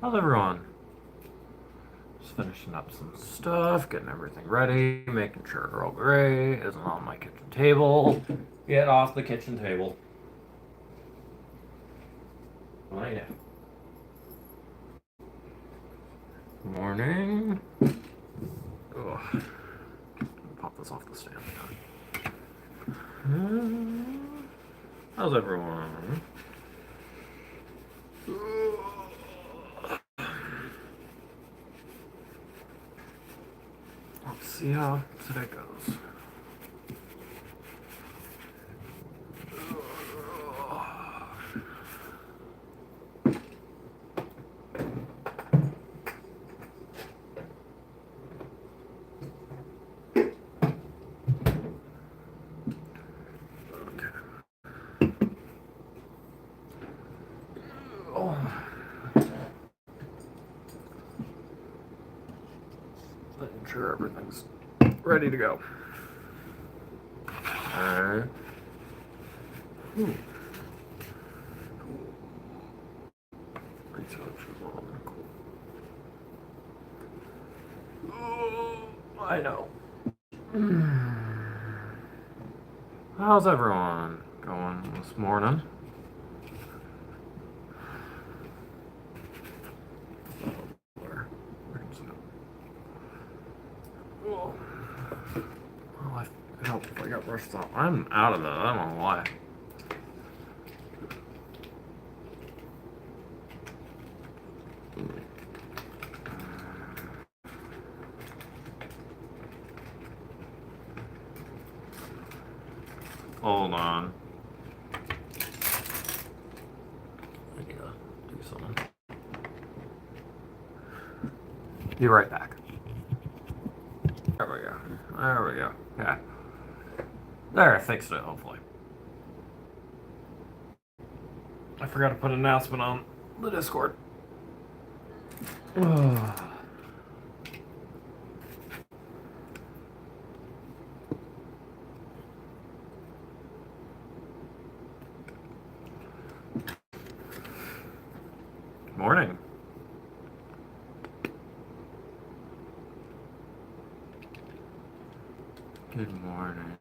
How's everyone? Just finishing up some stuff, getting everything ready, making sure Earl Grey isn't on my kitchen table. Get off the kitchen table. Oh yeah. Morning. Ugh. Pop this off the stand. How's everyone? Let's see how today goes. Making sure everything's ready to go. Alright. I know. How's everyone going this morning? I got brushed off. I'm out of that. I don't know why. Hold on. I need to do something. Be right back. There we go. There we go. Yeah. There, I fixed it, hopefully. I forgot to put an announcement on the Discord. Morning. Good morning.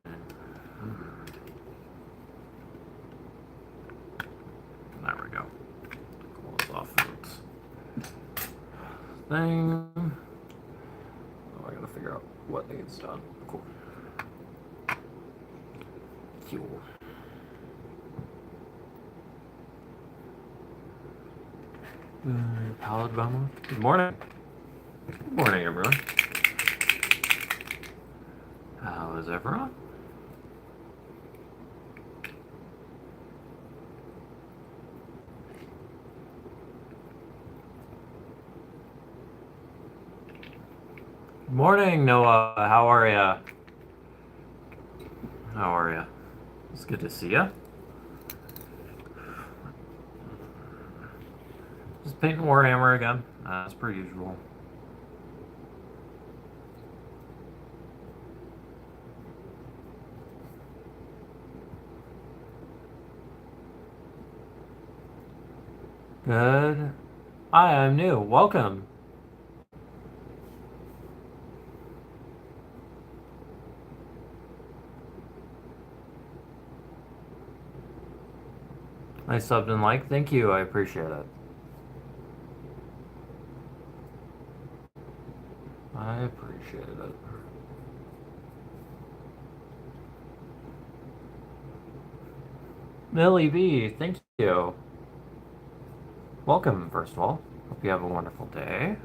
There we go. Close off this thing. Oh, I gotta figure out what needs done. Cool. Cool. Pallet Bummer. Good morning. Good morning, everyone. How is everyone? Good morning, Noah. How are ya? How are ya? It's good to see ya. Just painting Warhammer again, as per usual. Good. Hi, I'm new. Welcome. I subbed and liked. Thank you. I appreciate it. I appreciate it. Millie B, thank you. Welcome, first of all. Hope you have a wonderful day.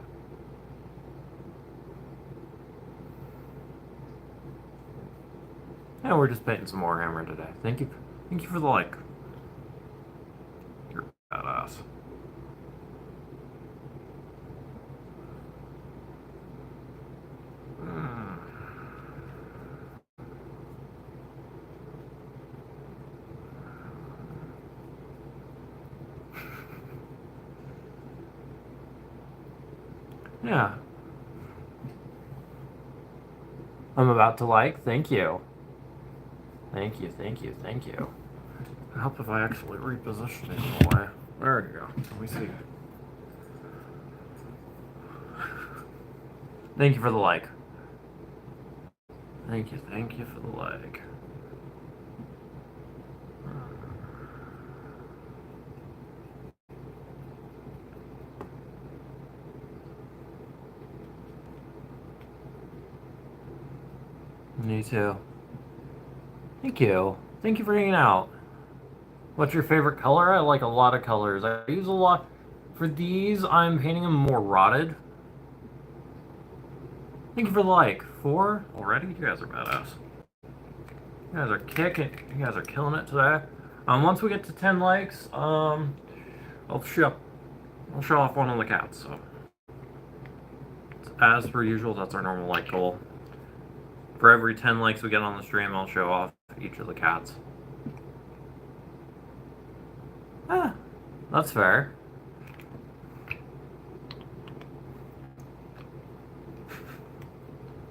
Yeah, we're just painting some Warhammer today. Thank you for the like. You're badass. Yeah. I'm about to like. Thank you. Thank you, thank you, thank you. Help if I actually reposition it in a way. There we go. Let me see. Thank you for the like. Thank you for the like. Me too. Thank you. Thank you for hanging out. What's your favorite color? I like a lot of colors. I use a lot. For these, I'm painting them more rotted. Thank you for the like. 4 already? You guys are badass. You guys are kicking. You guys are killing it today. Once we get to 10 likes, I'll show off one of the cats. So, as per usual, that's our normal like goal. For every 10 likes we get on the stream, I'll show off each of the cats. Ah, that's fair.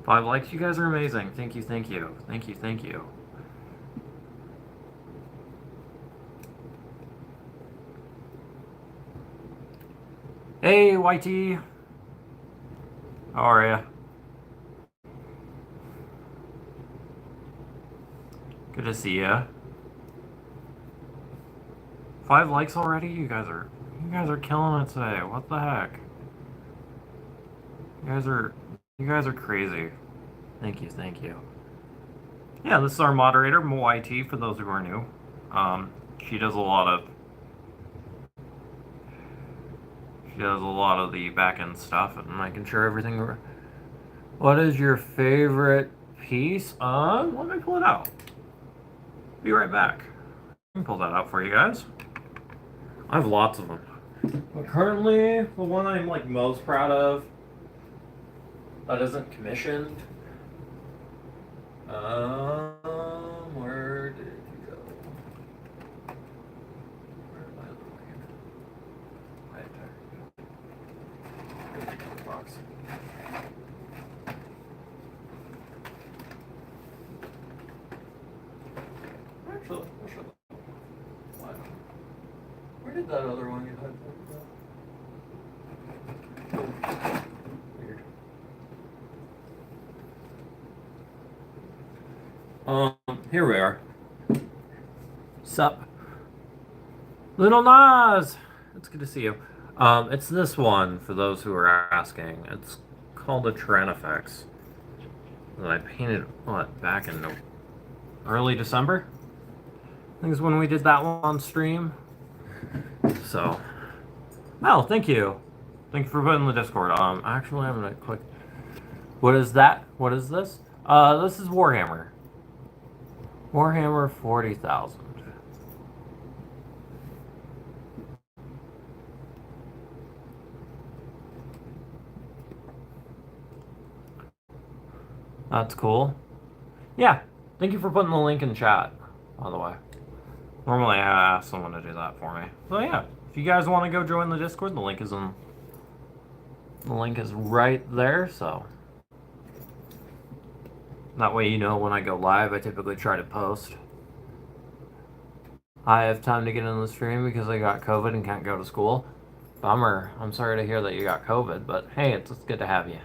Five likes, you guys are amazing. Thank you, thank you. Thank you, thank you. Hey, YT. How are ya? Good to see ya. 5 likes already? You guys are killing it today. What the heck? You guys are crazy. Thank you, thank you. Yeah, this is our moderator, MoYT, for those who are new. She does a lot of the back end stuff and making sure everything. What is your favorite piece? Let me pull it out. Be right back. I can pull that out for you guys. I have lots of them. But currently, the one I'm like most proud of that isn't commissioned. Where did you go? Where am I looking? Right there. Here's the box. Actually, I'll show them. Where did that other one you had? Weird. Here we are. Sup? Little Nas! It's good to see you. It's this one, for those who are asking. It's called a Tyranifex. That I painted, back in early December? I think is when we did that one on stream. So, well, thank you. Thank you for putting in the Discord. Actually, I'm gonna click. What is that? What is this? This is Warhammer. Warhammer 40,000. That's cool. Yeah, thank you for putting the link in chat, by the way. Normally I ask someone to do that for me. So yeah, if you guys want to go join the Discord, the link is right there, so that way you know when I go live. I typically try to post. I have time to get in the stream because I got COVID and can't go to school. Bummer. I'm sorry to hear that you got COVID, but hey, it's good to have you.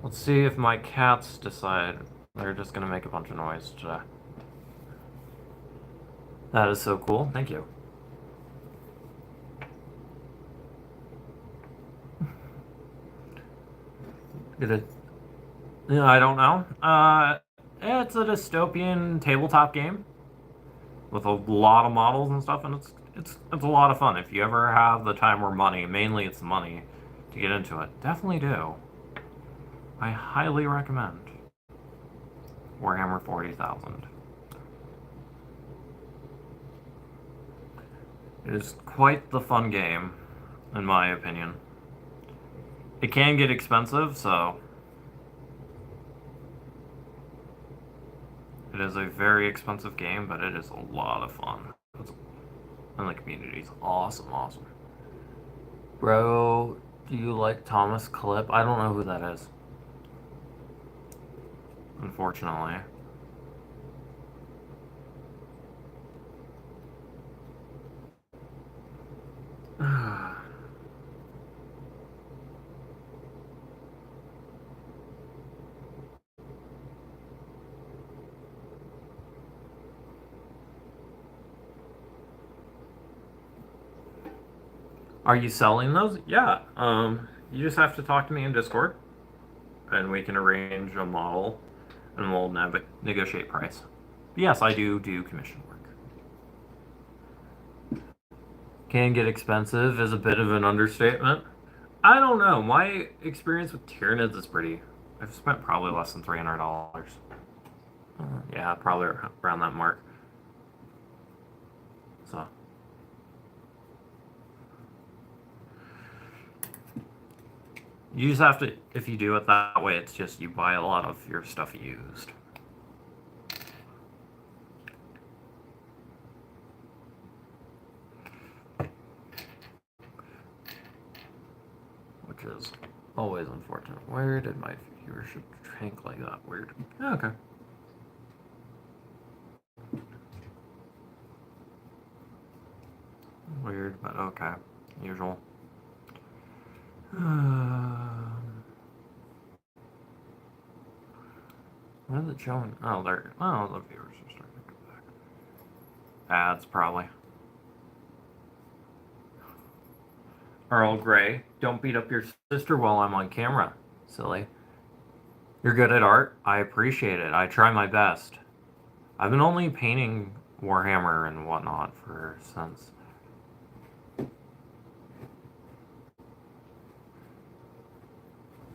Let's see if my cats decide they're just gonna make a bunch of noise today. That is so cool. Thank you. I don't know. It's a dystopian tabletop game with a lot of models and stuff, and it's a lot of fun. If you ever have the time or money, mainly it's money, to get into it, definitely do. I highly recommend Warhammer 40,000. It is quite the fun game, in my opinion. It can get expensive, so it is a very expensive game, but it is a lot of fun. And the community is awesome. Bro, do you like Thomas Clip? I don't know who that is. Unfortunately. Are you selling those? Yeah. You just have to talk to me in Discord, and we can arrange a model, and we'll negotiate price. Yes, I do commission work. Can get expensive is a bit of an understatement. I don't know. My experience with Tyranids is pretty. I've spent probably less than $300. Yeah, probably around that mark. So. You just have to, if you do it that way, it's just you buy a lot of your stuff used. Which is always unfortunate. Where did my viewership tank like that? Weird. Okay. Weird, but okay. Usual. What is it showing? Oh, there. Oh, the viewers are starting to come back. Ads, probably. Earl Grey, don't beat up your sister while I'm on camera. Silly. You're good at art? I appreciate it. I try my best. I've been only painting Warhammer and whatnot since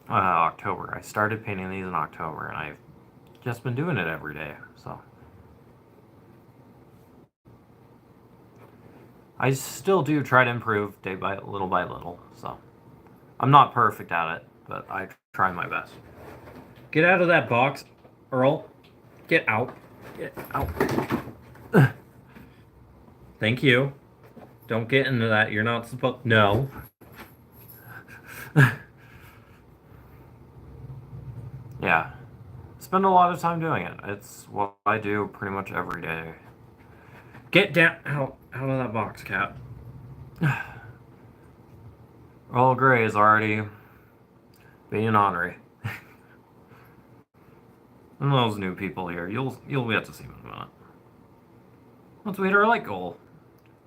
October. I started painting these in October, and I've just been doing it every day. So I still do try to improve day by little. So I'm not perfect at it, but I try my best. Get out of that box, Earl. Get out. Get out. Thank you. Don't get into that. You're not supposed. No. Yeah. Spend a lot of time doing it. It's what I do pretty much every day. Get down. Out of that box, cat. Earl Grey is already being ornery. And those new people here, you'll get to see them in a minute. Once we hit our light goal,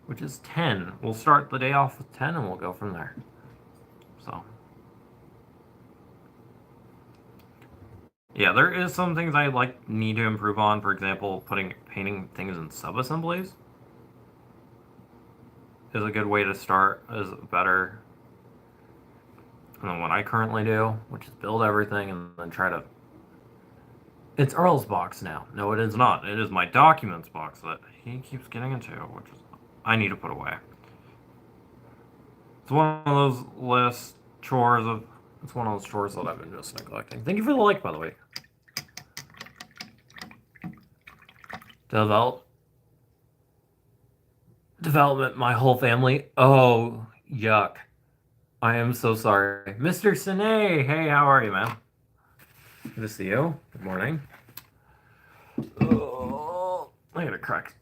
which is 10, we'll start the day off with 10 and we'll go from there. So yeah, there is some things I need to improve on. For example, painting things in sub-assemblies is a good way to start, is better than what I currently do, which is build everything and then try to... It's Earl's box now. No, it is not. It is my documents box that he keeps getting into, which is I need to put away. It's one of those chores that I've been just neglecting. Thank you for the like, by the way. Development, my whole family. Oh, yuck. I am so sorry. Mr. Sine, hey, how are you, man? Good to see you. Good morning. Oh, I gotta crack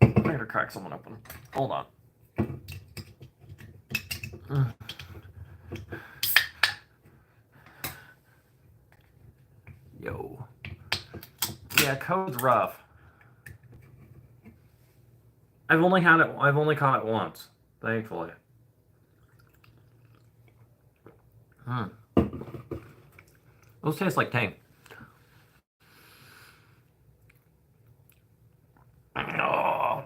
someone open. Hold on. Yo. Yeah, code's rough. I've only caught it once, thankfully. Those taste like tang. Oh.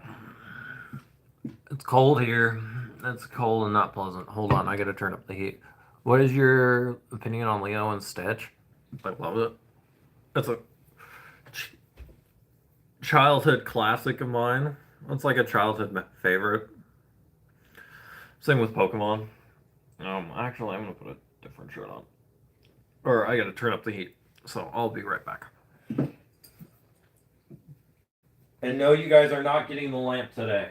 It's cold here. It's cold and not pleasant. Hold on, I gotta turn up the heat. What is your opinion on Leo and Stitch? I love it. It's a childhood classic of mine. It's like a childhood favorite. Same with Pokemon. Actually, I'm gonna put a different shirt on. Or I gotta turn up the heat. So I'll be right back. And no, you guys are not getting the lamp today.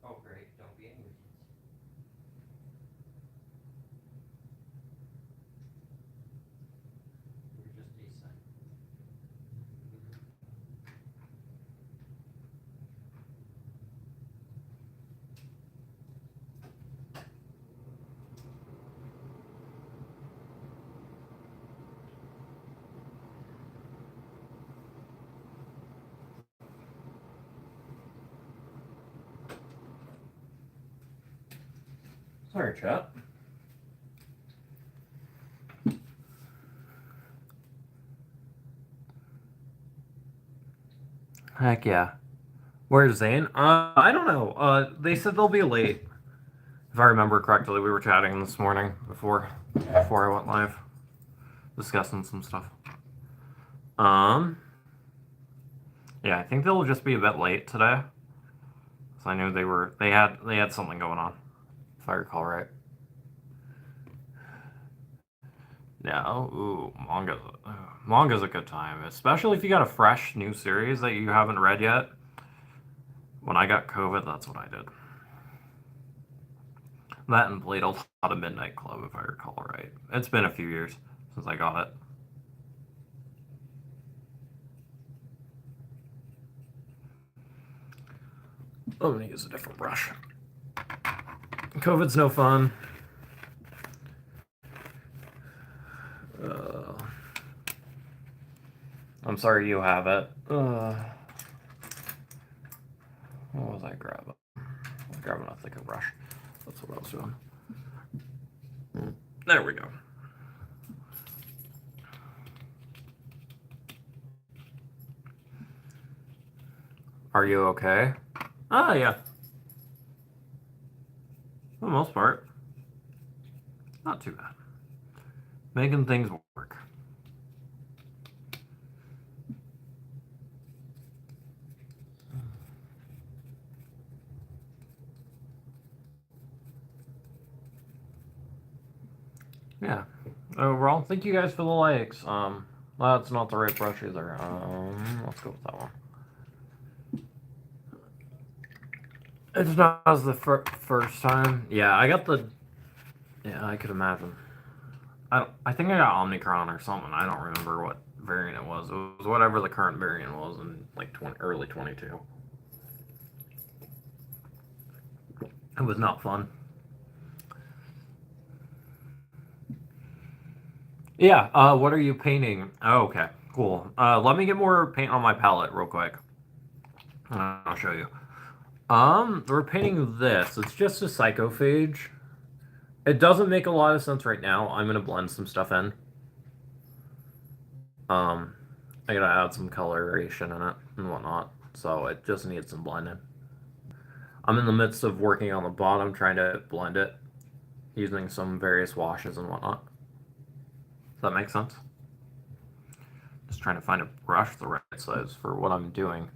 Oh, great. Don't be angry. You're just decent. Sorry, chat. Heck yeah. Where's Zane? I don't know. They said they'll be late. If I remember correctly, we were chatting this morning before I went live, discussing some stuff. Um, yeah, I think they'll just be a bit late today. So I knew they had something going on, if I recall right. Yeah, ooh, manga's a good time, especially if you got a fresh new series that you haven't read yet. When I got COVID, that's what I did. That and played a lot of Midnight Club, if I recall right. It's been a few years since I got it. I'm gonna use a different brush. COVID's no fun. I'm sorry you have it. What was I grabbing? I was grabbing a thicker brush. That's what I was doing. There we go. Are you okay? Ah, yeah. For the most part. Not too bad. Making things work. Yeah. Overall, thank you guys for the likes. That's not the right brush either. Let's go with that one. It's not as the first time. Yeah, I got the. Yeah, I could imagine. I think I got Omicron or something. I don't remember what variant it was. It was whatever the current variant was in like early 22. It was not fun. Yeah. What are you painting? Oh, okay. Cool. Let me get more paint on my palette real quick. I'll show you. We're painting this. It's just a psychophage. It doesn't make a lot of sense right now. I'm gonna blend some stuff in. Um, I gotta add some coloration in it and whatnot. So it just needs some blending. I'm in the midst of working on the bottom, trying to blend it using some various washes and whatnot. Does that make sense? Just trying to find a brush the right size for what I'm doing.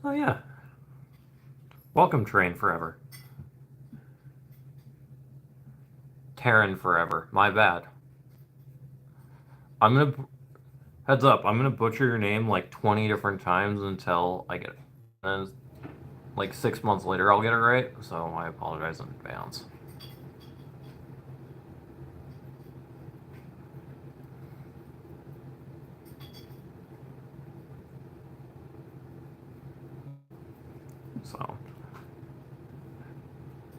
Oh yeah. Welcome Train Forever. Terran Forever. My bad. I'm gonna heads up. I'm gonna butcher your name like 20 different times until I get it. And like 6 months later, I'll get it right. So I apologize in advance. So,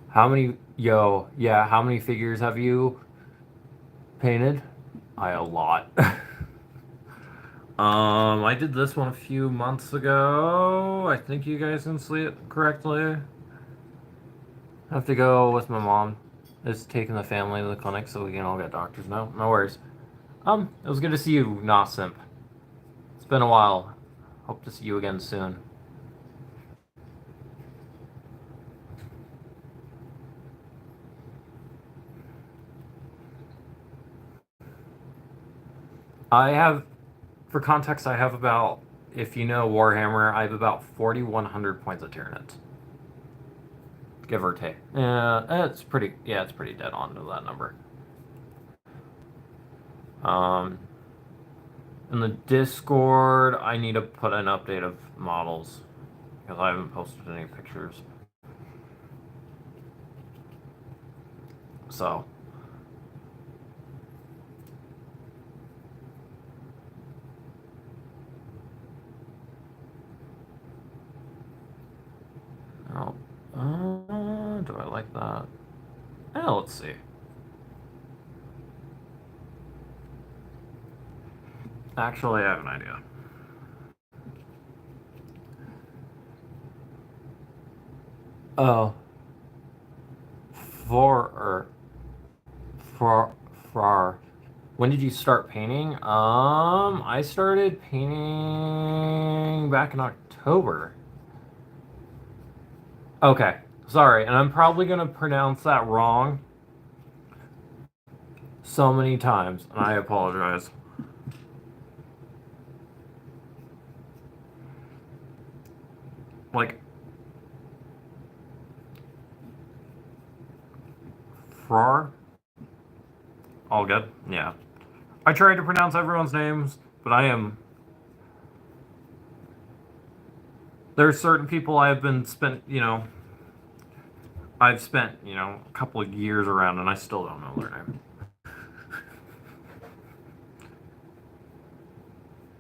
how many? Yo, yeah. How many figures have you painted? A lot. I did this one a few months ago. I think you guys can see it correctly. I have to go with my mom. Is taking the family to the clinic so we can all get doctors. No worries. It was good to see you, Nasimp. It's been a while. Hope to see you again soon. I have, for context, I have about, if you know Warhammer, I have about 4,100 points of Tyranids. Give or take. It's pretty dead on to that number. In the Discord, I need to put an update of models because I haven't posted any pictures. So. Oh. Do I like that? Let's see. Actually, I have an idea. Oh, for for for. When did you start painting? I started painting back in October. Okay, sorry, and I'm probably gonna pronounce that wrong so many times, and I apologize. Like, Frar? All good? Yeah. I tried to pronounce everyone's names, but I am. There's certain people I've been spent, I've spent, a couple of years around, and I still don't know their name.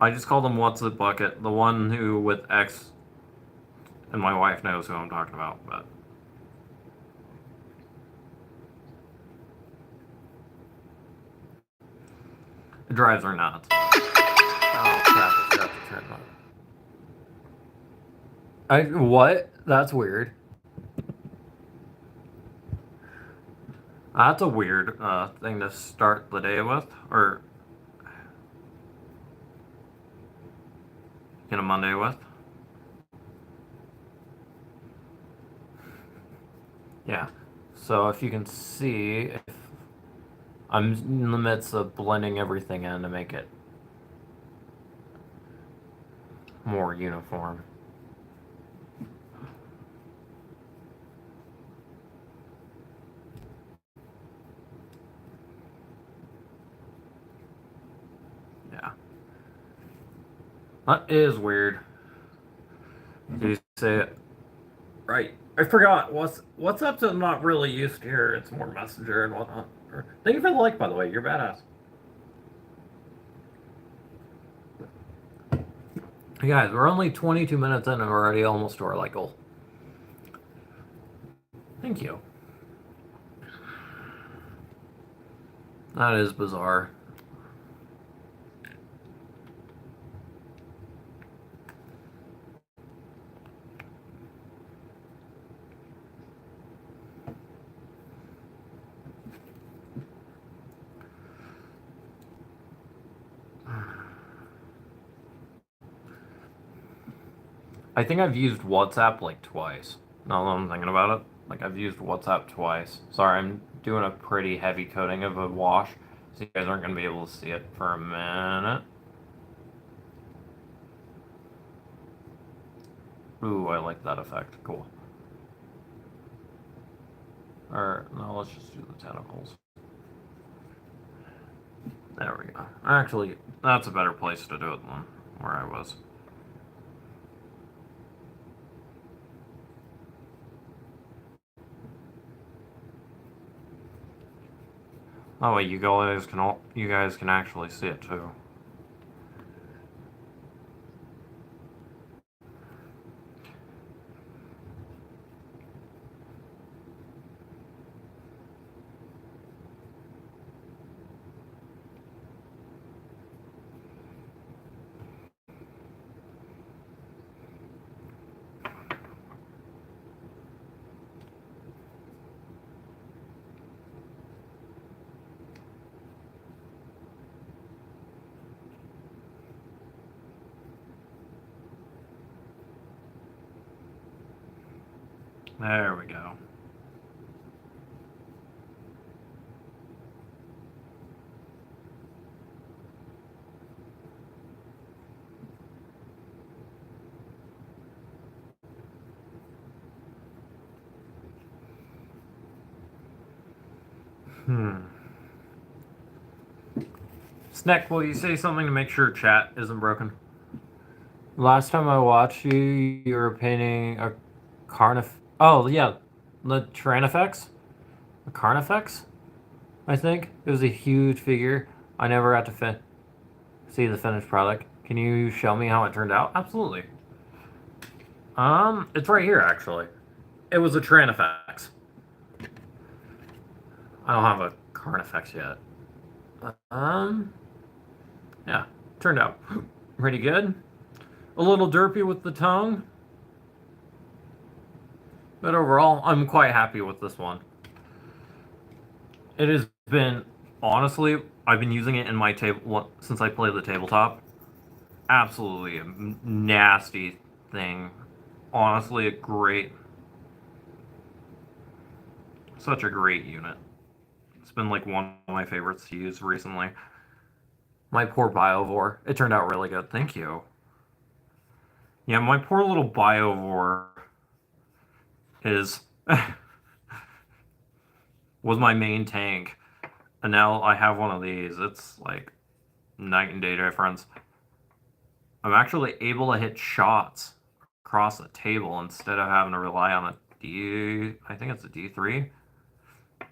I just call them What's the Bucket, the one who with X, and my wife knows who I'm talking about, but it drives her nuts. Oh crap! I forgot to turn it on. What? That's weird. That's a weird thing to start the day with, or a Monday with. Yeah. So if you can see, if I'm in the midst of blending everything in to make it more uniform. Yeah. That is weird. Do you say it right? I forgot. WhatsApp's I'm not really used to here. It's more Messenger and whatnot. Thank you for the like, by the way. You're badass. Hey guys, we're only 22 minutes in and we're already almost to our like goal. Thank you. That is bizarre. I think I've used WhatsApp like twice. Now that I'm thinking about it, like I've used WhatsApp twice. Sorry, I'm doing a pretty heavy coating of a wash, so you guys aren't gonna be able to see it for a minute. Ooh, I like that effect. Cool. Or no, let's just do the tentacles. There we go. Actually, that's a better place to do it than where I was. Oh wait, you guys can actually see it too. There we go. Snack, will you say something to make sure chat isn't broken? Last time I watched you, you were painting a Carnif. Oh yeah, the Tranifex, a Carnifex. I think it was a huge figure. I never got to see the finished product. Can you show me how it turned out? Absolutely. It's right here actually. It was a Tranifex. I don't have a Carnifex yet. Yeah, turned out pretty good. A little derpy with the tongue. But overall, I'm quite happy with this one. It has been, honestly, I've been using it in my table since I played the tabletop. Absolutely a nasty thing. Honestly, a great, such a great unit. It's been like one of my favorites to use recently. My poor Biovore. It turned out really good. Thank you. Yeah, my poor little Biovore is was my main tank, and now I have one of these. It's like night and day difference. I'm actually able to hit shots across the table instead of having to rely on a D. I think it's a D3, if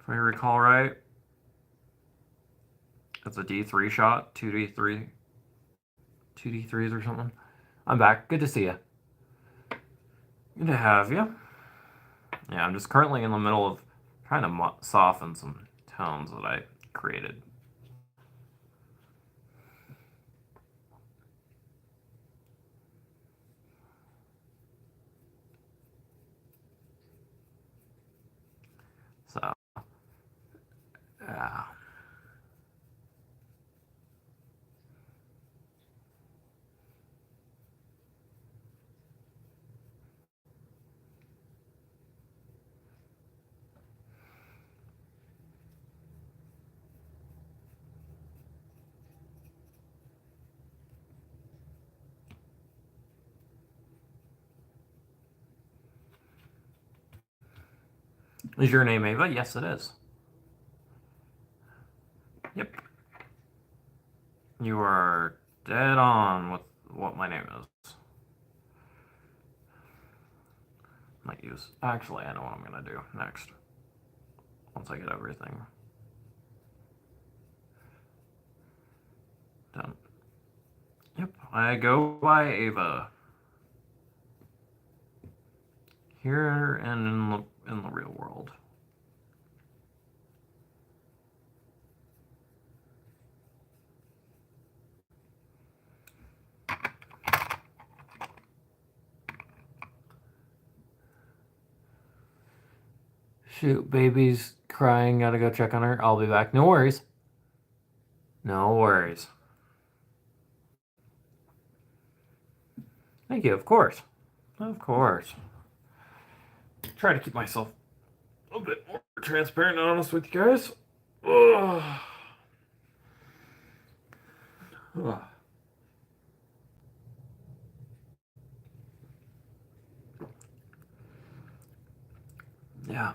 I recall right. It's a D3 shot, 2D3, 2D3s or something. I'm back. Good to see you. Good to have you. Yeah, I'm just currently in the middle of trying to soften some tones that I created. So, yeah. Is your name Ava? Yes, it is. Yep. You are dead on with what my name is. Might use. Actually, I know what I'm gonna do next. Once I get everything done. Yep, I go by Ava. Here and in the real world. Shoot, baby's crying. Gotta go check on her. I'll be back. No worries. No worries. Thank you. Of course. Of course. Try to keep myself a bit more transparent and honest with you guys. Ugh. Ugh. Yeah.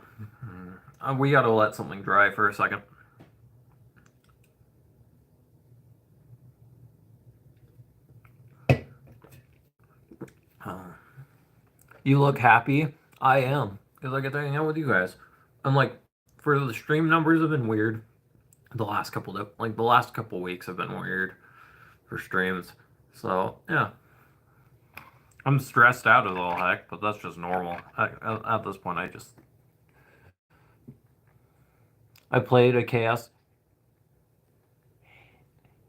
We gotta let something dry for a second. Uh, you look happy. I am. Because I get to hang out with you guys. I'm like, for the stream numbers have been weird. The last couple weeks have been weird for streams. So, yeah. I'm stressed out as all heck, but that's just normal. At this point, I played a chaos.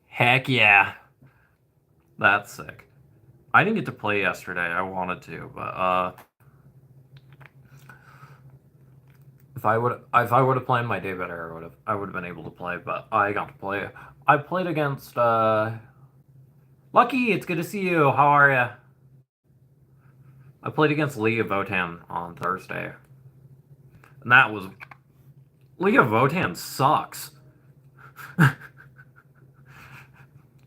Heck yeah. That's sick. I didn't get to play yesterday. I wanted to, but if I would have planned my day better, I would have been able to play, but I got to play. I played against Lucky. It's good to see you. How are you? I played against Leah Votan on Thursday, and that was Leah Votan sucks.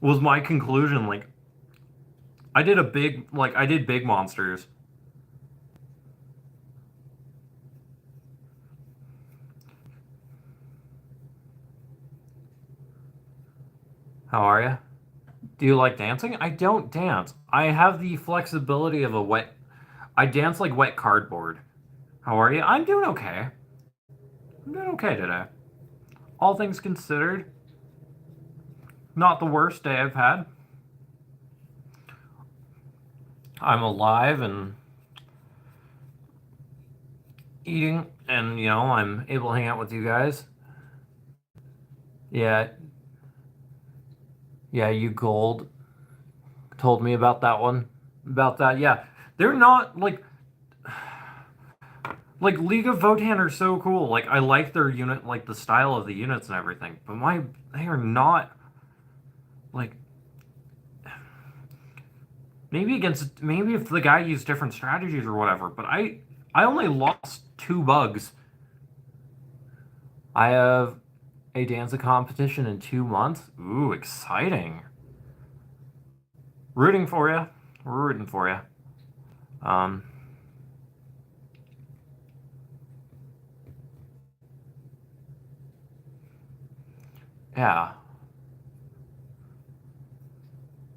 Was my conclusion. Like I did big monsters. How are you? Do you like dancing? I don't dance. I have the flexibility of a wet. I dance like wet cardboard. How are you? I'm doing okay. I'm doing okay today. All things considered, not the worst day I've had. I'm alive and eating, and I'm able to hang out with you guys. Yeah, yeah, you gold told me about that one. About that, yeah. They're not like Like League of Votan are so cool. Like I like their unit, like the style of the units and everything. But they are not like maybe if the guy used different strategies or whatever. But I only lost 2 bugs. I have a Danza competition in 2 months. Ooh, exciting! Rooting for you. We're rooting for you. Um, yeah.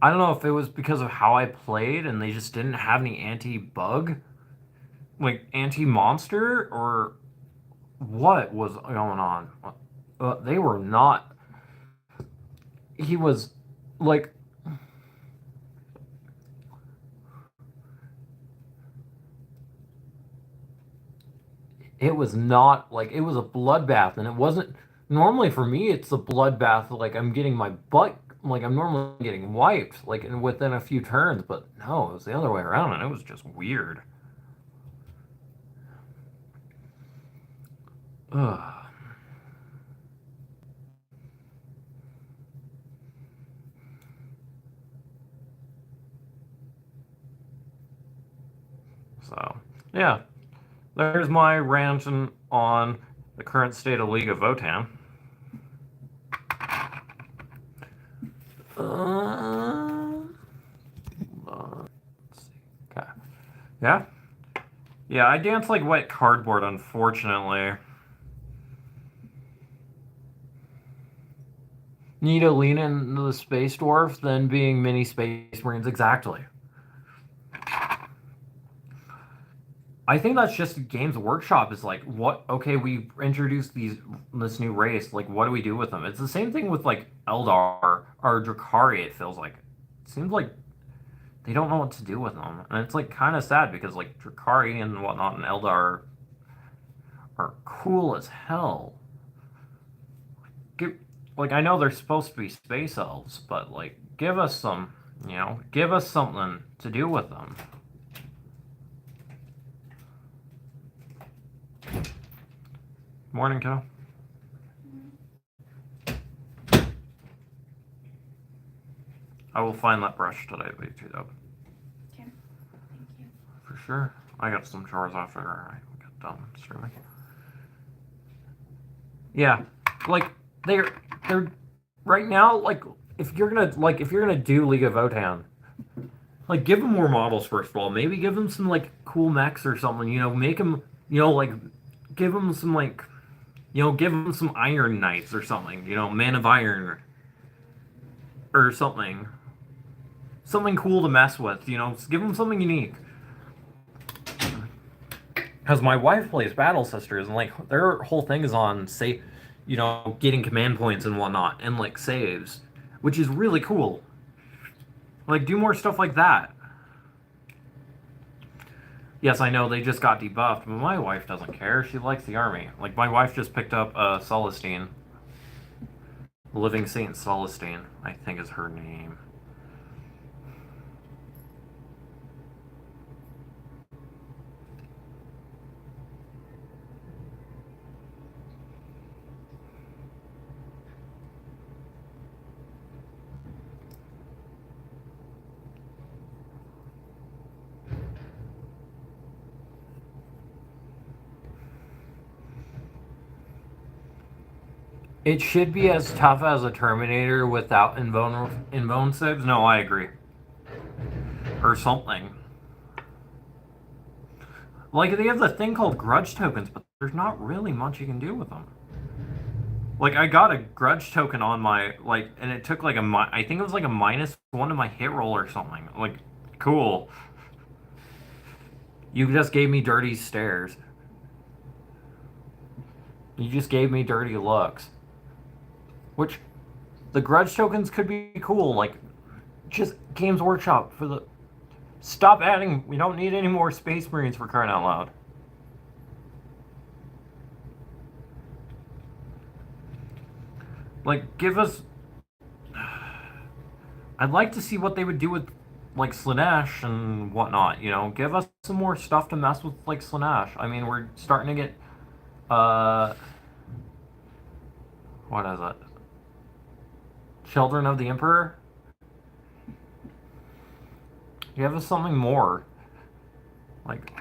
I don't know if it was because of how I played and they just didn't have any anti-bug, like anti-monster, or what was going on. They were not. He was like. It was not like it was a bloodbath, and it wasn't. Normally for me, it's a bloodbath. Like I'm getting my butt. Like I'm normally getting wiped, like within a few turns. But no, it was the other way around, and it was just weird. Ugh. So yeah, there's my ranting on the current state of League of Votan. Let's see. Okay. Yeah. Yeah, I dance like white cardboard, unfortunately. Need to lean into the Space Dwarf than being mini Space Marines, exactly. I think that's just Games Workshop is like, what? Okay, we introduced this new race. Like, what do we do with them? It's the same thing with like Eldar or Drakari. It feels like it seems like they don't know what to do with them, and it's like kind of sad because like Drakari and whatnot and Eldar are cool as hell. Give, like I know they're supposed to be space elves, but like give us some, give us something to do with them. Morning, Cal. I will find that brush today, too, though. Okay. Thank you. For sure. I got some chores after I got done streaming. Yeah, like they're right now. Like if you're gonna do League of Votan, like give them more models first of all. Maybe give them some like cool mechs or something. Make them like give them some like give them some Iron Knights or something. Man of Iron or something. Something cool to mess with. Give them something unique. Because my wife plays Battle Sisters, and like their whole thing is on say, getting command points and whatnot, and like saves, which is really cool. Like do more stuff like that. Yes, I know they just got debuffed, but my wife doesn't care. She likes the army. Like my wife just picked up Celestine, Living Saint Celestine, I think is her name. It should be as tough as a Terminator without invuln saves. No, I agree. Or something. Like they have the thing called grudge tokens, but there's not really much you can do with them. Like I got a grudge token on my and it took like I think it was like a -1 to my hit roll or something. Like, cool. You just gave me dirty stares. You just gave me dirty looks. Which, the grudge tokens could be cool. Like, just Games Workshop for the. Stop adding. We don't need any more Space Marines for crying out loud. Like, give us. I'd like to see what they would do with like Slanesh and whatnot. You know, give us some more stuff to mess with like Slanesh. I mean, we're starting to get uh, what is it? Children of the Emperor. Give us something more. Like,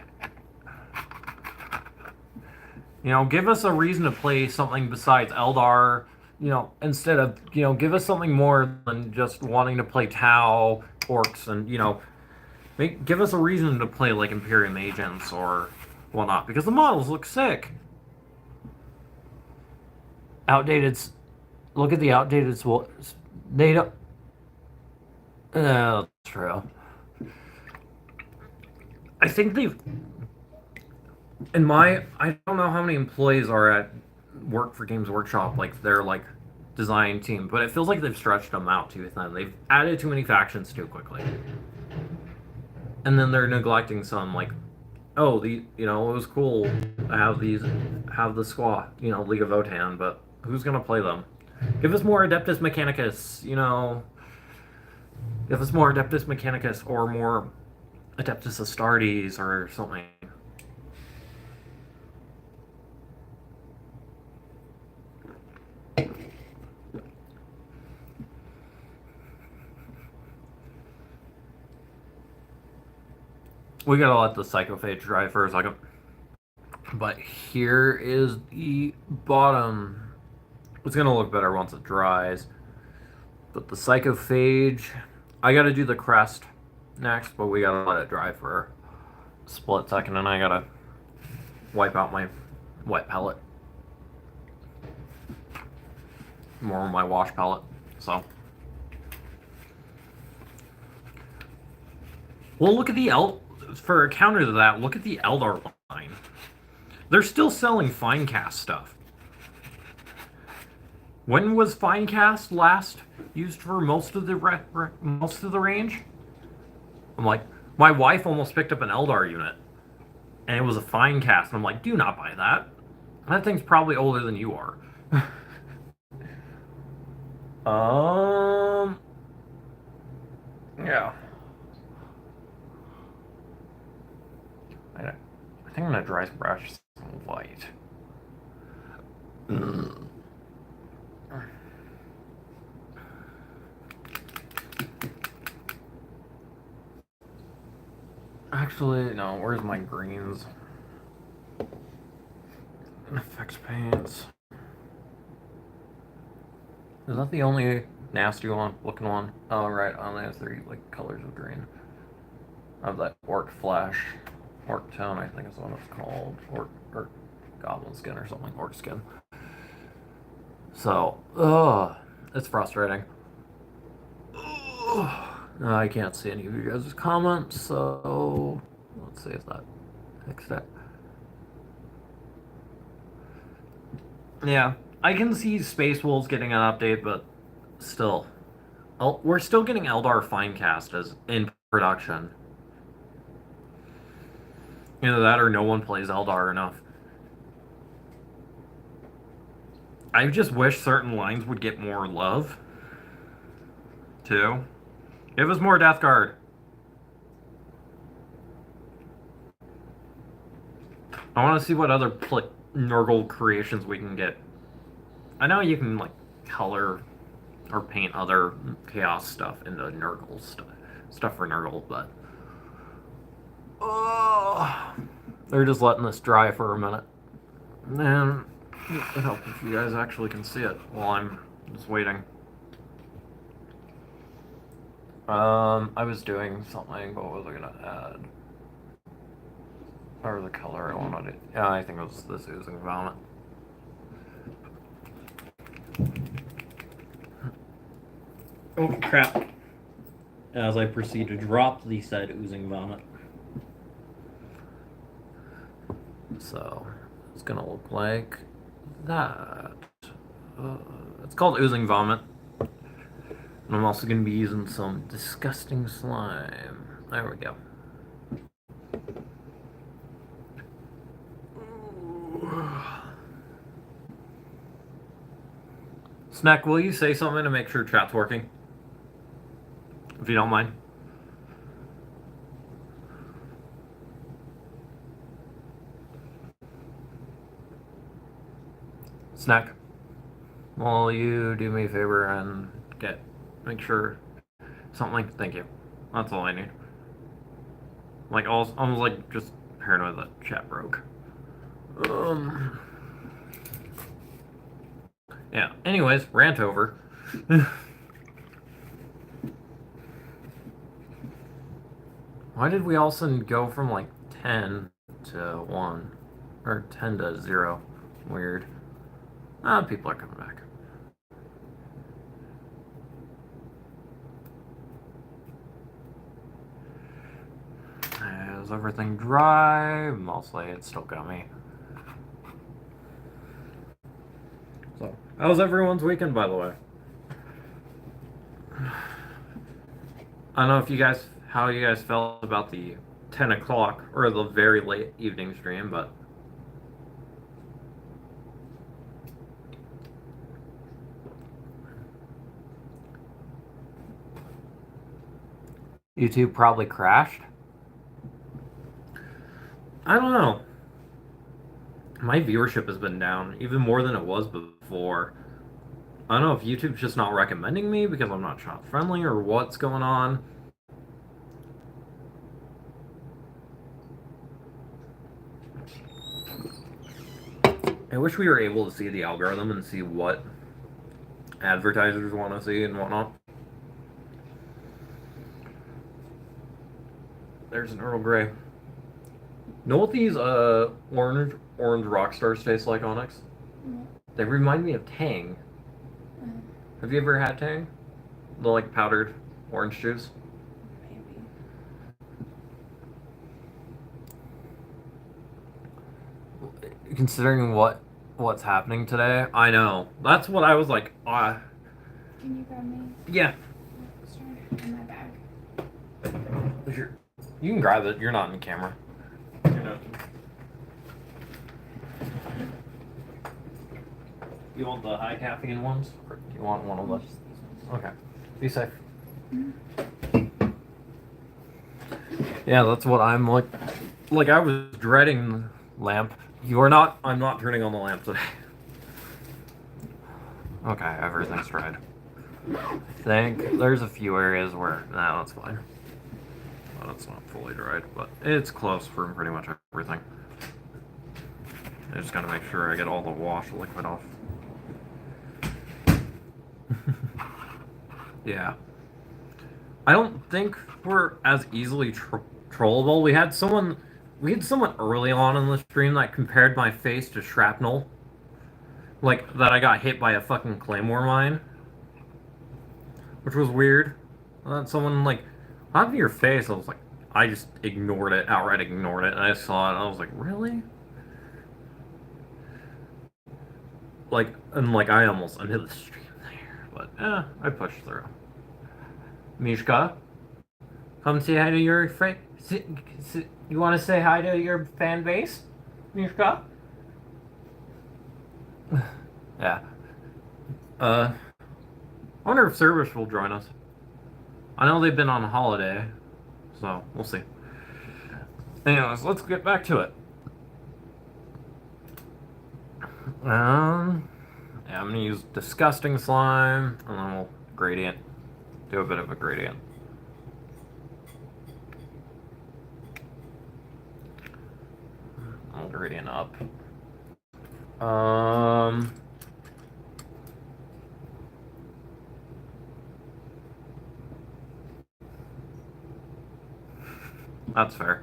you know, give us a reason to play something besides Eldar. You know, instead of, you know, give us something more than just wanting to play Tau, Orcs, and, you know, give us a reason to play like Imperium agents or whatnot, because the models look sick. Outdated. Look at the outdated. They don't. That's true. I think they've. I don't know how many employees are at work for Games Workshop, like their like design team, but it feels like they've stretched them out too thin. They've added too many factions too quickly, and then they're neglecting some like, oh, you know, it was cool to have the squad, you know, League of Votann, but who's gonna play them? Give us more Adeptus Mechanicus, you know. Give us more Adeptus Mechanicus or more Adeptus Astartes or something. We gotta let the Psychophage dry for a second. But here is the bottom. It's gonna look better once it dries. But the Psychophage, I gotta do the crest next, but we gotta let it dry for a split second, and I gotta wipe out my wet pellet. More of my wash pellet. So. Well, look at the for a counter to that, look at the Eldar line. They're still selling Finecast stuff. When was Finecast last used for most of the range? I'm like, my wife almost picked up an Eldar unit, and it was a Finecast, and I'm like, do not buy that. That thing's probably older than you are. Yeah. I think I'm gonna dry brush some white. Actually, no, where's my greens? Effects paints. Is that the only nasty one, looking one? Oh, right, I only have 3 like colors of green. I have that Orc Flash. Orc Tone, I think is what it's called. Or Goblin Skin or something. Orc Skin. So, it's frustrating. I can't see any of you guys' comments, so let's see if that fixed it. Yeah, I can see Space Wolves getting an update, but still. We're still getting Eldar Finecast as in production. Either that or no one plays Eldar enough. I just wish certain lines would get more love, too. Give us more Death Guard. I want to see what other Nurgle creations we can get. I know you can, like, color or paint other Chaos stuff into Nurgle stuff for Nurgle, but... they're just letting this dry for a minute. And it helps if you guys actually can see it while I'm just waiting. I was doing something, but what was I gonna add? Or the color I wanted it. Yeah, I think it was this Oozing Vomit. Oh crap. As I proceed to drop the said Oozing Vomit. So, it's gonna look like that. It's called Oozing Vomit. And I'm also gonna be using some disgusting slime. There we go. Snack, will you say something to make sure chat's working? If you don't mind. Snack. Will you do me a favor and make sure something like thank you. That's all I need. Like I was like just paranoid that chat broke. Yeah. Anyways, rant over. Why did we all of a sudden go from like 10 to 1? Or 10 to 0? Weird. People are coming back. Is everything dry? Mostly, it's still got me. So, how was everyone's weekend, by the way? I don't know if how you guys felt about the 10 o'clock or the very late evening stream, but YouTube probably crashed. I don't know. My viewership has been down even more than it was before. I don't know if YouTube's just not recommending me because I'm not child friendly or what's going on. I wish we were able to see the algorithm and see what advertisers want to see and whatnot. There's an Earl Grey. Know what these orange rock stars taste like, Onyx? Mm. They remind me of Tang. Have you ever had Tang? The like powdered orange juice? Maybe. Considering what's happening today, I know. That's what I was like. Can you grab me? Yeah. Sorry, in my bag. You can grab it. You're not in camera. You're not. You want the high caffeine ones, or do you want one of those? Okay. Be safe. Mm-hmm. Yeah, that's what I'm like. Like I was dreading the lamp. I'm not turning on the lamp today. Okay, everything's dried. I think there's a few areas where that's fine. Well, it's not fully dried, but it's close for pretty much everything. I just gotta make sure I get all the wash liquid off. Yeah. I don't think we're as easily trollable. We had someone early on in the stream that compared my face to shrapnel. Like, that I got hit by a fucking claymore mine. Which was weird. Someone, like, what happened to your face? I was like, I just ignored it, outright ignored it, and I saw it, and I was like, really? Like, and like, I almost ended the stream there, but, I pushed through. Mishka, come say hi to your friend. You want to say hi to your fan base, Mishka? Yeah. I wonder if Service will join us. I know they've been on holiday, so we'll see. Anyways, let's get back to it. Yeah, I'm gonna use Disgusting Slime, and then we'll gradient. Do a bit of a gradient. I'll gradient up. That's fair.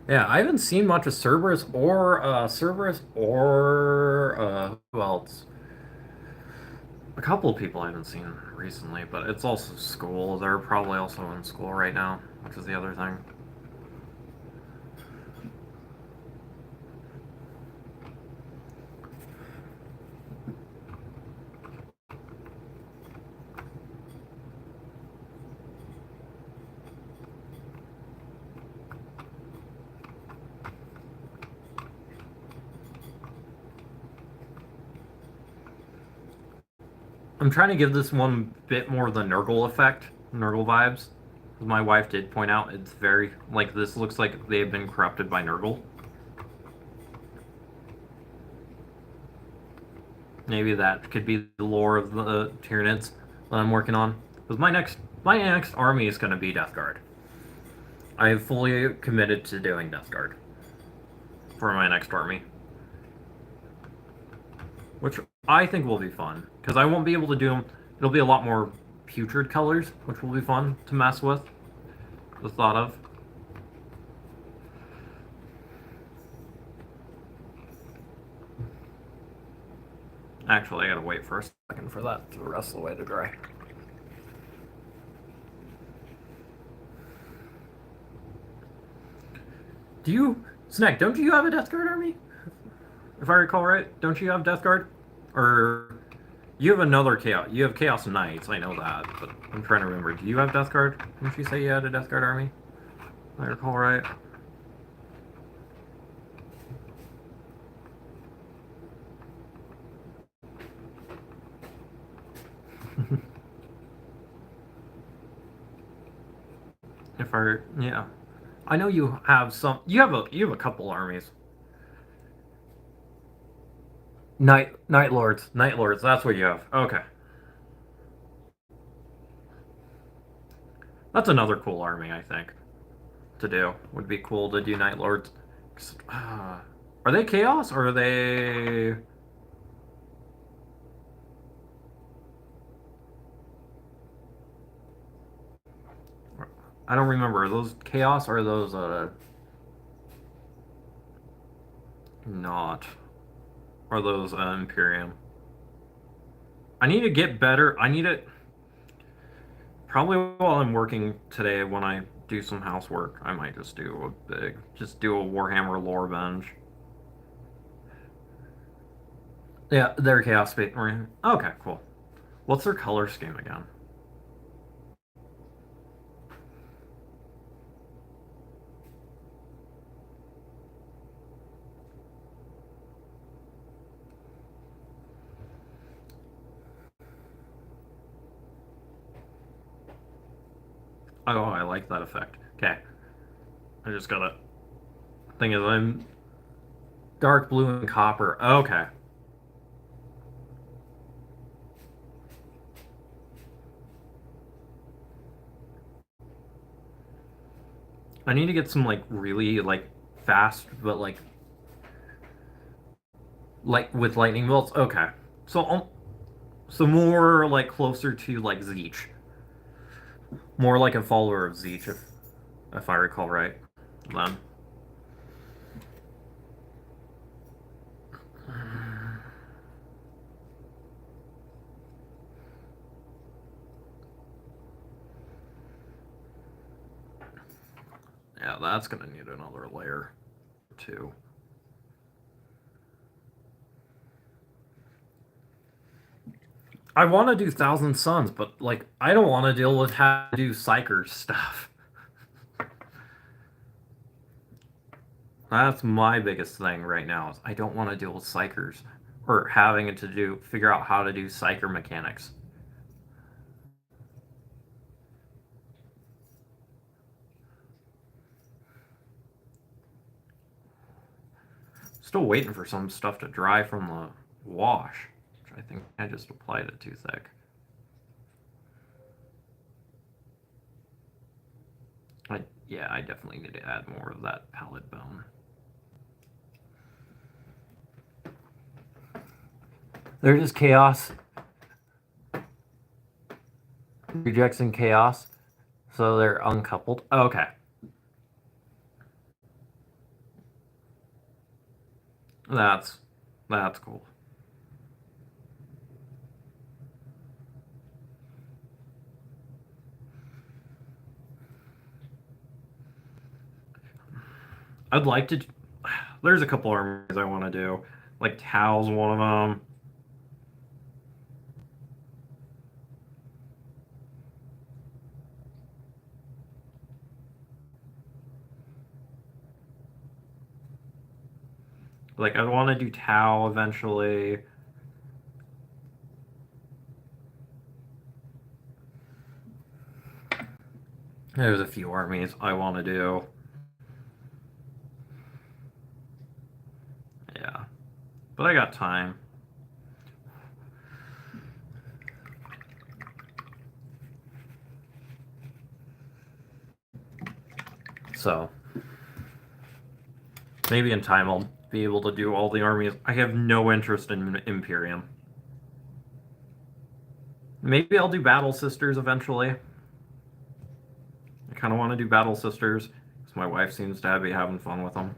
Yeah, I haven't seen much of Cerberus or who else? A couple of people I haven't seen recently, but it's also school. They're probably also in school right now, which is the other thing. I'm trying to give this one bit more of the Nurgle effect, Nurgle vibes. My wife did point out it's very, like, this looks like they've been corrupted by Nurgle. Maybe that could be the lore of the Tyranids that I'm working on. Because my next army is going to be Death Guard. I have fully committed to doing Death Guard for my next army, which I think will be fun because I won't be able to do them. It'll be a lot more putrid colors, which will be fun to mess with. The thought of. Actually, I gotta wait for a second for that to rest the way to dry. Do you, Snack? Don't you have a Death Guard army? If I recall right, don't you have Death Guard? Or you have another Chaos? You have Chaos Knights. I know that, but I'm trying to remember. Do you have Death Guard? Didn't you say you had a Death Guard army? If I recall right. If I, yeah, I know you have some. You have a couple armies. Night Lords. That's what you have. Okay, that's another cool army. I think to do would be cool to do Night Lords. Are they Chaos or are they? I don't remember. Are those Chaos or are those not? Are those Imperium? I need to get better. I need to probably while I'm working today when I do some housework, I might just do a Warhammer lore bench. Yeah, they're Chaos Space Marine. Okay, cool. What's their color scheme again? Oh, I like that effect. Okay. I just gotta. Thing is, I'm dark blue and copper. Okay. I need to get some like really like fast, but like with lightning bolts. Okay. So more like closer to like Zeech. More like a follower of Zeech, if I recall right. Then. Yeah, that's gonna need another layer, too. I want to do Thousand Suns, but like I don't want to deal with having to do Psyker stuff. That's my biggest thing right now. Is I don't want to deal with Psychers or having to figure out how to do Psyker mechanics. Still waiting for some stuff to dry from the wash, which I think I just applied it too thick. Yeah, I definitely need to add more of that palette bone. They're just chaos. Rejects and chaos. So they're uncoupled. Okay. That's cool. I'd like to. There's a couple armies I want to do. Like Tao's one of them. Like I want to do Tau eventually. There's a few armies I want to do. Yeah. But I got time. So, maybe in time I'll be able to do all the armies. I have no interest in Imperium. Maybe I'll do Battle Sisters eventually. I kind of want to do Battle Sisters because my wife seems to be having fun with them.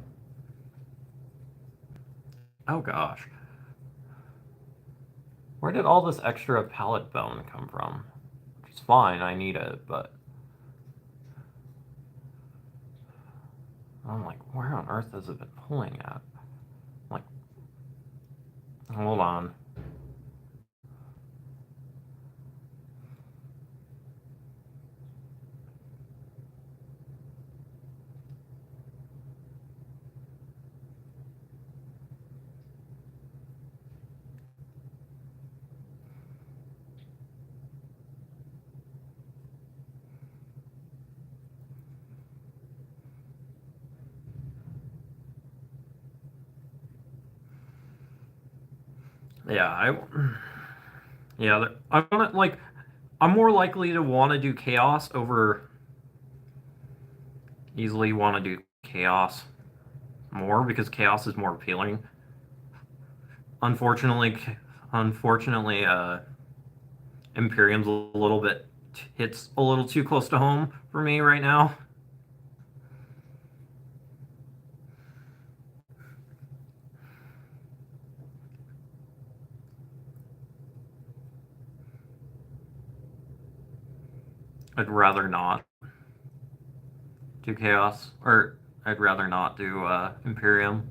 Oh gosh. Where did all this extra pallet bone come from? It's fine, I need it, but... I'm like, where on earth has it been pulling at? Like, hold on. Yeah, yeah, I want to, like, I'm more likely to want to do Chaos over... Easily want to do Chaos more, because Chaos is more appealing. Unfortunately, Imperium's a little bit... Hits a little too close to home for me right now. I'd rather not do Chaos, or I'd rather not do Imperium.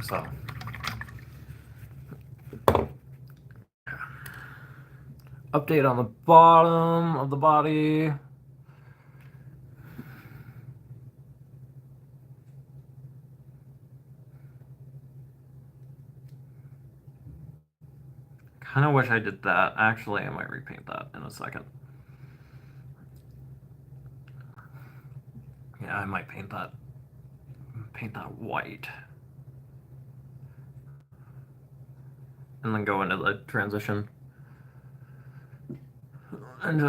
So, update on the bottom of the body. Kind of wish I did that. Actually, I might repaint that in a second. Yeah, I might paint that white. And then go into the transition. And,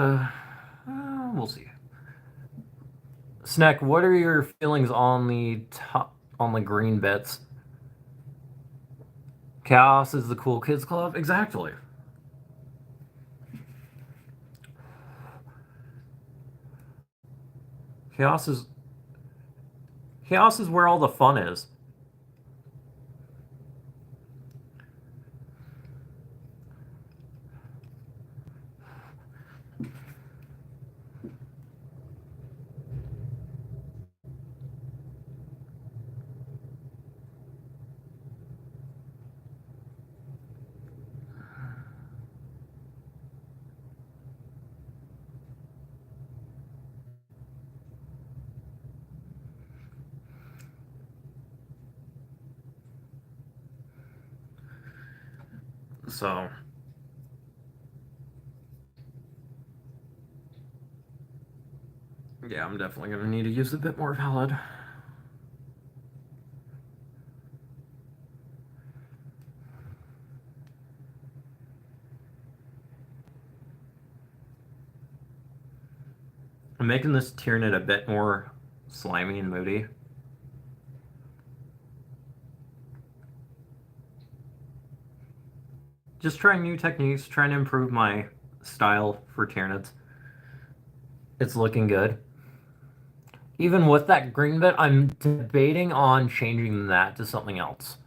we'll see. Snack, what are your feelings on the green bits? Chaos is the cool kids club? Exactly. Chaos is where all the fun is. So, yeah, I'm definitely going to need to use a bit more valid. I'm making this Tyranid a bit more slimy and moody. Just trying new techniques, trying to improve my style for Tyranids. It's looking good. Even with that green bit, I'm debating on changing that to something else.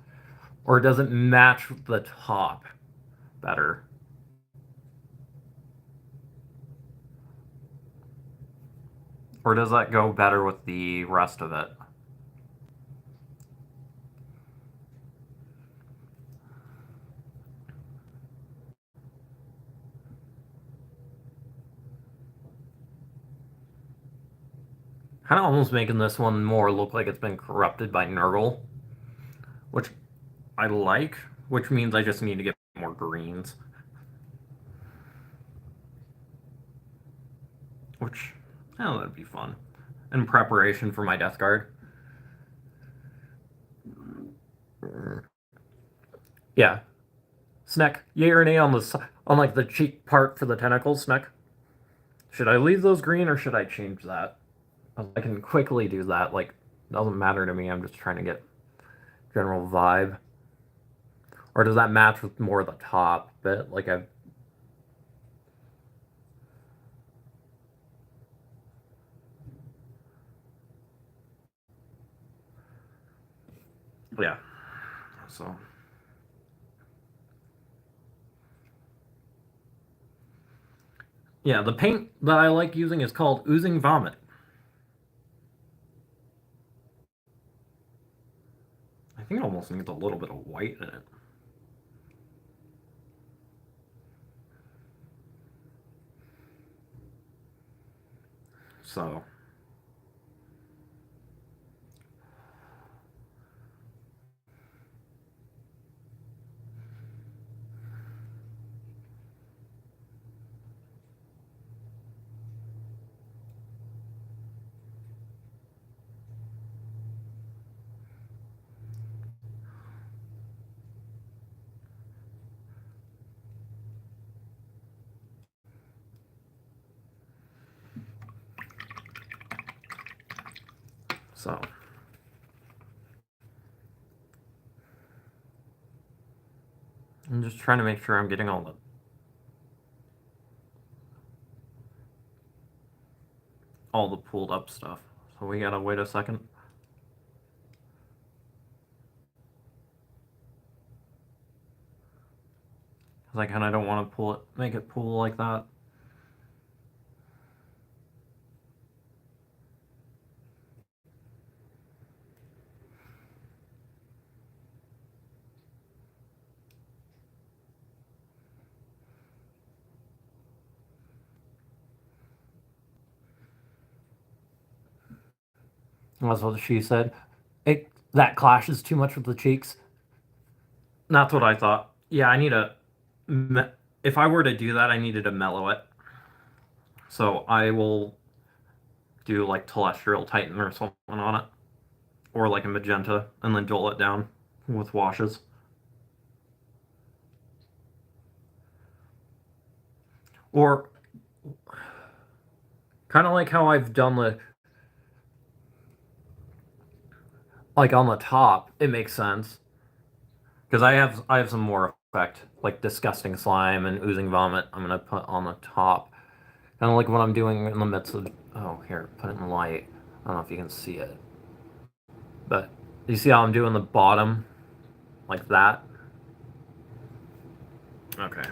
Or does it match the top better? Or does that go better with the rest of it? Kind of almost making this one more look like it's been corrupted by Nurgle, which I like, which means I just need to get more greens. Which, oh, that'd be fun. In preparation for my Death Guard. Yeah. Sneck, yay or nay on on like the cheek part for the tentacles, Sneck? Should I leave those green or should I change that? I can quickly do that. Like, doesn't matter to me. I'm just trying to get general vibe. Or does that match with more of the top bit? Like I've yeah. So yeah, the paint that I like using is called Oozing Vomit. I think it almost needs a little bit of white in it. So so I'm just trying to make sure I'm getting all the pulled up stuff. So we gotta wait a second. Cause I kinda don't wanna make it pull like that. That's what she said. That clashes too much with the cheeks. That's what I thought. Yeah, I need a. If I were to do that, I needed to mellow it. So I will do like Telestial Titan or something on it, or like a magenta, and then dull it down with washes. Or kind of like how I've done like on the top. It makes sense because I have some more effect like disgusting slime and oozing vomit. I'm gonna put on the top, kind of like what I'm doing in the midst of. Oh, here, put it in light. I don't know if you can see it, but you see how I'm doing the bottom like that? Okay.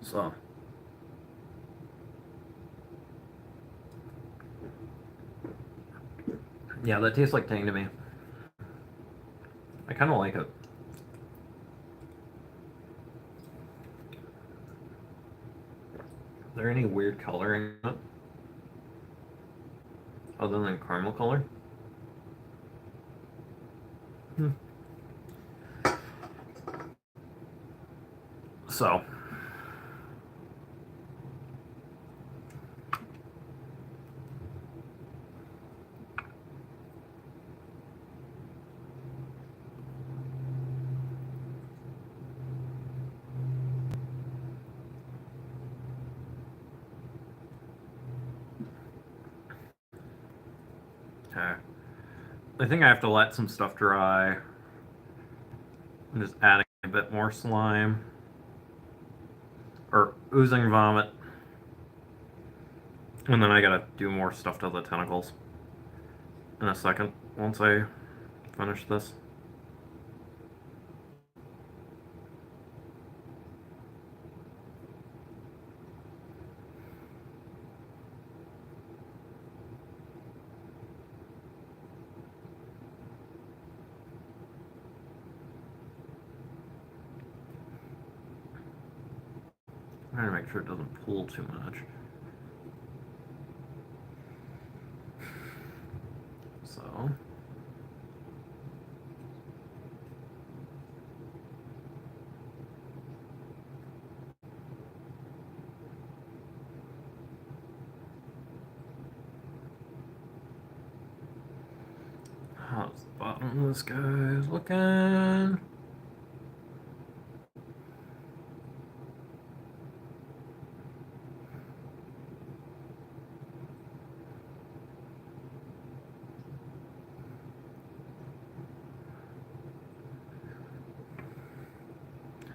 So. Yeah, that tastes like Tang to me. I kind of like it. Is there any weird coloring in it? Other than caramel color? Hmm. So. Okay. I think I have to let some stuff dry. I'm just adding a bit more slime. Or oozing vomit. And then I gotta do more stuff to the tentacles in a second once I finish this. I'm trying to make sure it doesn't pool too much. This guy's looking.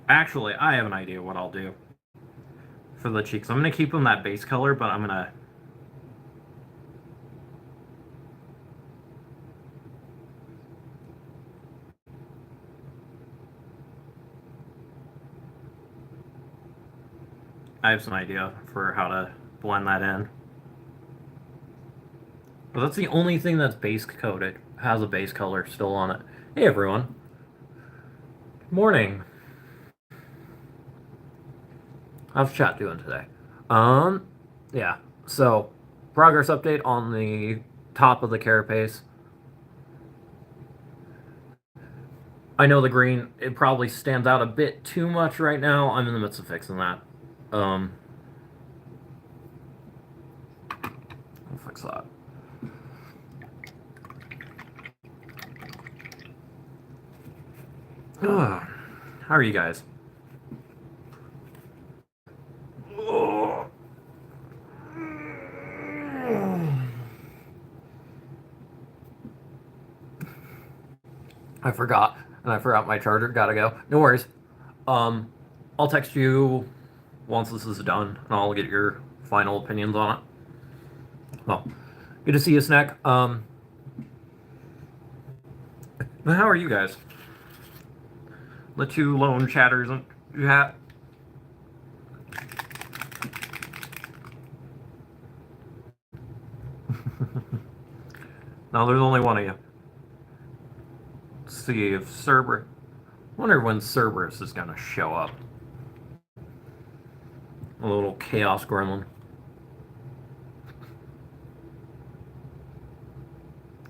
Actually, I have an idea what I'll do for the cheeks. I'm going to keep them that base color, but I'm going to... I have some idea for how to blend that in. But that's the only thing that's base coated. Has a base color still on it. Hey everyone. Morning. How's chat doing today? Yeah. So, progress update on the top of the carapace. I know the green, it probably stands out a bit too much right now. I'm in the midst of fixing that. I'll fix that. How are you guys? I forgot, and I forgot my charger. Gotta go. No worries. I'll text you once this is done, and I'll get your final opinions on it. Well, good to see you, Snack. How are you guys? The two lone chatters you have. No, there's only one of you. Let's see if Cerberus... Wonder when Cerberus is gonna show up. A little chaos gremlin.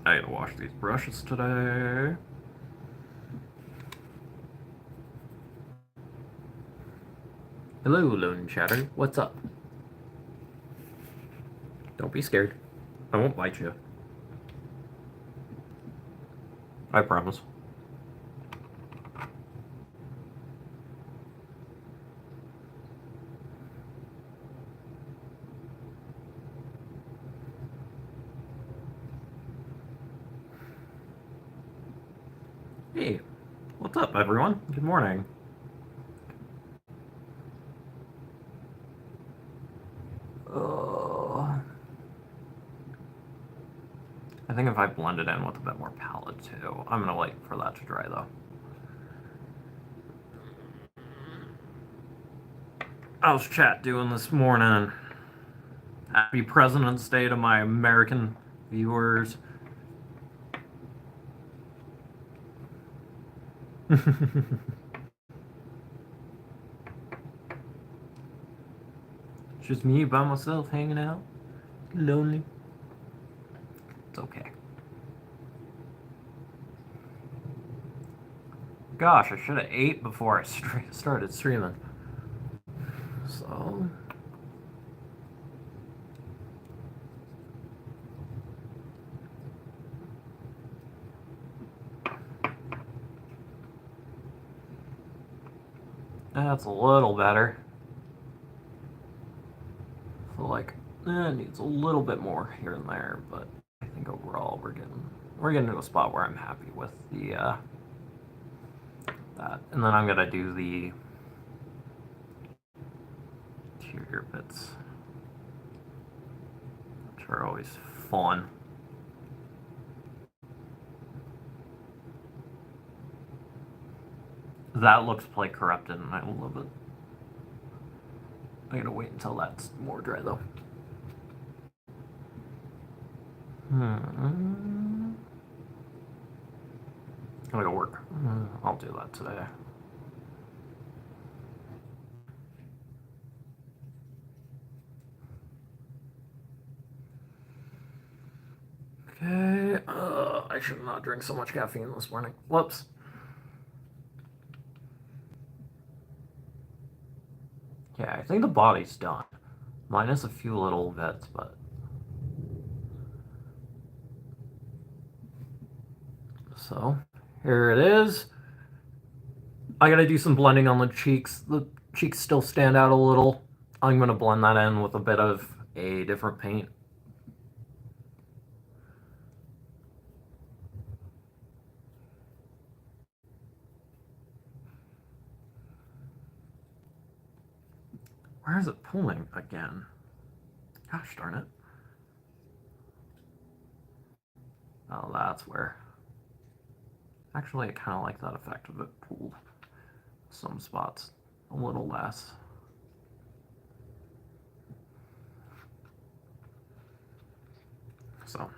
I gotta wash these brushes today. Hello, lone chatter. What's up? Don't be scared. I won't bite you. I promise. Hey, what's up, everyone? Good morning. I think if I blend it in with a bit more palette too, I'm gonna wait for that to dry though. How's chat doing this morning? Happy President's Day to my American viewers. Just me by myself hanging out. Lonely. It's okay. Gosh, I should have ate before I started streaming. So... That's a little better. I feel like it needs a little bit more here and there, but I think overall we're getting to a spot where I'm happy with the that. And then I'm gonna do the interior bits, which are always fun. That looks play corrupted, and I love it. I gotta wait until that's more dry, though. I gotta work. I'll do that today. Okay. I should not drink so much caffeine this morning. Whoops. Yeah, I think the body's done. Minus a few little bits, but... So here it is. I gotta do some blending on the cheeks. The cheeks still stand out a little. I'm gonna blend that in with a bit of a different paint. Where is it pulling again? Gosh darn it. Oh, that's where. Actually, I kind of like that effect of it pulled some spots a little less. So.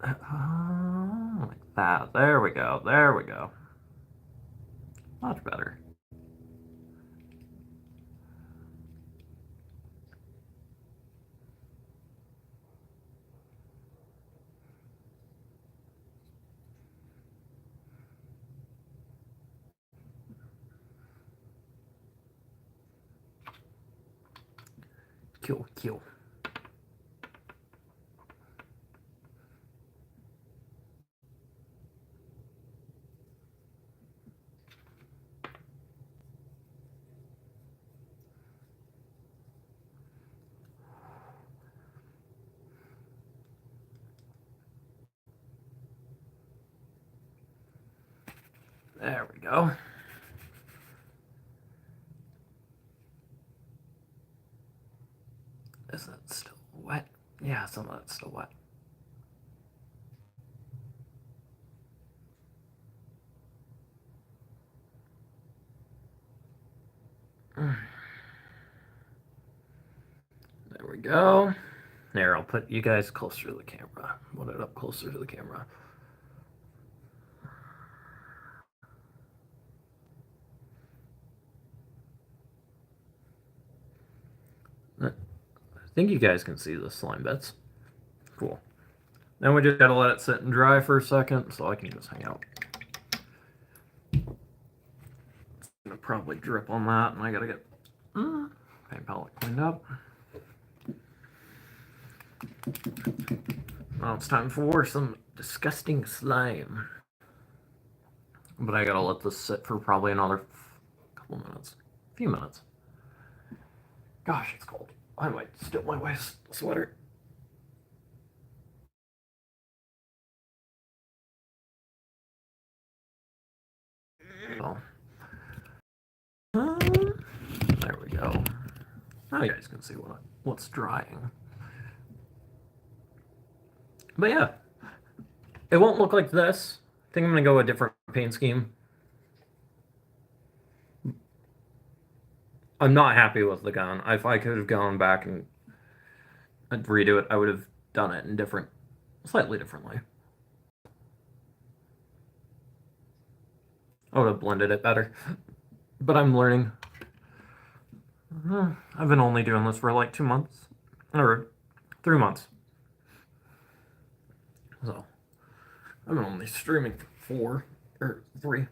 Like that. There we go. There we go. Much better. Kill. There we go. Is that still wet? Yeah, some of that's still wet. There we go. There, I'll put you guys closer to the camera. Put it up closer to the camera. I think you guys can see the slime bits. Cool. Then we just gotta let it sit and dry for a second so I can just hang out. It's gonna probably drip on that, and I gotta get paint palette cleaned up. Now it's time for some disgusting slime. But I gotta let this sit for probably another couple minutes. A few minutes. Gosh, it's cold. I might steal my wife's sweater. Oh. There we go. Now you guys can see what's drying. But yeah, it won't look like this. I think I'm gonna go a different paint scheme. I'm not happy with the gun. If I could have gone back and redo it, I would have done it in slightly differently. I would have blended it better. But I'm learning. I've been only doing this for like 2 months. Or 3 months. So, I've been only streaming for 4 or 3.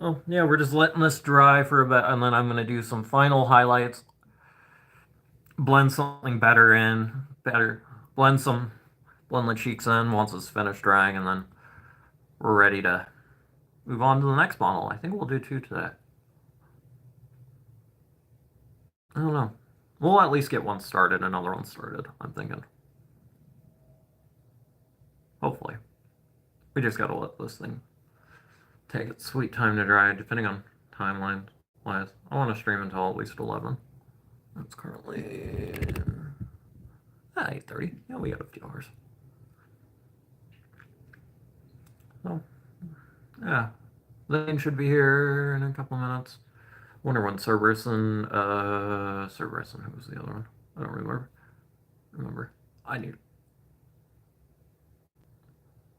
So, yeah, we're just letting this dry for a bit, and then I'm going to do some final highlights. Blend something better in. Blend the cheeks in once it's finished drying, and then we're ready to move on to the next model. I think we'll do 2 today. I don't know. We'll at least get one started, another one started, I'm thinking. Hopefully. We just gotta let this thing take its sweet time to dry, depending on timeline wise. I want to stream until at least 11. It's currently 8:30. Yeah, we got a few hours. So, yeah. The thing should be here in a couple minutes. Wonder when Cerberus and who was the other one? I don't remember. I need.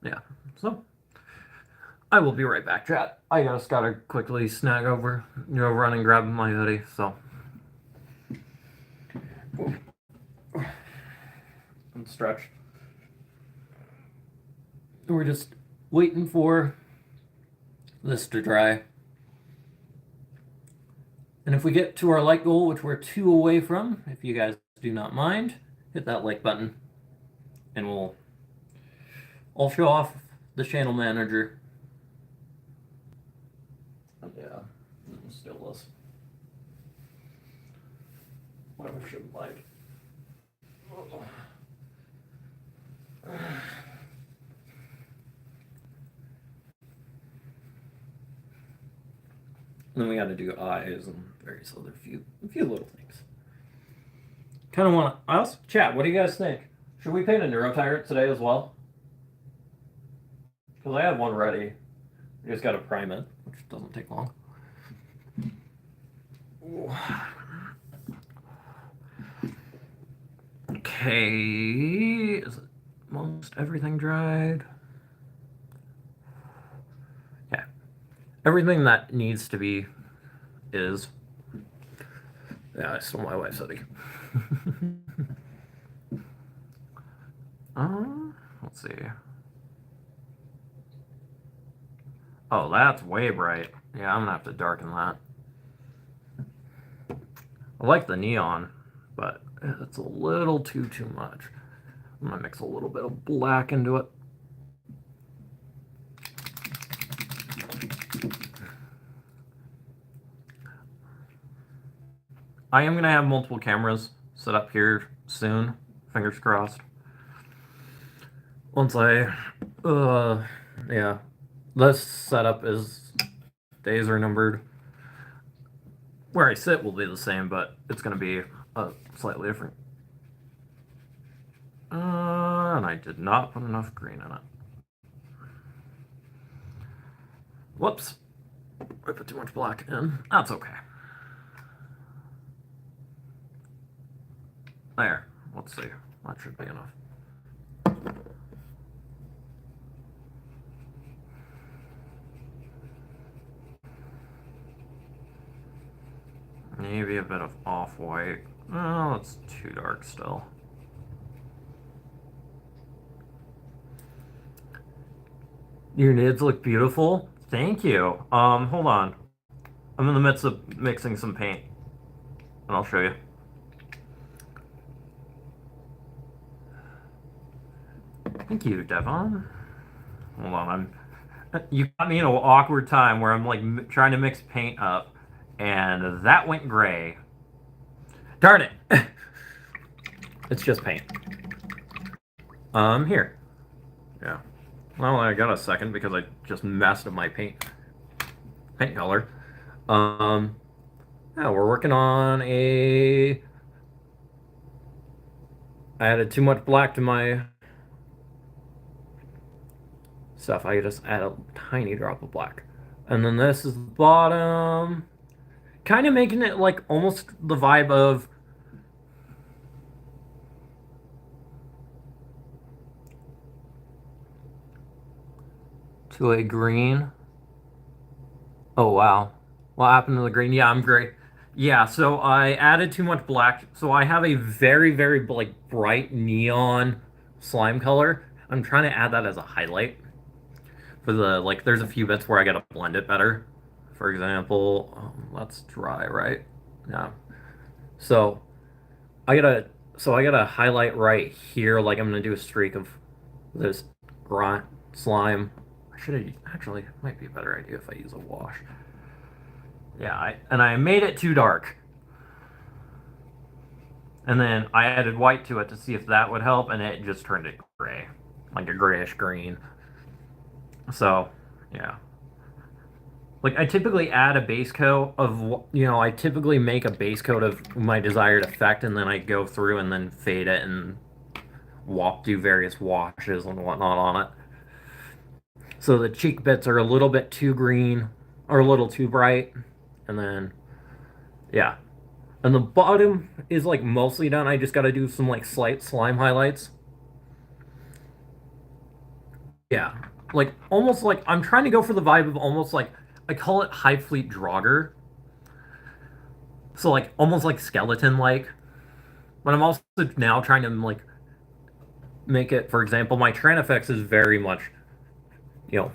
Yeah. So I will be right back, chat. I just gotta quickly snag over, run and grab my hoodie. So and stretch. We're just waiting for this to dry. And if we get to our light goal, which we're 2 away from, if you guys do not mind, hit that like button, and I'll show off the channel manager. Yeah, still is. What I should like. And then we got to do eyes and various other few little things. Kind of want to ask chat. What do you guys think? Should we paint a Neurotyrant today as well? Because I have one ready. You just got to prime it, which doesn't take long. Okay, is most everything dried? Yeah, everything that needs to be is. Yeah, I stole my wife's hoodie. Let's see. Oh, that's way bright. Yeah, I'm gonna have to darken that. I like the neon, but it's a little too much. I'm gonna mix a little bit of black into it. I am gonna have multiple cameras set up here soon. Fingers crossed. Once yeah. This setup is, days are numbered. Where I sit will be the same, but it's gonna be slightly different. And I did not put enough green in it. Whoops. I put too much black in. That's okay. There. Let's see. That should be enough. Maybe a bit of off-white. Oh, it's too dark still. Your nids look beautiful. Thank you. Hold on. I'm in the midst of mixing some paint. And I'll show you. Thank you, Devon. Hold on, you got me in an awkward time where I'm like trying to mix paint up, and that went gray. Darn it! It's just paint. Here. Yeah. Well, I got a second because I just messed up my paint color. Yeah, we're working on I added too much black to my stuff. I just add a tiny drop of black. And then this is the bottom. Kind of making it like almost the vibe of to a green. Oh, wow. What happened to the green? Yeah, I'm great. Yeah, so I added too much black. So I have a very, very like bright neon slime color. I'm trying to add that as a highlight. For the, like, there's a few bits where I gotta blend it better. For example, that's dry, right? Yeah. So I gotta highlight right here, like I'm gonna do a streak of this slime. I should have actually, might be a better idea if I use a wash. Yeah, and I made it too dark. And then I added white to it to see if that would help, and it just turned it gray, like a grayish green. So, yeah. Like, I typically add a base coat of, I typically make a base coat of my desired effect, and then I go through and then fade it and do various washes and whatnot on it. So the cheek bits are a little bit too green, or a little too bright, and then, yeah. And the bottom is, like, mostly done. I just gotta do some, like, slight slime highlights. Yeah. Like, almost like, I'm trying to go for the vibe of almost like, I call it High Fleet Draugr. So, like, almost like skeleton-like. But I'm also now trying to, like, make it, for example, my Tranifex is very much,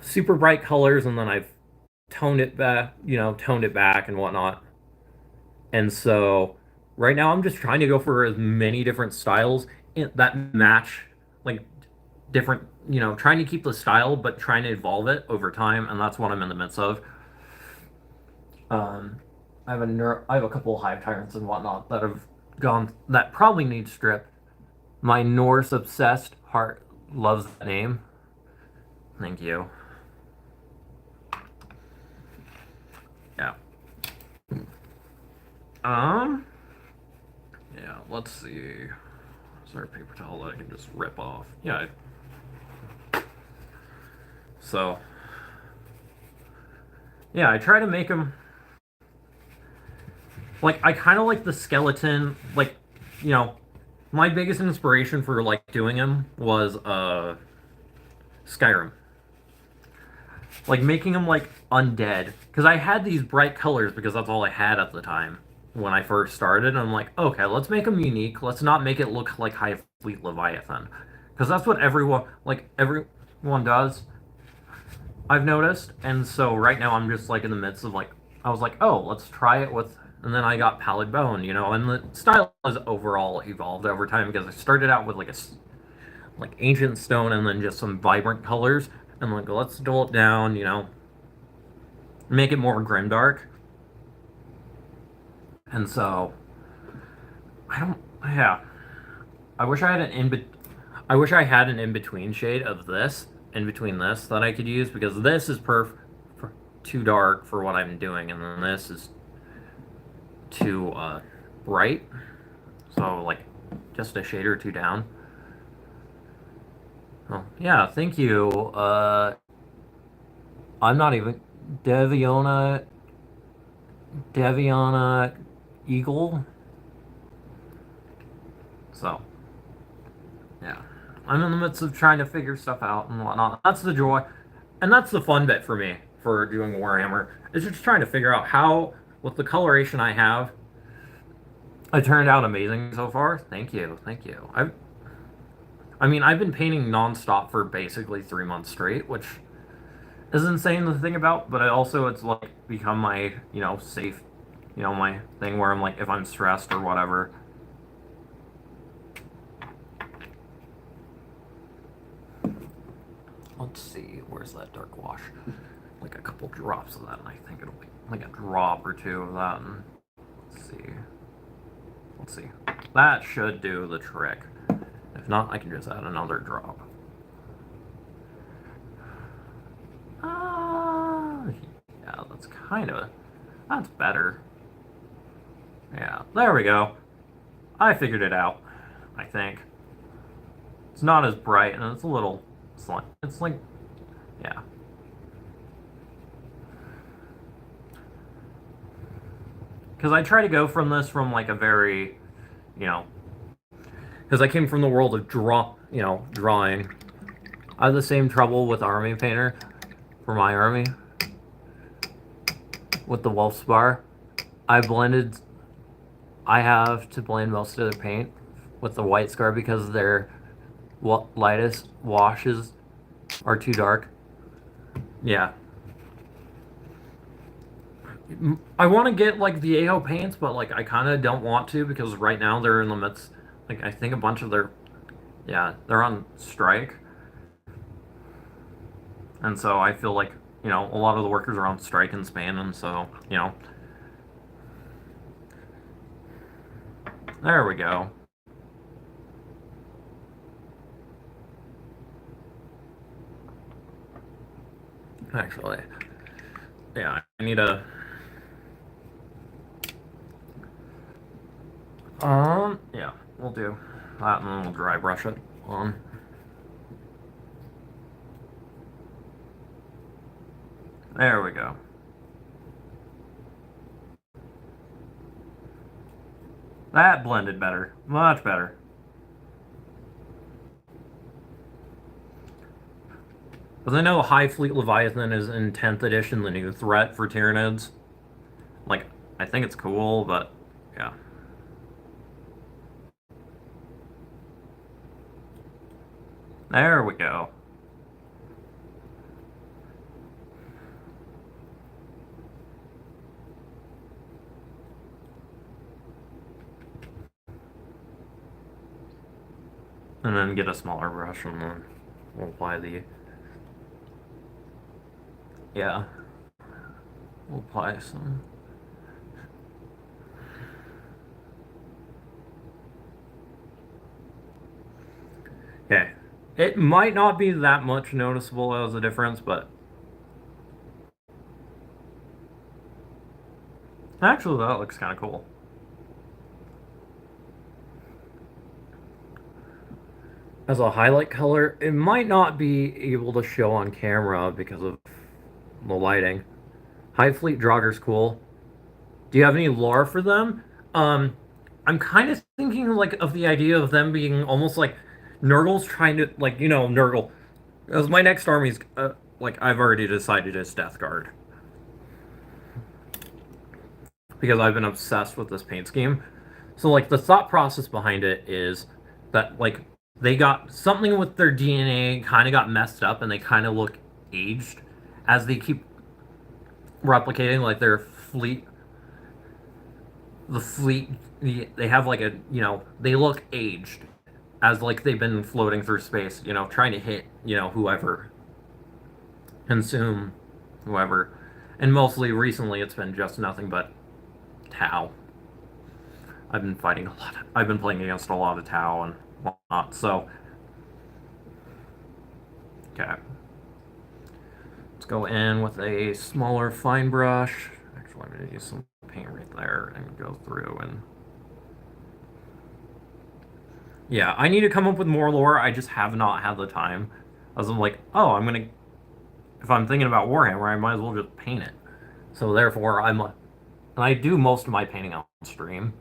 super bright colors, and then I've toned it back, and whatnot. And so right now I'm just trying to go for as many different styles that match like different, trying to keep the style but trying to evolve it over time, and that's what I'm in the midst of. Um, I have a couple of hive tyrants and whatnot that have gone that probably need strip. My Norse obsessed heart loves that name. Thank you. Yeah. Um. Yeah. Let's see. Is there a paper towel that I can just rip off? Yeah. So. Yeah, I try to make them like I kind of like the skeleton. Like, you know, my biggest inspiration for like doing him was Skyrim. Like making him like undead because I had these bright colors because that's all I had at the time when I first started. And I'm like, okay, let's make him unique. Let's not make it look like High Fleet Leviathan because that's what everyone does. I've noticed, and so right now I'm just like in the midst of like I was like, oh, let's try it with, and then I got Pallid Bone, and the style has overall evolved over time because I started out with like ancient stone and then just some vibrant colors, and like let's dull it down, make it more grimdark, and so I don't, yeah, I wish I had an I wish I had an in between shade of this in between this that I could use because this is too dark for what I'm doing, and then this is too bright. So like just a shade or two down. Oh yeah, thank you. I'm not even Deviona Deviana Eagle. So yeah, I'm in the midst of trying to figure stuff out and whatnot. That's the joy, and that's the fun bit for me for doing Warhammer. Is just trying to figure out how, with the coloration I have, it turned out amazing so far. Thank you, thank you. I mean, I've been painting nonstop for basically 3 months straight, which is insane to think about. But it's like become my, safe, my thing where I'm like, if I'm stressed or whatever. Let's see, where's that dark wash? Like a couple drops of that, and I think it'll be like a drop or two of that. And let's see. Let's see. That should do the trick. If not, I can just add another drop. Yeah, that's better. Yeah, there we go. I figured it out, I think. It's not as bright, and it's a little slight. It's like, yeah. Because I try to go from this from like a very, you know, because I came from the world of drawing. I have the same trouble with Army Painter for my army with the Wolfsbar. I have to blend most of the paint with the White Scar because their lightest washes are too dark. Yeah. I want to get like Viejo paints, but like I kind of don't want to because right now they're in the midst. Like I think a bunch of they're on strike, and so I feel like a lot of the workers are on strike in Spain, and so there we go. Actually, yeah, I need a. Yeah, we'll do that, and then we'll dry brush it on. There we go. That blended better, much better. Because I know High Fleet Leviathan is in 10th edition, the new threat for Tyranids. Like, I think it's cool, but yeah. There we go. And then get a smaller brush and then we'll apply the... Yeah. We'll apply some... Okay. It might not be that much noticeable as a difference, but... Actually, that looks kind of cool. As a highlight color, it might not be able to show on camera because of the lighting. Hive Fleet Draugr's cool. Do you have any lore for them? I'm kind of thinking like of the idea of them being almost like Nurgle's trying to, like, you know, Nurgle. As my next army's, like, I've already decided it's Death Guard. Because I've been obsessed with this paint scheme. So, like, the thought process behind it is that, like, they got something with their DNA kind of got messed up and they kind of look aged as they keep replicating, like, their fleet. The fleet, they have, like, a, you know, they look aged as, like, they've been floating through space, you know, trying to hit, you know, whoever. Consume whoever. And mostly recently it's been just nothing but Tau. I've been fighting a lot. I've been playing against a lot of Tau and whatnot, so. Okay. Let's go in with a smaller fine brush. Actually, I'm going to use some paint right there and go through and. Yeah, I need to come up with more lore. I just have not had the time. As I'm like, oh, I'm going to. If I'm thinking about Warhammer, I might as well just paint it. So therefore, and I do most of my painting on stream.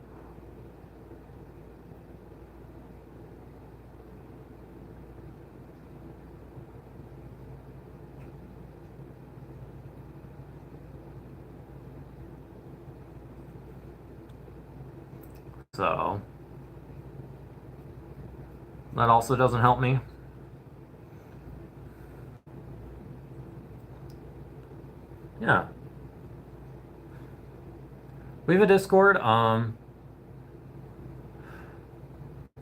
So that also doesn't help me. Yeah. We have a Discord. If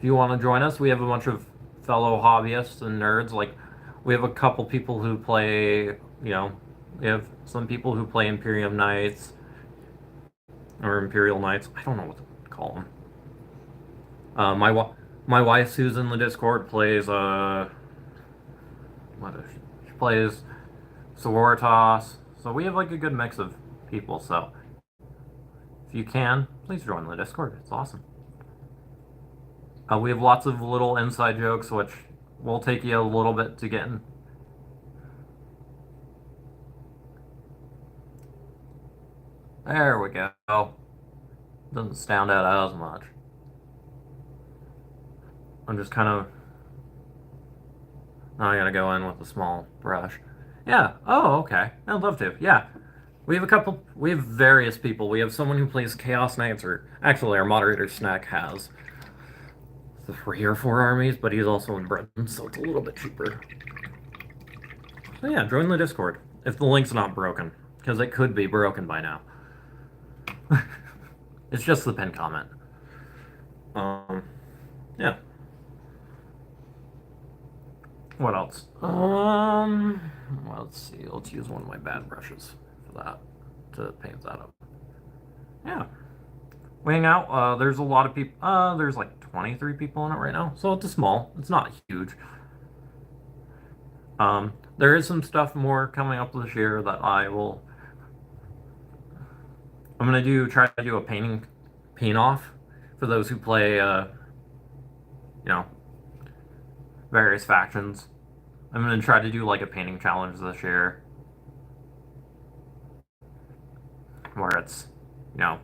you want to join us, we have a bunch of fellow hobbyists and nerds. Like, we have a couple people who play, you know, we have some people who play Imperium Knights or Imperial Knights. I don't know what to call them. My wife, who's in the Discord, plays what is she plays Sororitas. So we have like a good mix of people. So if you can, please join the Discord. It's awesome. We have lots of little inside jokes, which will take you a little bit to get in. There we go. Doesn't stand out as much. I'm just kind of... Now I gotta go in with a small brush. Yeah. Oh, okay. I'd love to. Yeah. We have various people. We have someone who plays Chaos Knights, or actually our moderator Snack has 3 or 4 armies, but he's also in Britain, so it's a little bit cheaper. So yeah, join the Discord, if the link's not broken, because it could be broken by now. It's just the pinned comment. Yeah. What else? Let's see. Let's use one of my bad brushes for that to paint that up. Yeah. Weighing out. There's a lot of people. There's like 23 people in it right now, so it's small. It's not huge. There is some stuff more coming up this year that I'm gonna try to do a paint off for those who play, you know, various factions. I'm gonna try to do like a painting challenge this year, where it's, you know,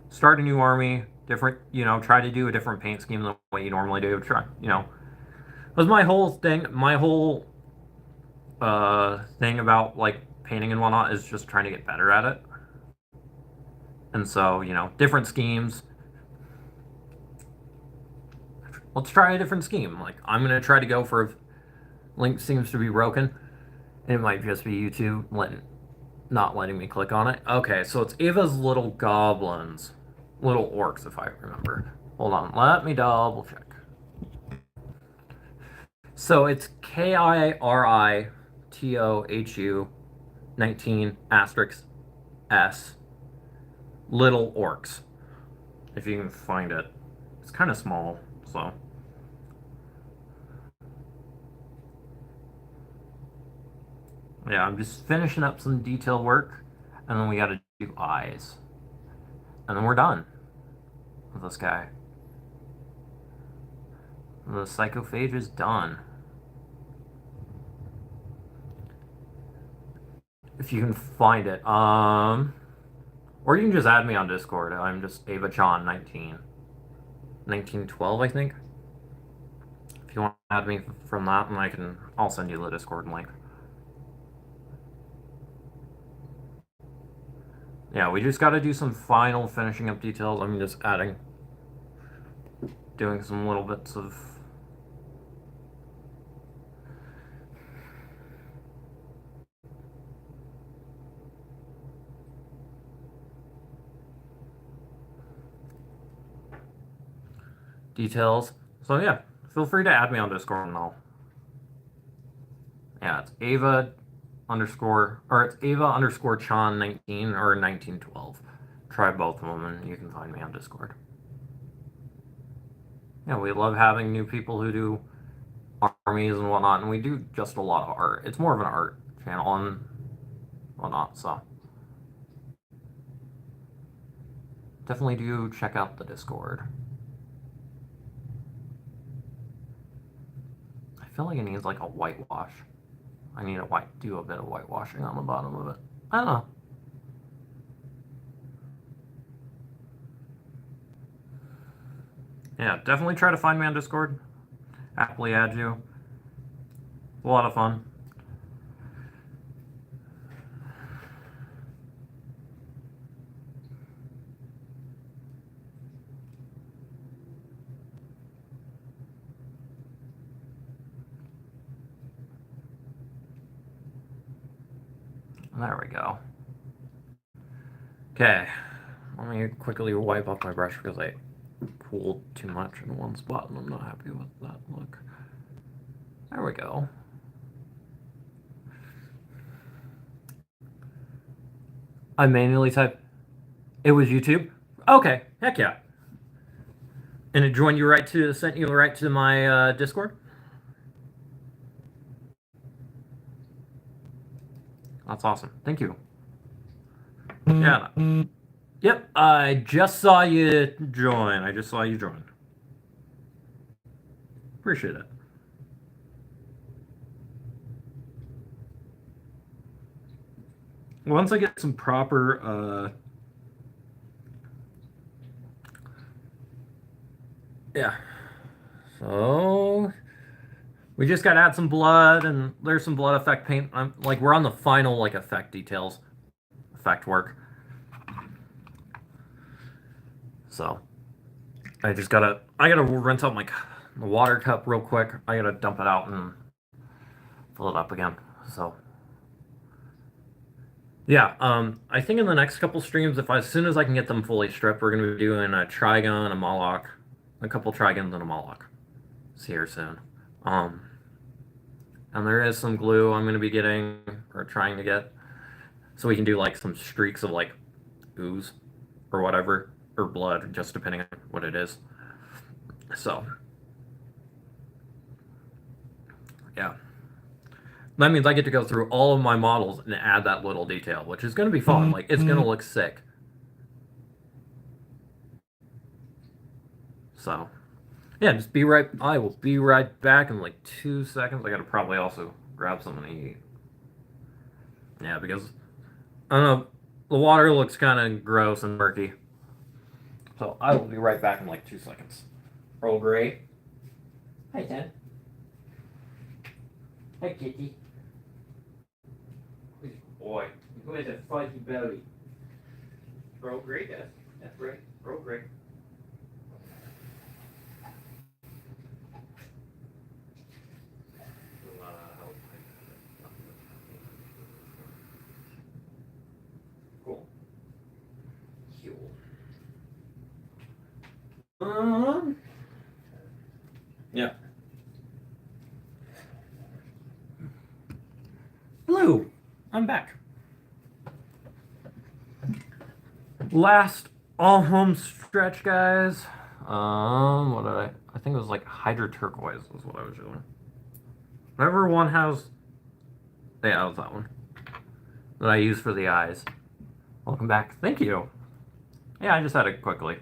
start a new army, different, you know, try to do a different paint scheme than what you normally do. Try, you know, was my whole thing. My whole thing about like painting and whatnot is just trying to get better at it. And so, you know, different schemes. Let's try a different scheme. Like, I'm gonna try to go for link seems to be broken. It might just be YouTube not letting me click on it. Okay, so it's Eva's Little Goblins. Little Orcs, if I remember. Hold on, let me double check. So it's KIRITOHU 19 asterisk S Little Orcs. If you can find it. It's kind of small, so. Yeah, I'm just finishing up some detail work, and then we gotta do eyes. And then we're done with this guy. The psychophage is done. If you can find it. Or you can just add me on Discord. I'm just AvaChan19. 1912, I think. If you want to add me from that, and I'll send you the Discord link. Yeah, we just got to do some final finishing up details. I'm just doing some little bits of details. So yeah, feel free to add me on Discord and it's Ava underscore Chan 19 or 1912. Try both of them and you can find me on Discord. Yeah, we love having new people who do armies and whatnot, and we do just a lot of art. It's more of an art channel and whatnot, so definitely do check out the Discord. I feel like it needs like a whitewash. I need to do a bit of whitewashing on the bottom of it. I don't know. Yeah, definitely try to find me on Discord. Happily add you. A lot of fun. There we go. Okay, let me quickly wipe off my brush because I pulled too much in one spot and I'm not happy with that look. There we go. I manually type. It was YouTube? Okay, heck yeah. And it sent you right to my Discord? That's awesome. Thank you. Yeah. Yep, I just saw you join. Appreciate it. Once I get some proper, yeah. So we just gotta add some blood, and there's some blood effect paint. We're on the final effect details, effect work. So I gotta rinse out the water cup real quick. I gotta dump it out and fill it up again. So yeah, I think in the next couple streams, as soon as I can get them fully stripped, we're gonna be doing a Trigon, a Moloch, a couple Trigons, and a Moloch. See here soon. And there is some glue I'm gonna be getting or trying to get, so we can do some streaks of ooze or whatever, or blood, just depending on what it is. So yeah. That means I get to go through all of my models and add that little detail, which is going to be fun. It's going to look sick. So, yeah, I will be right back in 2 seconds. I got to probably also grab something to eat. Yeah, because, I don't know, the water looks kind of gross and murky. So, I will be right back in 2 seconds. Earl Grey. Hi, Ted. Hi, Kitty. Boy, who has a fuzzy belly? Earl Grey does. That's right, Earl Grey. Cool. Yeah. Hello, I'm back. Last all home stretch, guys. What did I think it was like Hydra Turquoise was what I was doing. Whatever one has. Yeah, that was that one that I use for the eyes. Welcome back. Thank you. Yeah, I just had it quickly.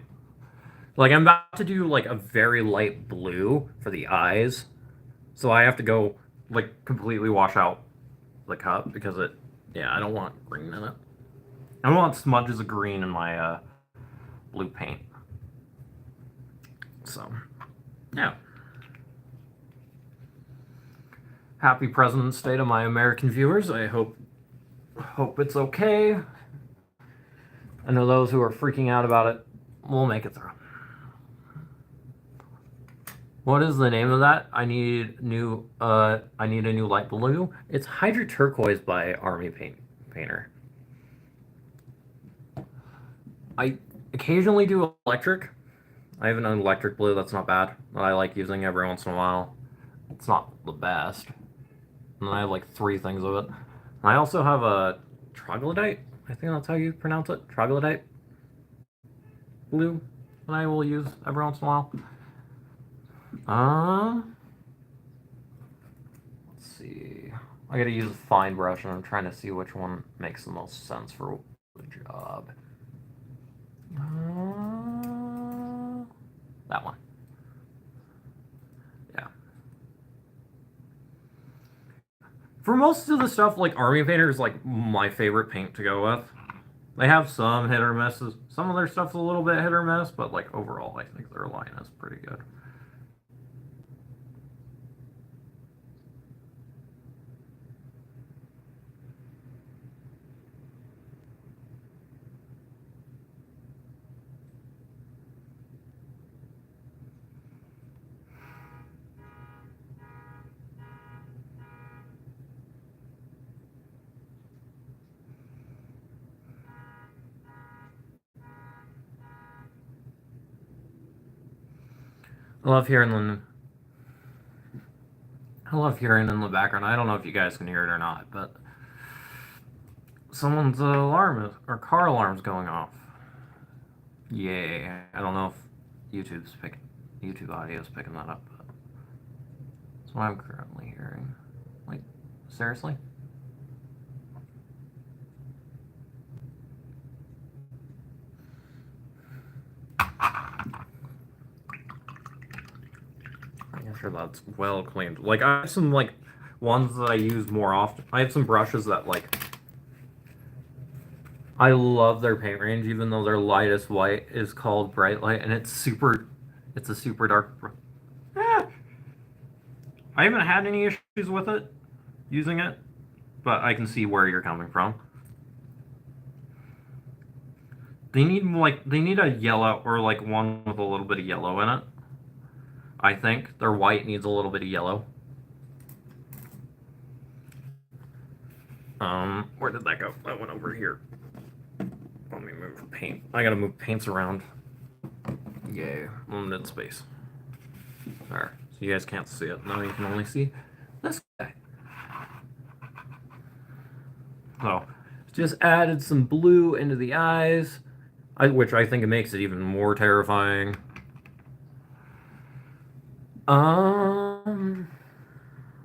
Like, I'm about to do, like, a very light blue for the eyes. So I have to go, like, completely wash out the cup because yeah, I don't want green in it. I don't want smudges of green in my, blue paint. So, yeah. Happy President's Day to my American viewers. I hope it's okay. I know those who are freaking out about it will make it through. What is the name of that? I need a new light blue. It's Hydra Turquoise by Army Painter. I occasionally do electric. I have an electric blue that's not bad that I like using every once in a while. It's not the best. And I have like 3 things of it. And I also have a troglodyte. I think that's how you pronounce it. Troglodyte blue that I will use every once in a while. Let's see. I gotta use a fine brush, and I'm trying to see which one makes the most sense for the job. That one. Yeah. For most of the stuff, like Army Painter is like my favorite paint to go with. They have some hit or misses. Some of their stuff's a little bit hit or miss, but like overall, I think their line is pretty good. I love hearing in the background. I don't know if you guys can hear it or not, but someone's or car alarm's going off. Yay! I don't know if YouTube audio is picking that up, but that's what I'm currently hearing. Like, seriously? I'm sure that's well cleaned. Like, I have some like ones that I use more often. I have some brushes that like I love their paint range, even though their lightest white is called Bright Light, and it's a super dark. I haven't had any issues with it using it, but I can see where you're coming from. They need a yellow or like one with a little bit of yellow in it. I think their white needs a little bit of yellow. Where did that go? That went over here. Let me move paint. I gotta move paints around. Yay, limited space. There, so you guys can't see it. Now you can only see this guy. So, just added some blue into the eyes, which I think it makes it even more terrifying.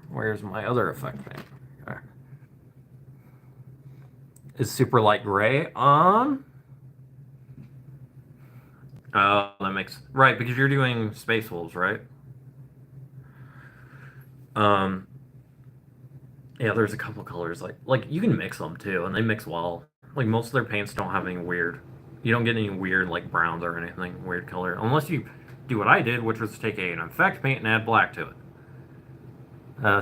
Where's my other effect paint? Okay. Is super light gray on? Oh, that makes right because you're doing Space Wolves, right? Yeah, there's a couple colors like you can mix them too, and they mix well. Like most of their paints don't have any weird. You don't get any weird like browns or anything weird color unless you do what I did, which was take an effect paint and add black to it.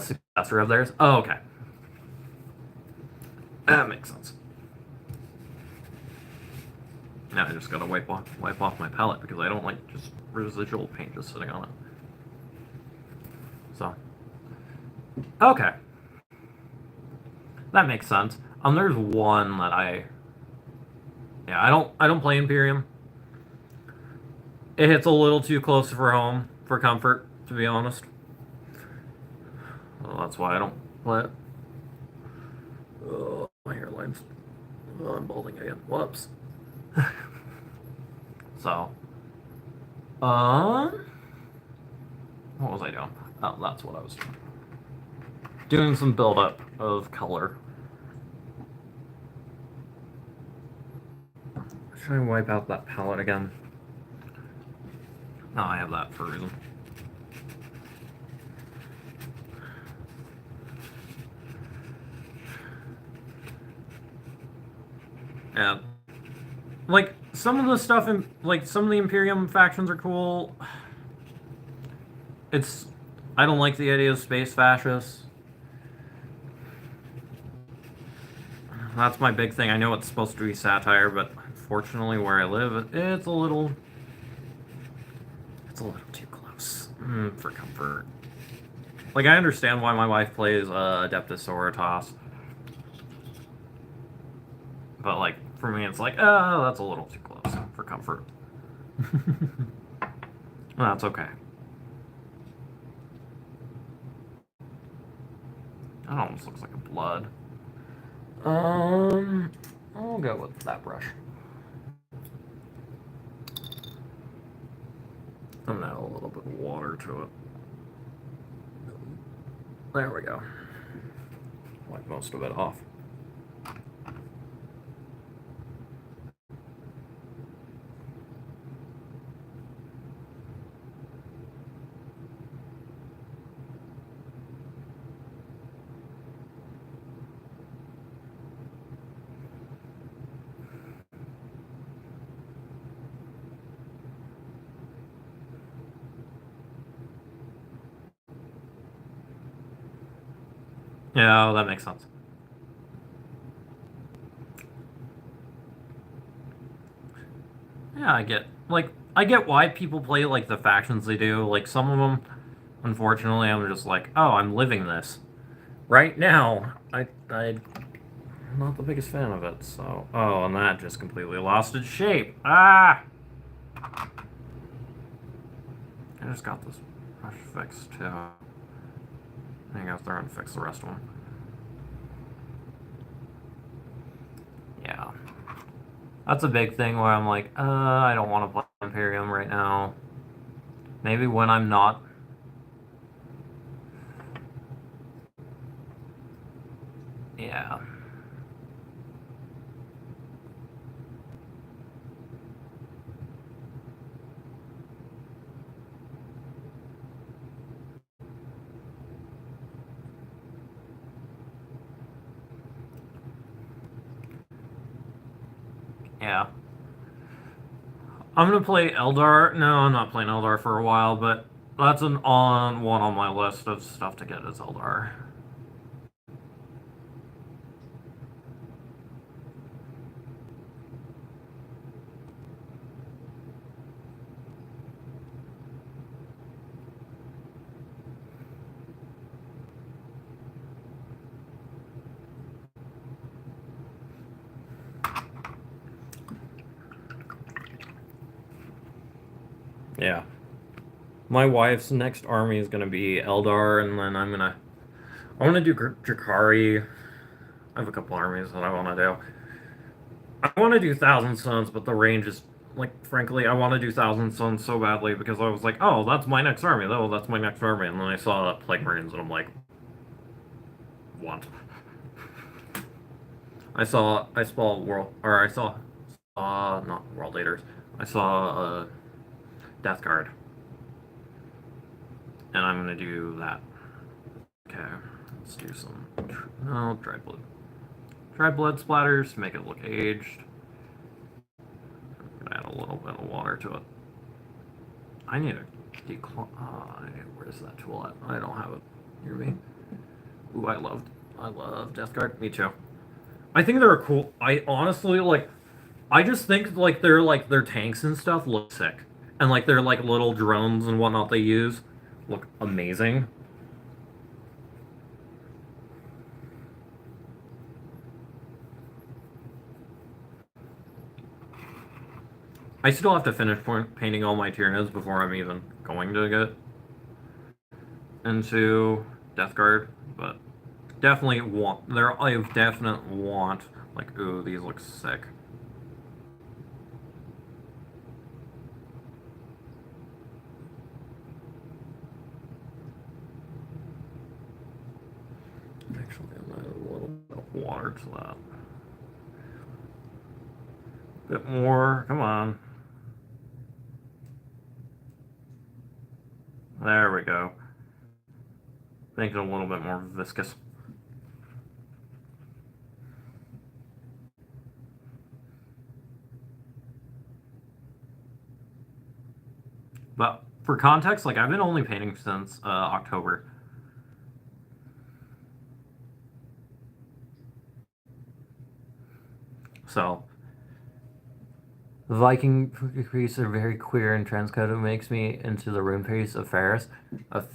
Successor of theirs. Oh, okay. That makes sense. Now I just gotta wipe off my palette because I don't like just residual paint just sitting on it. So, okay, that makes sense. There's one that I don't play Imperium. It hits a little too close for home for comfort, to be honest. Well, that's why I don't play it. Oh, I'm balding again. Whoops. So, what was I doing? Oh, that's what I was doing. Doing some buildup of color. Should I wipe out that palette again? No, I have that for a reason. Yeah. Like, some of the stuff in, like, some of the Imperium factions are cool. I don't like the idea of space fascists. That's my big thing. I know it's supposed to be satire, but unfortunately where I live, it's a little too close for comfort. Like, I understand why my wife plays Adeptus Sororitas. But, like, for me, it's like, oh, that's a little too close for comfort. That's okay. That almost looks like a blood. I'll go with that brush. I'm gonna add a little bit of water to it. There we go. Wipe most of it off. Yeah, that makes sense. Yeah, I get why people play like the factions they do. Like some of them, unfortunately, I'm just like, oh, I'm living this right now. I'm not the biggest fan of it. So, oh, and that just completely lost its shape. Ah! I just got this brush fixed too. I think I'll throw and fix the rest of them. Yeah. That's a big thing where I'm like, I don't want to play Imperium right now. Maybe when I'm not. Yeah. Yeah. I'm gonna play Eldar. No, I'm not playing Eldar for a while, but that's one on my list of stuff to get is Eldar. Yeah. My wife's next army is gonna be Eldar, and then I want to do Drakari. I have a couple armies that I want to do. I want to do Thousand Sons, but the range is like, frankly, I want to do Thousand Sons so badly because I was like, oh, that's my next army. Oh, that's my next army, and then I saw Plague Marines, and I'm like, what? I saw not World Leaders. I saw Death Guard, and I'm gonna do that. Okay, let's do some dry blood. Dry blood splatters to make it look aged. I'm gonna add a little bit of water to it. I need a where's that tool at? I don't have it near me. Ooh, I love Death Guard. Me too. I think they're cool. I honestly I just think like their tanks and stuff look sick, and like their like little drones and whatnot they use look amazing. I still have to finish painting all my Tyranids before I'm even going to get into Death Guard, but definitely want a Like, ooh, these look sick. Actually, I'm gonna add a little bit of water to that. Bit more, come on. There we go. Make it a little bit more viscous. But for context, like I've been only painting since October. So Viking priests are very queer and transcoded. Makes me into the rune priest of Ferris, of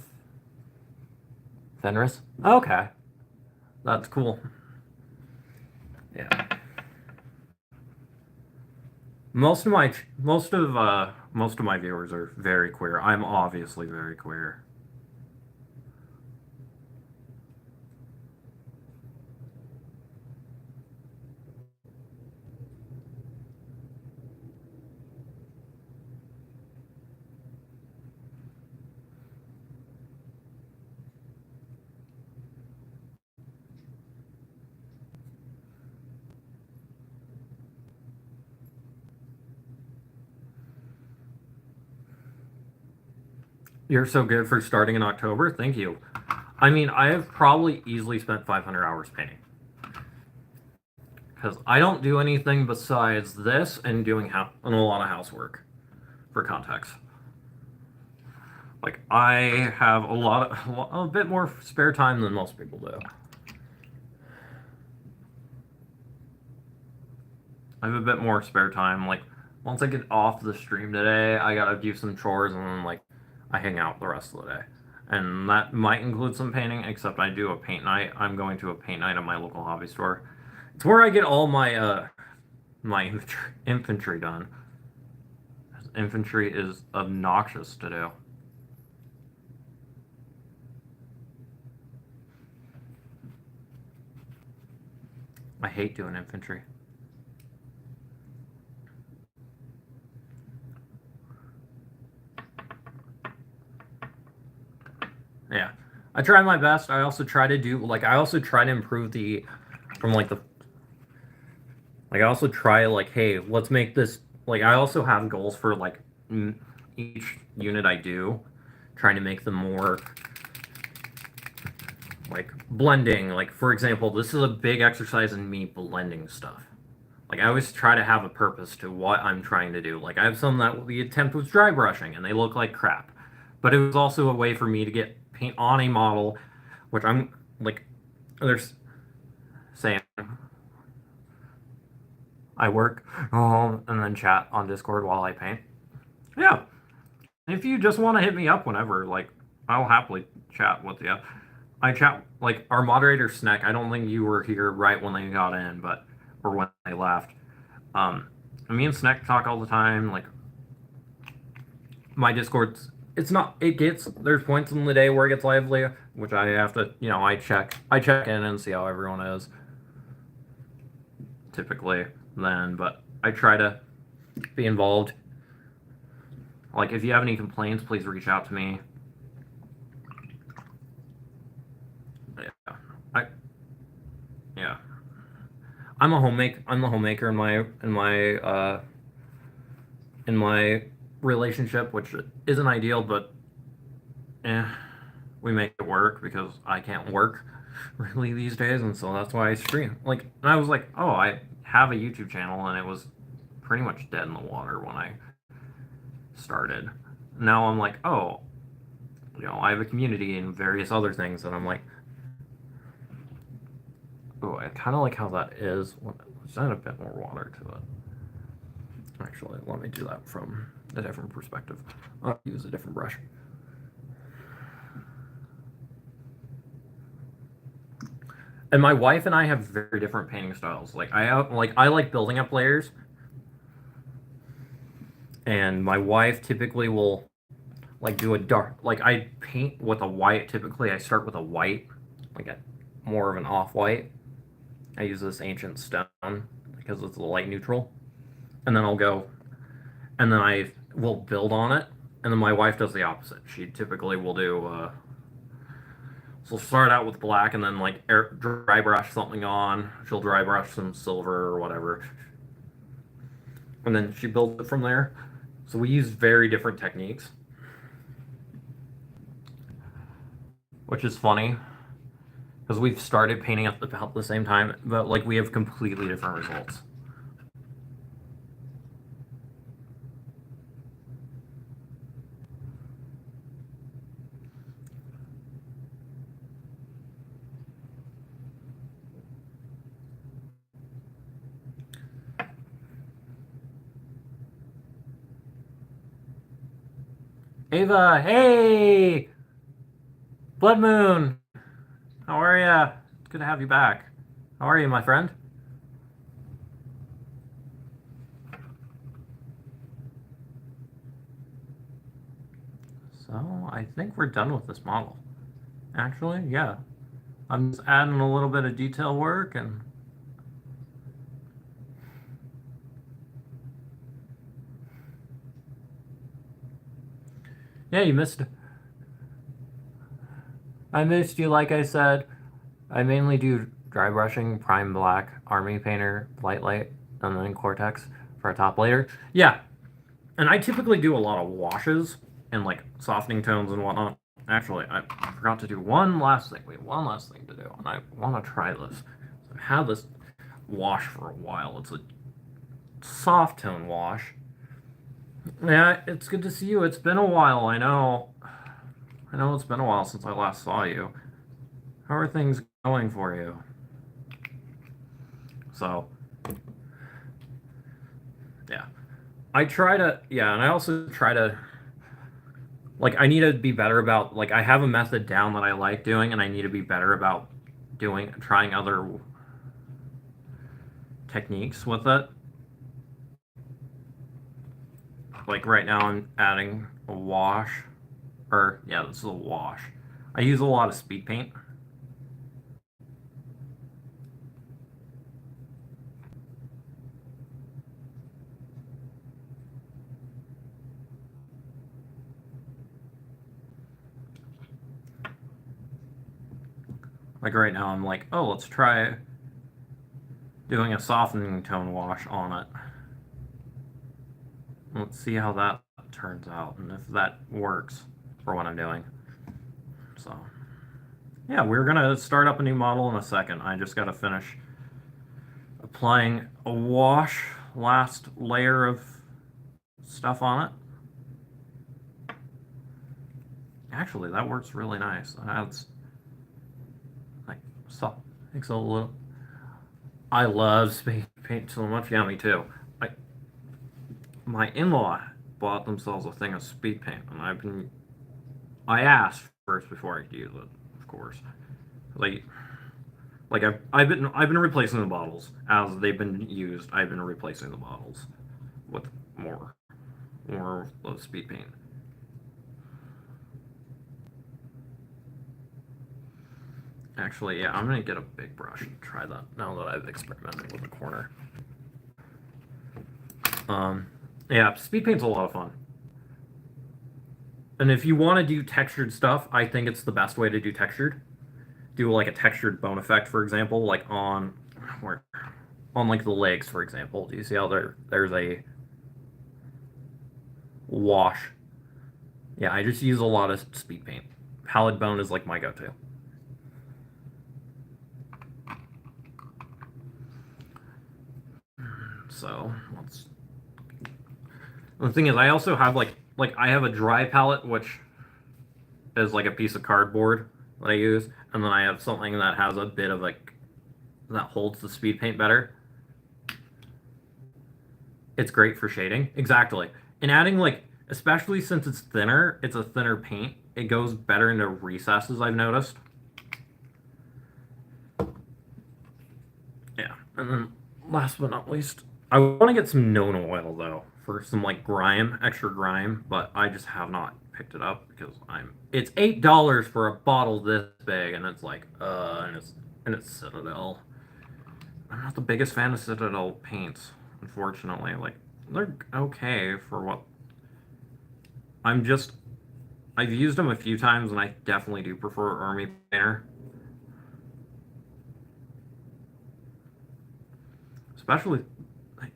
Fenris. Okay, that's cool. Yeah. Most of my viewers are very queer. I'm obviously very queer. You're so good for starting in October. Thank you. I mean, I have probably easily spent 500 hours painting. Because I don't do anything besides this and doing a lot of housework, for context. Like, I have a bit more spare time than most people do. I have a bit more spare time. Like, once I get off the stream today, I gotta do some chores and then, like, I hang out the rest of the day. And that might include some painting, except I do a paint night. I'm going to a paint night at my local hobby store. It's where I get all my my infantry done. Infantry is obnoxious to do. I hate doing infantry. Yeah. I try my best. I also try to do I also try to improve I also try hey, let's make this I also have goals for each unit I do, trying to make them more blending. Like, for example, this is a big exercise in me blending stuff. Like, I always try to have a purpose to what I'm trying to do. Like, I have some that the attempt was dry brushing and they look like crap, but it was also a way for me to get paint on a model, which I'm there's saying I work and then chat on Discord while I paint. Yeah, if you just want to hit me up whenever, I'll happily chat with you. I chat our moderator Sneck. I don't think you were here right when they got in, or when they left. Me and Sneck talk all the time. My Discord's there's points in the day where it gets lively, which I have to I check in and see how everyone is typically then, but I try to be involved. If you have any complaints, please reach out to me. Yeah. I'm the homemaker in my relationship, which isn't ideal, but we make it work because I can't work really these days, and so that's why I stream. And I was like, oh, I have a YouTube channel, and it was pretty much dead in the water when I started. Now I'm like, oh, I have a community and various other things, and I'm like, oh, I kind of like how that is. Let's add a bit more water to it. Actually, let me do that from a different perspective. I'll use a different brush. And my wife and I have very different painting styles. I like building up layers, and my wife typically will do a dark. I paint with a white. Typically, I start with a white, more of an off-white, I use this ancient stone because it's light neutral. And then I'll go, and then I will build on it. And then my wife does the opposite. She typically will do, she'll start out with black and then like dry brush something on. She'll dry brush some silver or whatever. And then she builds it from there. So we use very different techniques. Which is funny. Because we've started painting at about the same time, but like we have completely different results. Ava, hey! Blood Moon! How are ya? It's good to have you back. How are you, my friend? So, I think we're done with this model. Actually, yeah. I'm just adding a little bit of detail work and... Yeah, you missed... I missed you, like I said. I mainly do dry brushing, prime black, army painter, light, and then Cortex for a top layer. Yeah, and I typically do a lot of washes and like softening tones and whatnot. Actually, I forgot to do one last thing. We have one last thing to do, and I want to try this. I've had this wash for a while. It's a soft tone wash. Yeah, it's good to see you. It's been a while, I know. I know it's been a while since I last saw you. How are things going for you? So, yeah. I try to, yeah, and I also try to, like, I need to be better about, like, I have a method down that I like doing, and I need to be better about trying other techniques with it. Like, right now I'm adding a wash, or, yeah, this is a wash. I use a lot of speed paint. Like right now, I'm like, oh, let's try doing a softening tone wash on it. Let's see how that turns out and if that works for what I'm doing. So, yeah, we're gonna start up a new model in a second. I just gotta finish applying a wash, last layer of stuff on it. Actually, that works really nice. That's like so makes a little. I love speed paint so much. Yeah, me too. My in-law bought themselves a thing of speed paint, and I asked first before I could use it, of course. Like I've been replacing the bottles as they've been used. I've been replacing the bottles with more of speed paint. Actually, yeah, I'm gonna get a big brush and try that now that I've experimented with the corner. Yeah, speed paint's a lot of fun. And if you want to do textured stuff, I think it's the best way to do textured. Do like a textured bone effect, for example, like on like the legs, for example. Do you see how there's a wash? Yeah, I just use a lot of speed paint. Pallid bone is like my go-to. So let's. The thing is, I also have like I have a dry palette, which is like a piece of cardboard that I use, and then I have something that has a bit of like that holds the speed paint better. It's great for shading. Exactly. And adding like, especially since it's thinner, it's a thinner paint. It goes better into recesses, I've noticed. Yeah. And then last but not least, I want to get some Nona oil though for some like grime, extra grime, but I just have not picked it up because it's $8 for a bottle this big, and it's like and it's Citadel. I'm not the biggest fan of Citadel paints, unfortunately. Like, they're okay for what. I'm just. I've used them a few times, and I definitely do prefer Army Painter. Especially, like,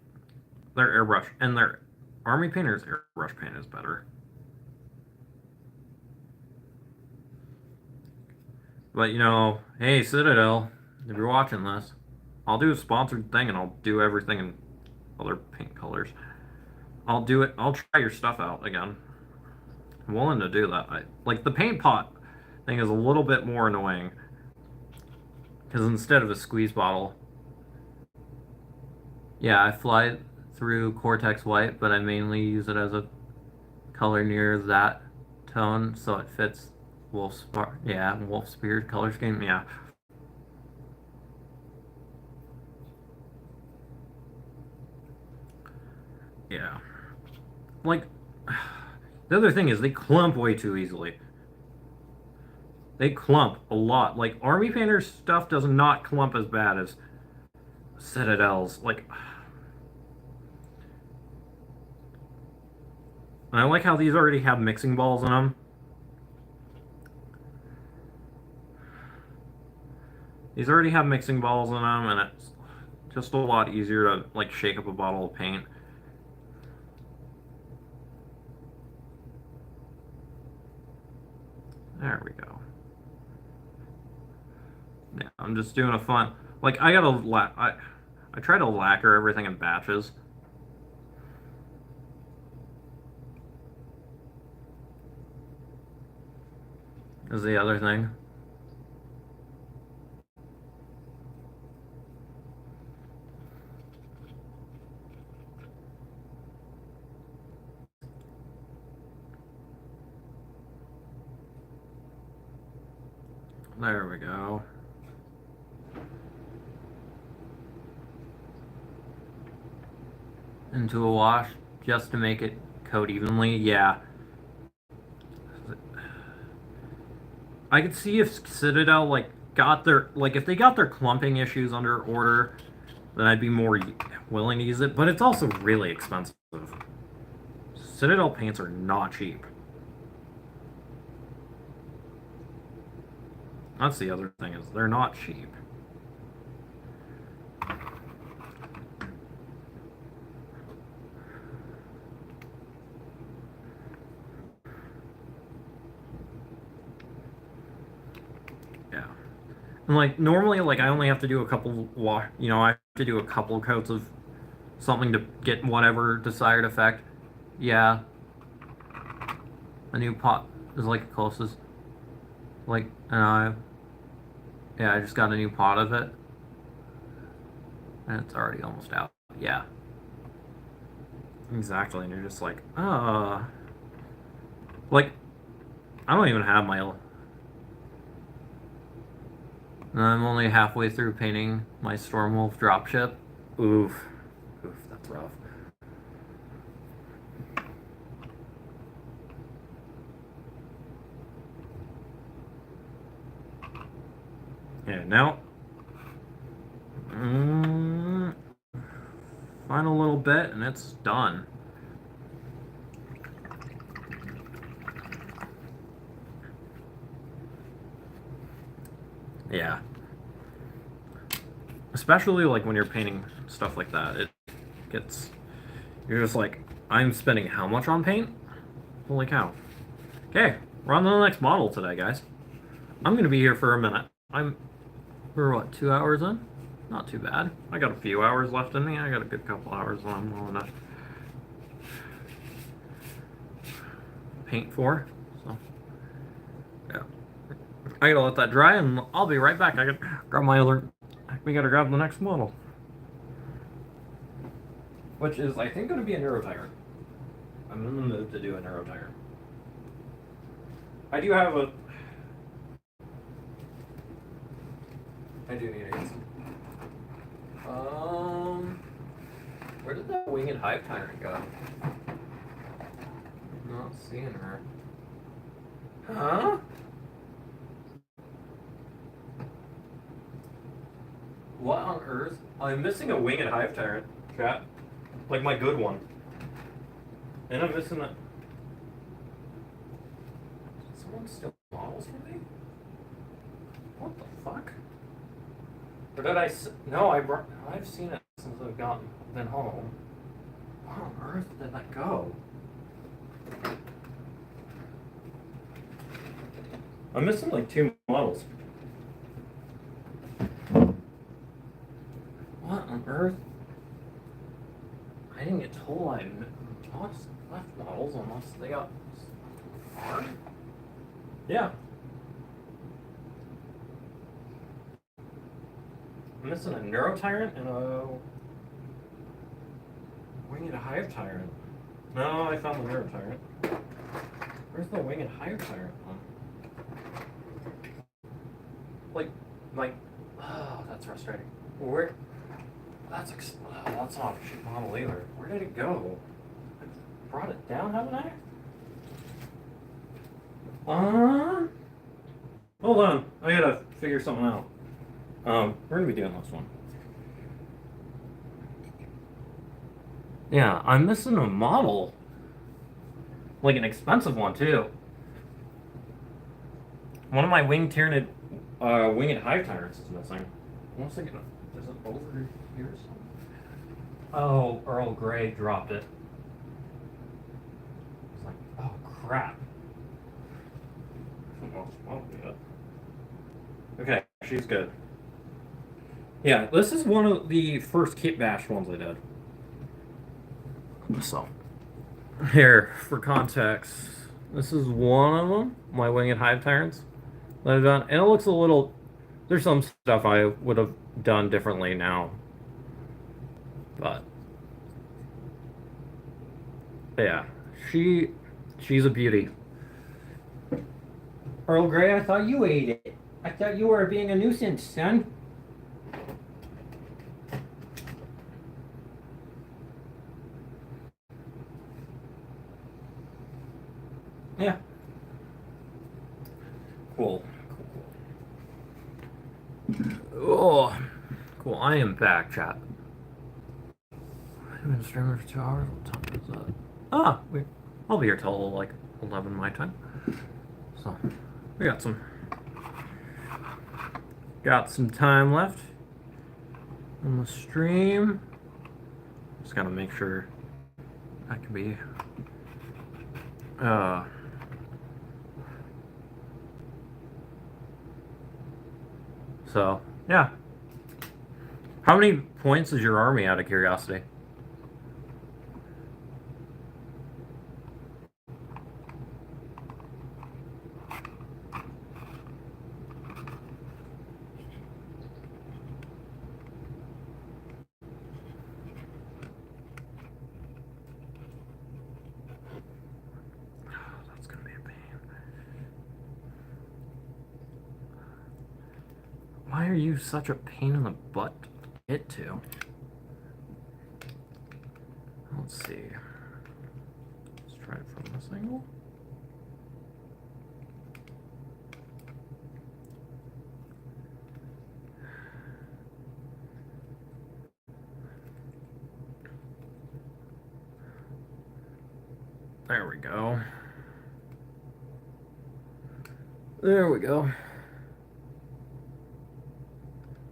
their airbrush. And their Army Painter's airbrush paint is better. But, hey, Citadel, if you're watching this, I'll do a sponsored thing, and I'll do everything in other paint colors. I'll do it. I'll try your stuff out again. I'm willing to do that. Like the paint pot thing is a little bit more annoying because instead of a squeeze bottle, yeah, I fly through Cortex White, but I mainly use it as a color near that tone, so it fits Wolf Spear color scheme. Yeah. Yeah. Like, the other thing is they clump way too easily. They clump a lot. Like, Army Painter's stuff does not clump as bad as Citadel's. Like, and I like how these already have mixing balls in them. These already have mixing balls in them, and it's just a lot easier to, like, shake up a bottle of paint. There we go. Yeah, I'm just doing a fun... Like, I try to lacquer everything in batches. Is the other thing. There we go. Into a wash just to make it coat evenly. Yeah. I could see if Citadel if they got their clumping issues under order, then I'd be more willing to use it, but it's also really expensive. Citadel paints are not cheap. That's the other thing, is they're not cheap. Yeah. And like normally I only have to do a couple I have to do a couple coats of something to get whatever desired effect. Yeah. A new pot is like closest. Like, yeah, I just got a new pot of it. And it's already almost out. Yeah. Exactly, and you're just like, like, I don't even have my... I'm only halfway through painting my Stormwolf dropship. Oof. Oof, that's rough. Yeah, now... final little bit, and it's done. Yeah. Especially like when you're painting stuff like that, it gets... You're just like, I'm spending how much on paint? Holy cow. Okay, we're on to the next model today, guys. I'm going to be here for a minute. We're what, 2 hours in? Not too bad. I got a few hours left in me. I got a good couple hours when I'm well enough. Paint for. So, yeah. I gotta let that dry, and I'll be right back. I gotta grab my other... We gotta grab the next model. Which is, I think, gonna be a Neurotyrant. I'm in the mood to do a Neurotyrant. I do have a... I do need it. Where did that Winged Hive Tyrant go? I'm not seeing her. Huh? What on earth I'm missing a winged hive tyrant, chat. Like my good one. And I'm missing that. Did someone steal models from me? What the fuck? Or did no, I've seen it since I've been home. Where on earth did that go? I'm missing like 2 models. What on earth? I didn't get told I lost left models unless they got hard. Yeah. I'm missing a Neuro Tyrant and a Winged Hive Tyrant. No, I found the Neuro Tyrant. Where's the Winged Hive Tyrant one? Like, oh, that's frustrating. Where? That's not a shit model either. Where did it go? I brought it down, haven't I? Hold on. I gotta figure something out. We're gonna be doing this one. Yeah, I'm missing a model. Like an expensive one too. One of my winged Tyranid, winged hive tyrants is missing. Unless I get is it over here or something? Oh, Earl Grey dropped it. It's like, oh crap. Okay, she's good. Yeah, this is one of the first Kit Bash ones I did. So, here, for context, this is one of them, my Winged Hive Tyrants that I've done. And it looks a little, there's some stuff I would have done differently now. But, yeah, she's a beauty. Earl Grey, I thought you ate it. I thought you were being a nuisance, son. Yeah. Cool. Oh, cool. I am back, chat. I've been streaming for 2 hours. What time is that? I'll be here till like 11 my time. So, we got some time left on the stream. Just gotta make sure I can be. So, yeah. How many points is your army, out of curiosity? That's gonna be a pain. Why are you such a pain in the butt to get to? Let's see. Let's try it from this angle. There we go. There we go.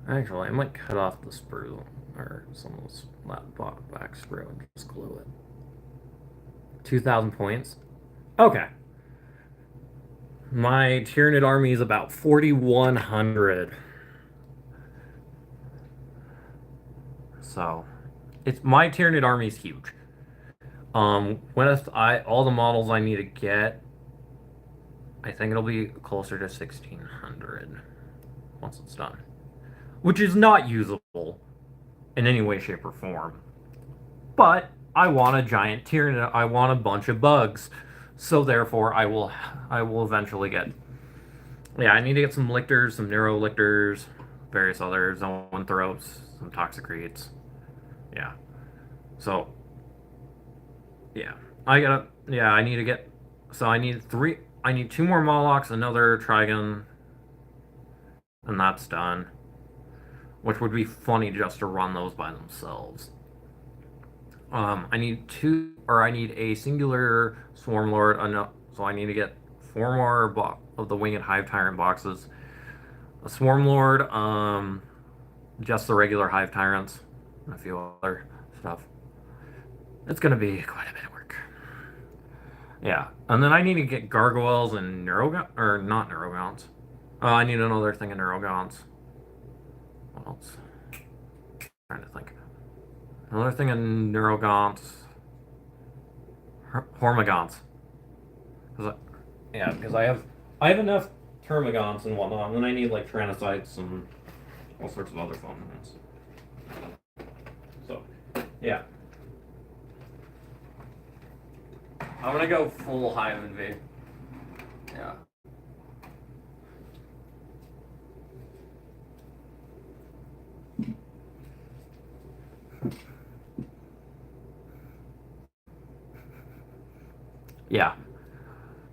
Actually, I might cut off the sprue, or some of this back sprue, and just glue it. 2,000 points? Okay. My Tyranid army is about 4,100. So, my Tyranid army is huge. With all the models I need to get, I think it'll be closer to 1,600 once it's done. Which is not usable in any way, shape, or form. But I want a giant Tyranid. I want a bunch of bugs. So therefore, I will eventually get. Yeah, I need to get some lictors, some neuro lictors, various other zone throats, some toxicretes. Yeah. So. Yeah, I need to get. So I need 3. I need 2 more Molochs, another Trigon, and that's done. which would be funny just to run those by themselves. I need I need a singular Swarm Lord, so I need to get 4 more of the Winged Hive Tyrant boxes. A Swarm Lord, just the regular Hive Tyrants, and a few other stuff. It's gonna be quite a bit of work. Yeah, and then I need to get Gargoyles and or not Neurogons. I need another thing of Neurogons. What else? Trying to think. Another thing of Neurogons. Hormigons. Because I have enough Termagants and whatnot, and then I need like Tyrannocytes and all sorts of other fun ones. So, yeah. I'm gonna go full Hive Invade. Yeah. Yeah.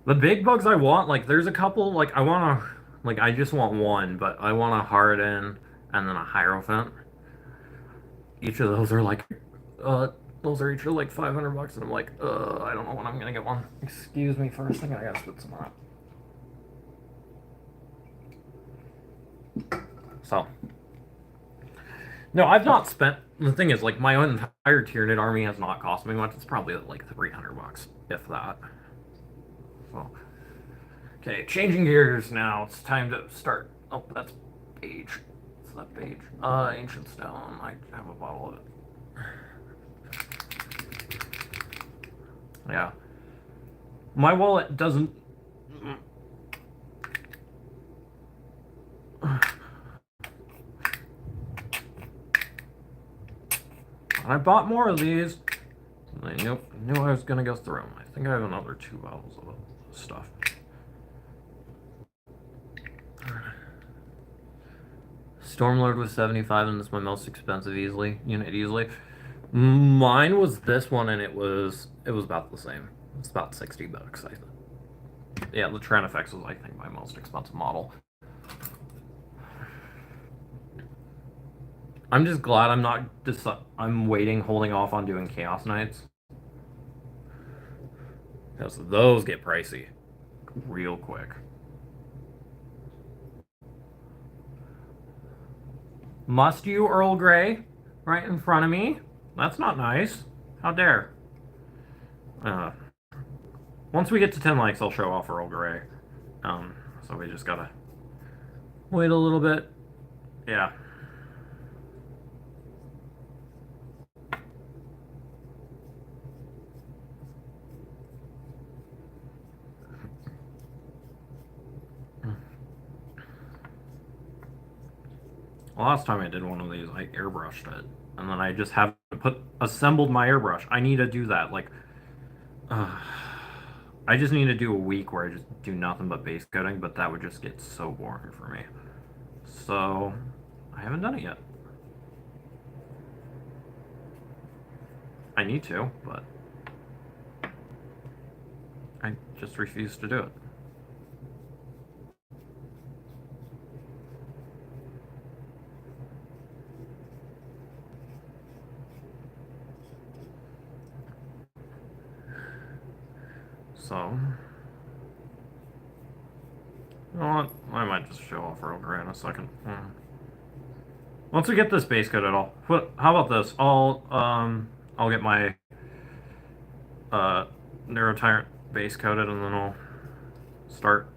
The big bugs I want, like, there's a couple, like, I just want one, but I want a Harden and then a Hierophant. Each of those are like, those are each like $500, and I'm like, I don't know when I'm gonna get one. Excuse me for a second, I gotta spit some out. So, no, I've not spent. The thing is, like, my entire Tyranid army has not cost me much. It's probably like $300, if that. So, okay, changing gears now. It's time to start. Oh, that's Beige. What's that Beige? Ancient Stone. I have a bottle of it. Yeah. My wallet doesn't. I bought more of these. I knew I was gonna go through them. I think I have another 2 bottles of stuff. Stormlord was 75, and it's my most expensive unit easily. Mine was this one, and it was about the same. It's about $60, I think. Yeah, the Tranifex was, I think, my most expensive model. I'm just glad I'm not I'm holding off on doing Chaos Knights. Because those get pricey real quick. Must you Earl Grey right in front of me? That's not nice. How dare. Once we get to 10 likes, I'll show off Earl Grey. So we just gotta wait a little bit. Yeah. Last time I did one of these, I airbrushed it, and then I just haven't assembled my airbrush. I need to do that. Like, I just need to do a week where I just do nothing but base coating, but that would just get so boring for me. So, I haven't done it yet. I need to, but I just refuse to do it. So, you know what? I might just show off Earl Grey in a second. Once we get this base coated, how about this? I'll get my Neurotyrant base coated, and then I'll start.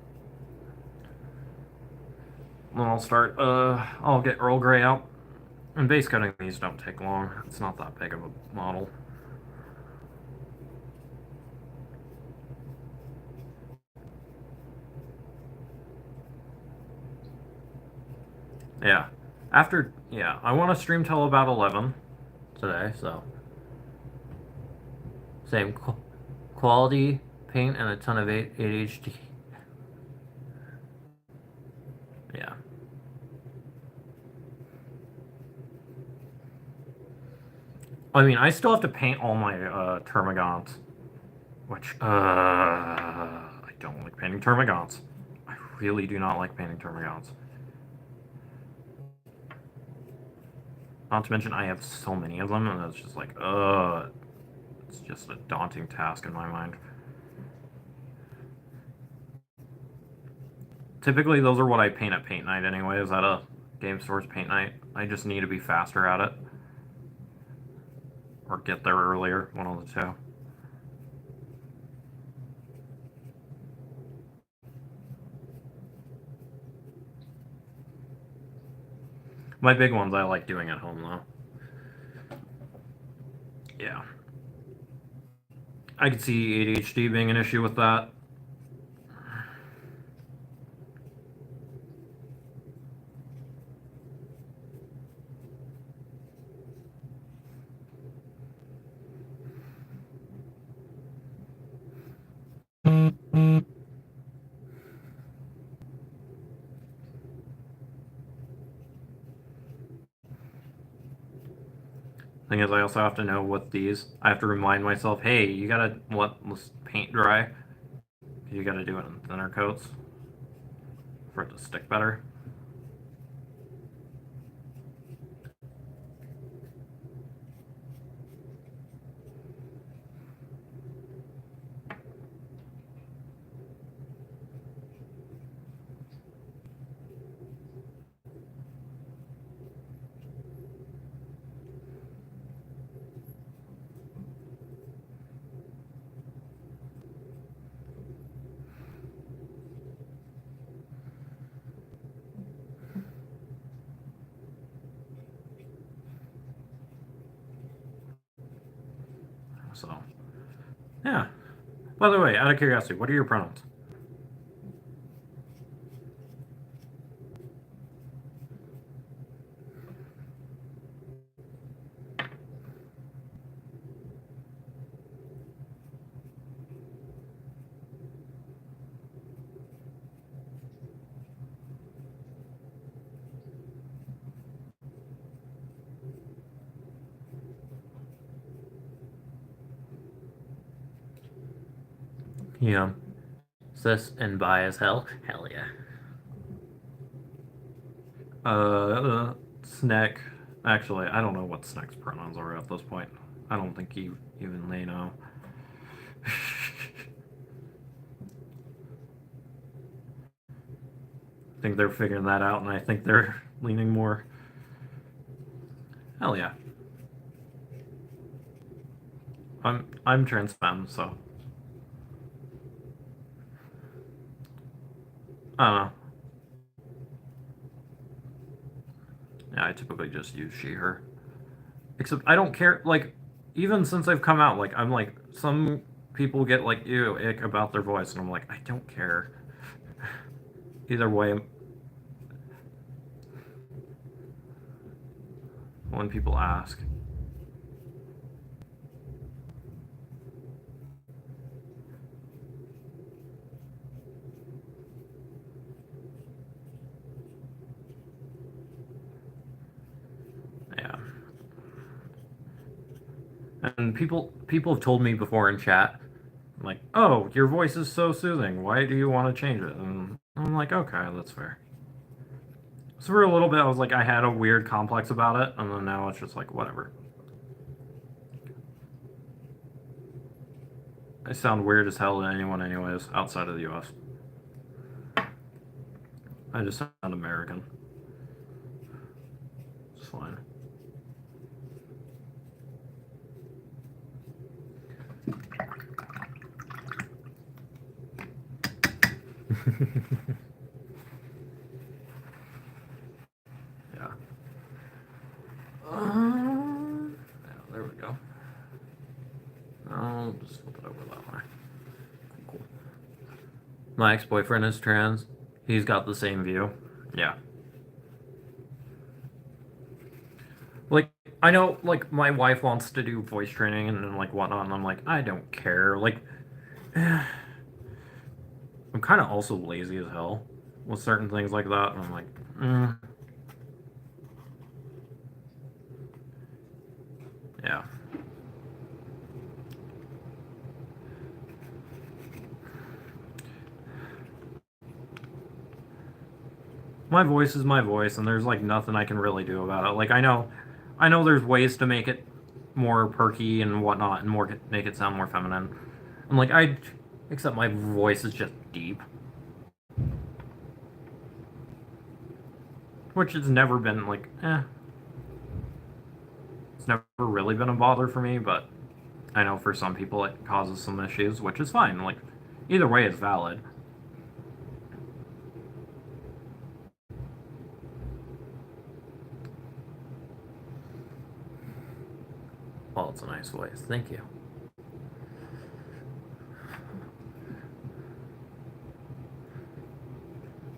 I'll get Earl Grey out. And base coating these don't take long. It's not that big of a model. Yeah. I want to stream till about 11 today, so. Same quality paint and a ton of 8HD. Yeah. I mean, I still have to paint all my Termagants, which I don't like painting Termagants. I really do not like painting Termagants. Not to mention I have so many of them, and it's just like, it's just a daunting task in my mind. Typically, those are what I paint at paint night anyway, is at a game store's paint night. I just need to be faster at it. Or get there earlier, one of the two. My big ones I like doing at home, though. Yeah. I could see ADHD being an issue with that. Thing is, I also have to know what these. I have to remind myself, hey, you gotta let this paint dry. You gotta do it in thinner coats for it to stick better. So, yeah. By the way, out of curiosity, what are your pronouns? Yeah. Cis and bi as hell? Hell yeah. Snack. Actually, I don't know what Snack's pronouns are at this point. I don't think even they know. I think they're figuring that out, and I think they're leaning more. Hell yeah. I'm trans femme, so I don't know. Yeah, I typically just use she, her. Except I don't care. Like, even since I've come out, like I'm like some people get like ew ick about their voice, and I'm like I don't care. Either way, when people ask. Yeah. And people have told me before in chat, like, oh, your voice is so soothing. Why do you want to change it? And I'm like, okay, that's fair. So for a little bit, I was like, I had a weird complex about it, and then now it's just like, whatever. I sound weird as hell to anyone, anyways, outside of the U.S. I just sound American. It's fine. Yeah. Yeah, there we go. I'll just flip it over that way. Cool. My ex-boyfriend is trans. He's got the same view. Yeah. Like, I know, like, my wife wants to do voice training and like whatnot, and I'm like, I don't care. Like, I'm kind of also lazy as hell with certain things like that, and I'm like, yeah. My voice is my voice, and there's like nothing I can really do about it. Like, I know I know there's ways to make it more perky and whatnot, and make it sound more feminine. I'm like, except my voice is just deep, which has never been like, It's never really been a bother for me, but I know for some people it causes some issues, which is fine. Like, either way is valid. Well, it's a nice voice. Thank you.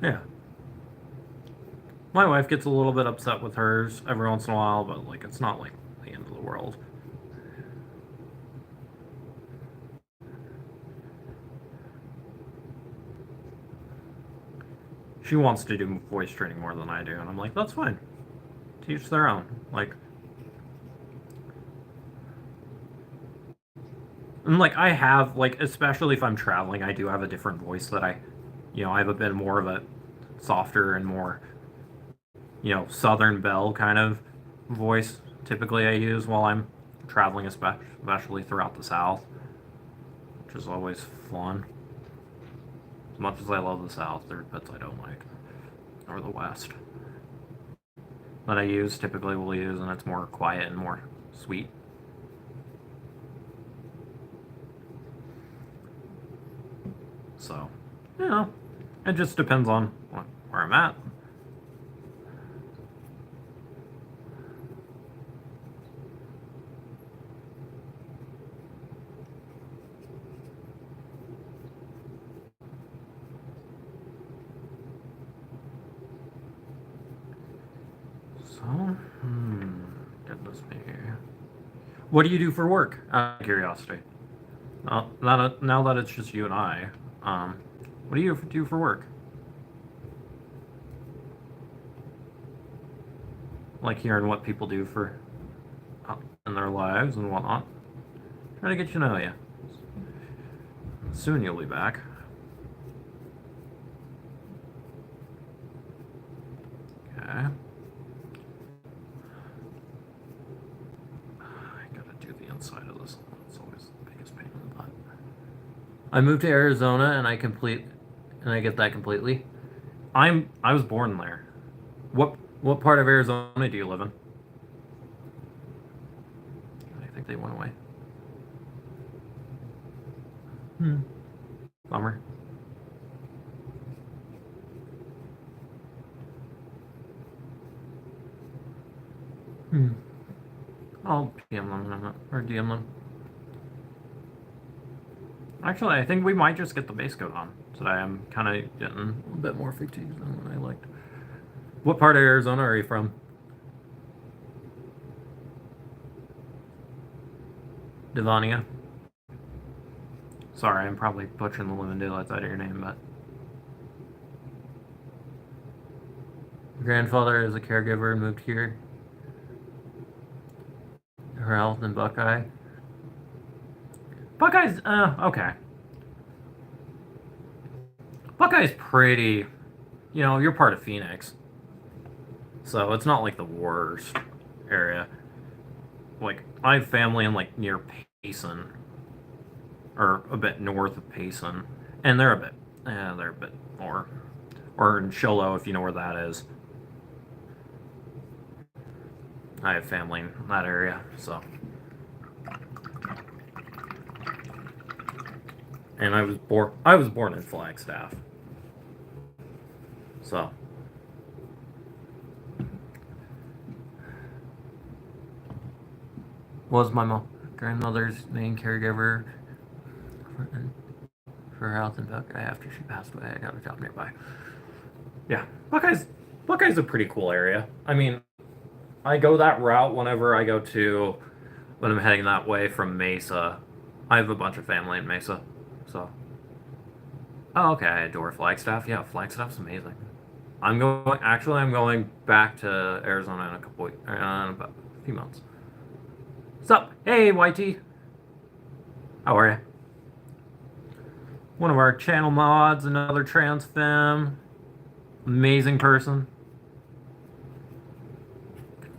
Yeah. My wife gets a little bit upset with hers every once in a while, but like it's not like the end of the world. She wants to do voice training more than I do, and I'm like, that's fine. Teach their own. Like, and like I have like, especially if I'm traveling, I do have a different voice that I have a bit more of a softer and more Southern Belle kind of voice typically I use while I'm traveling, especially throughout the South, which is always fun. As much as I love the South, there are bits I don't like, or the West that I typically will use, and it's more quiet and more sweet. So, it just depends on where I'm at. So, goodness me. What do you do for work? Out of curiosity. Now that it's just you and I, what do you do for work? Like hearing what people do for in their lives and whatnot. Trying to get to know you. Soon you'll be back. Okay. Side of this. It's always the biggest pain in the butt. I moved to Arizona and I get that completely. I was born there. What part of Arizona do you live in? I think they went away. Bummer. I'll PM them or DM them. Actually, I think we might just get the base coat on today. I'm kind of getting a bit more fatigued than what I liked. What part of Arizona are you from? Devania. Sorry, I'm probably butchering the living daylights out of your name, but your grandfather is a caregiver and moved here. Her health and Buckeye. Buckeye's okay. Buckeye's pretty. You're part of Phoenix, so it's not like the worst area. Like I have family in like near Payson, or a bit north of Payson, and they're a bit more, or in Shiloh if you know where that is. I have family in that area, so. And I was born in Flagstaff. So. Was my grandmother's main caregiver for her health and Buckeye after she passed away. I got a job nearby. Yeah, Buckeye's a pretty cool area. I mean, I go that route when I'm heading that way from Mesa. I have a bunch of family in Mesa, so. Oh, okay, I adore Flagstaff. Yeah, Flagstaff's amazing. I'm going back to Arizona in about a few months. What's up? Hey, YT. How are you? One of our channel mods, another trans femme. Amazing person.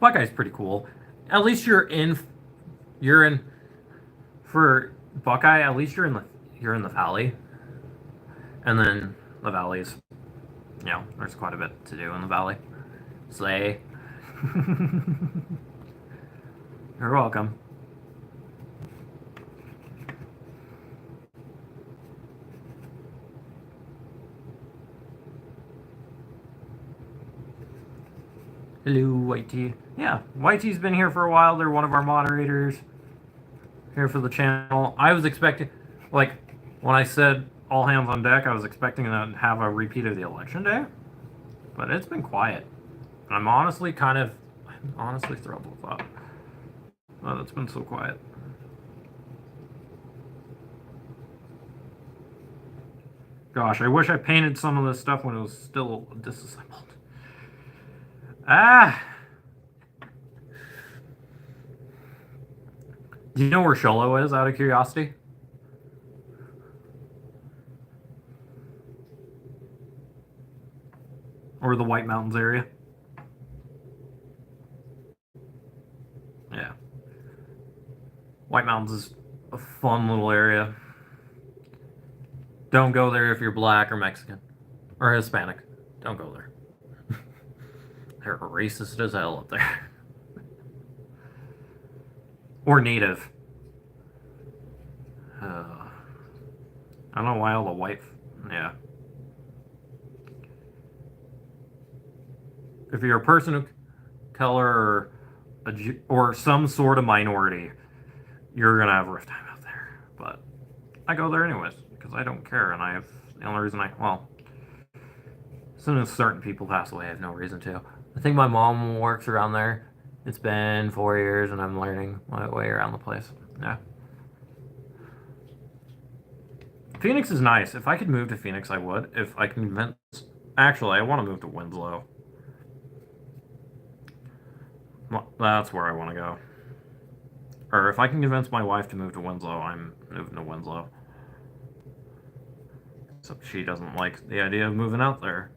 Buckeye's pretty cool. At least you're in for Buckeye. At least you're in the valley, and then the valleys. There's quite a bit to do in the valley. Slay. You're welcome. Hello, White Tea. Yeah, White Tea's been here for a while. They're one of our moderators here for the channel. I was expecting, like, when I said all hands on deck, I was expecting to have a repeat of the election day, but it's been quiet. I'm honestly thrilled with that. Oh, it's been so quiet. Gosh, I wish I painted some of this stuff when it was still disassembled. Ah! Do you know where Sholo is, out of curiosity? Or the White Mountains area? Yeah. White Mountains is a fun little area. Don't go there if you're black or Mexican. Or Hispanic. Don't go there. They're racist as hell up there. Or native. I don't know why all the white... Yeah. If you're a person of color or some sort of minority, you're going to have a rough time out there. But I go there anyways, because I don't care, and the only reason as soon as certain people pass away, I have no reason to. I think my mom works around there. It's been 4 years, and I'm learning my way around the place. Yeah. Phoenix is nice. If I could move to Phoenix, I would. If I can convince... Actually, I want to move to Winslow. Well, that's where I want to go. Or if I can convince my wife to move to Winslow, I'm moving to Winslow. Except she doesn't like the idea of moving out there.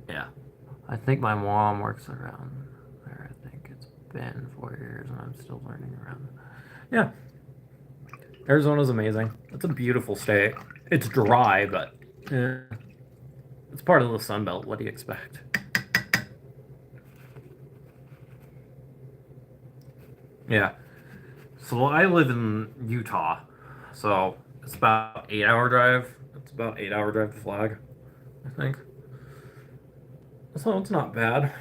Yeah. I think my mom works around there. I think it's been 4 years and I'm still learning around. Yeah. Arizona's amazing. It's a beautiful state. It's dry, but it's part of the Sun Belt. What do you expect? Yeah. So I live in Utah, so it's about 8-hour drive. It's about 8-hour drive to Flag, I think. So it's not bad.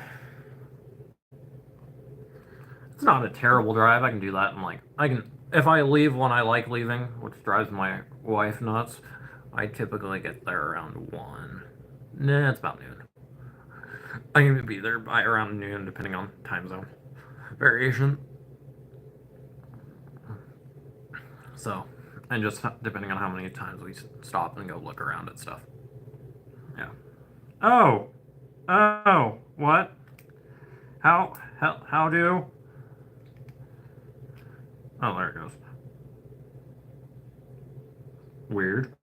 It's not a terrible drive. I can do that if I leave when I like leaving, which drives my wife nuts, I typically get there around 1. Nah, it's about noon. I can be there by around noon, depending on time zone variation. So, and just depending on how many times we stop and go look around at stuff. Yeah. Oh, what? How do? Oh, there it goes. Weird.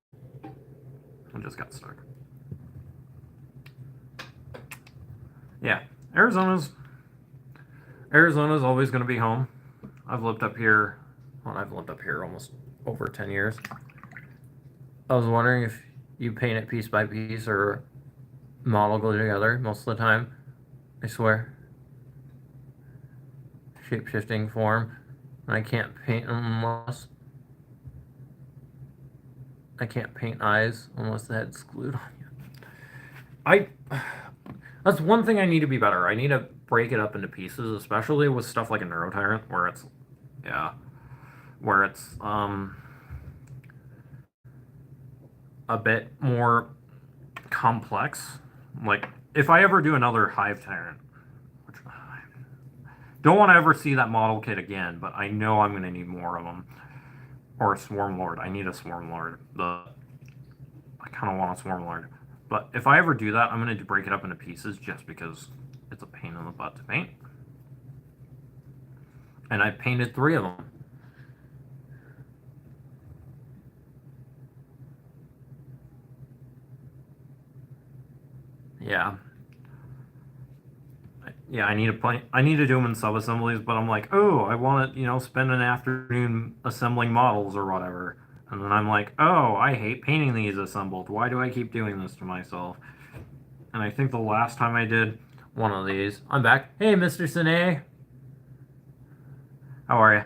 I just got stuck. Yeah, Arizona's always going to be home. I've lived up here almost over 10 years. I was wondering if you paint it piece by piece or model go together most of the time. I swear. Shape-shifting form. And I can't paint eyes unless the head's glued on you. That's one thing I need to be better. I need to break it up into pieces, especially with stuff like a Neurotyrant, where it's a bit more complex. Like, if I ever do another Hive Tyrant, which I don't want to ever see that model kit again, but I know I'm going to need more of them. Or a Swarm Lord. I need a Swarm Lord. I kind of want a Swarm Lord. But if I ever do that, I'm going to break it up into pieces just because it's a pain in the butt to paint. And I painted 3 of them. Yeah. Yeah, I need to play. I need to do them in sub-assemblies, but I'm like, oh, I want to, spend an afternoon assembling models or whatever. And then I'm like, oh, I hate painting these assembled. Why do I keep doing this to myself? And I think the last time I did one of these, I'm back. Hey, Mr. Sine. How are you?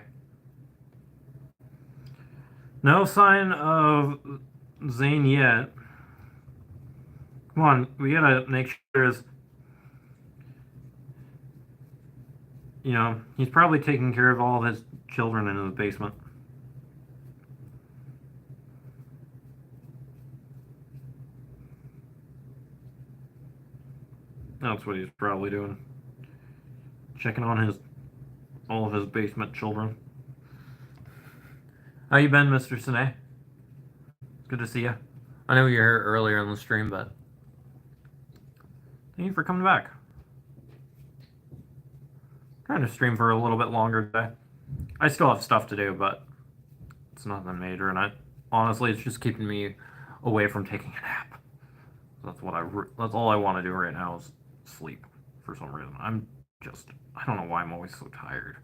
No sign of Zane yet. Come on, we gotta make sure he's probably taking care of all of his children in his basement. That's what he's probably doing. Checking on all of his basement children. How you been, Mr. Sine? It's good to see you. I know you were here earlier in the stream, but thank you for coming back. Trying to stream for a little bit longer today. I still have stuff to do, but it's nothing major, and honestly, it's just keeping me away from taking a nap. That's all I want to do right now is sleep for some reason. I don't know why I'm always so tired.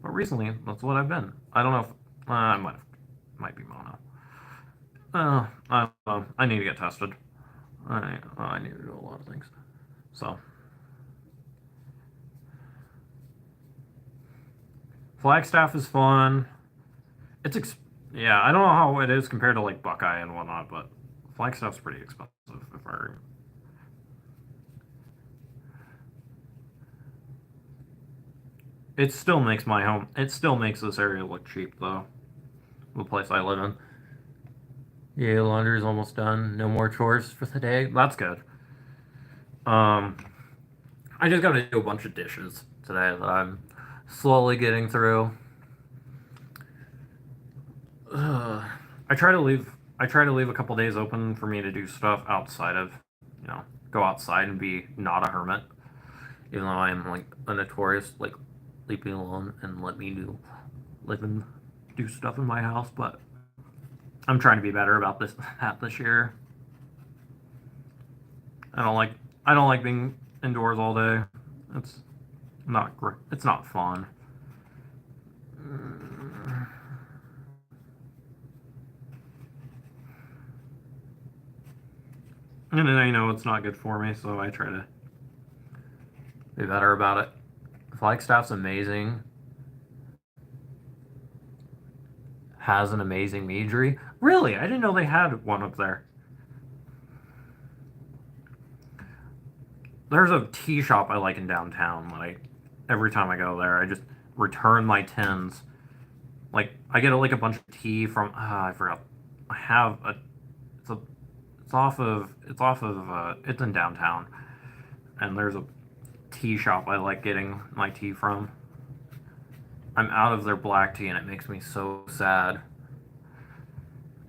But recently, that's what I've been. I don't know if I might be mono. I don't know. I need to get tested. I need to do a lot of things. So Flagstaff is fun. Yeah, I don't know how it is compared to like Buckeye and whatnot, but Flagstaff's pretty expensive if I. It still makes this area look cheap though. The place I live in. Yeah, laundry's almost done. No more chores for the day. That's good. I just got to do a bunch of dishes today that I'm slowly getting through. I try to leave a couple days open for me to do stuff outside of, go outside and be not a hermit. Even though I am like a notorious like leave me alone and let me do stuff in my house, but I'm trying to be better about this year. I don't like being indoors all day. It's not great. It's not fun. And then I know it's not good for me, so I try to be better about it. Flagstaff's amazing. Has an amazing meadery. Really? I didn't know they had one up there. There's a tea shop I like in downtown. Every time I go there, I just return my tins. Like I get a bunch of tea from. I forgot. I have a. It's in downtown, and there's a tea shop I like getting my tea from. I'm out of their black tea, and it makes me so sad.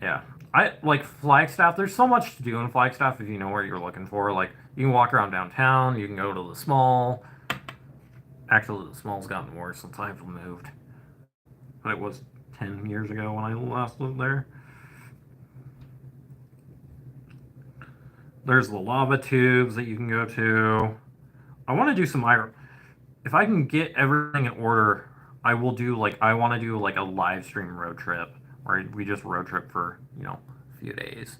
Yeah. I like Flagstaff. There's so much to do in Flagstaff if you know what you're looking for. Like, you can walk around downtown, you can go to the small. Actually, the small's gotten worse since I've moved. But it was 10 years ago when I last lived there. There's the lava tubes that you can go to. I want to do some iron. If I can get everything in order, I will do I want to do a live stream road trip where we just road trip for, a few days.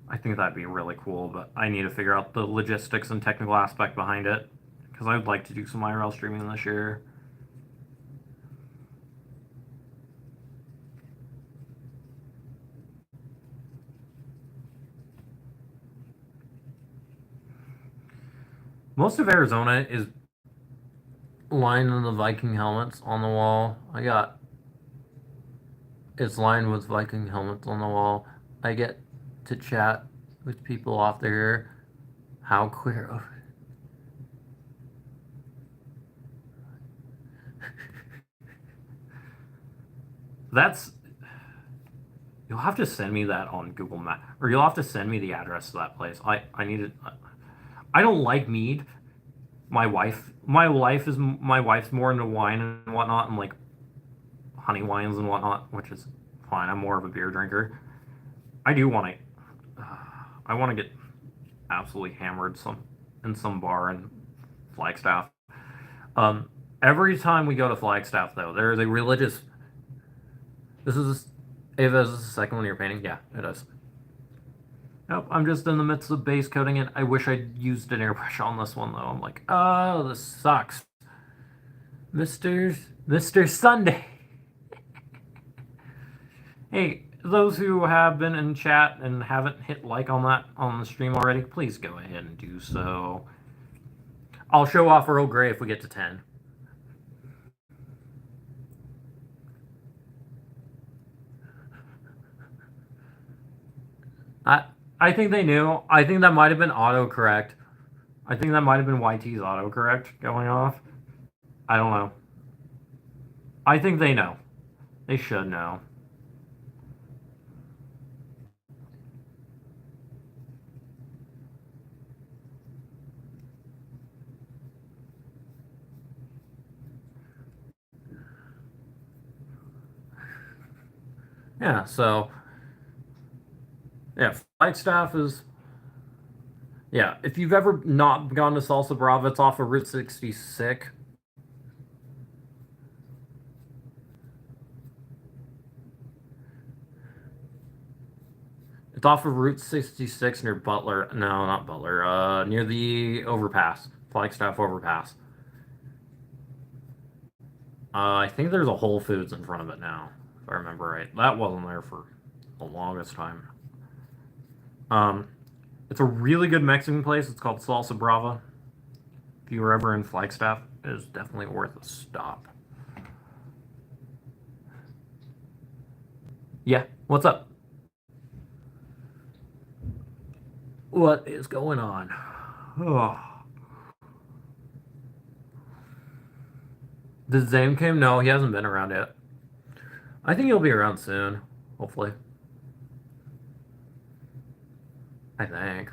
I think that'd be really cool, but I need to figure out the logistics and technical aspect behind it because I would like to do some IRL streaming this year. Most of Arizona is lined in the Viking helmets on the wall. It's lined with Viking helmets on the wall. I get to chat with people off there. How queer. You'll have to send me that on Google Maps, or you'll have to send me the address to that place. I need it. I don't like mead. My wife's more into wine and whatnot, and like honey wines and whatnot, which is fine. I'm more of a beer drinker. I do want to. I want to get absolutely hammered in some bar in Flagstaff. Every time we go to Flagstaff, though, there is a religious. This is Ava. Is this the second one you're painting? Yeah, it is. Nope, I'm just in the midst of base coating it. I wish I'd used an airbrush on this one though. I'm like, oh, this sucks, Mister Sunday. Hey, those who have been in chat and haven't hit like on that on the stream already, please go ahead and do so. I'll show off Earl Grey if we get to 10. I think they knew. I think that might have been autocorrect. I think that might have been YT's autocorrect going off. I don't know. I think they know. They should know. Yeah, so yeah, Flagstaff is. Yeah, if you've ever not gone to Salsa Brava, it's off of Route 66. It's off of Route 66 near Butler. No, not Butler. Near the overpass, Flagstaff overpass. I think there's a Whole Foods in front of it now, if I remember right. That wasn't there for the longest time. It's a really good Mexican place. It's called Salsa Brava. If you were ever in Flagstaff, it is definitely worth a stop. Yeah, what's up? What is going on? Oh. Did Zame came? No, he hasn't been around yet. I think he'll be around soon, hopefully. I think.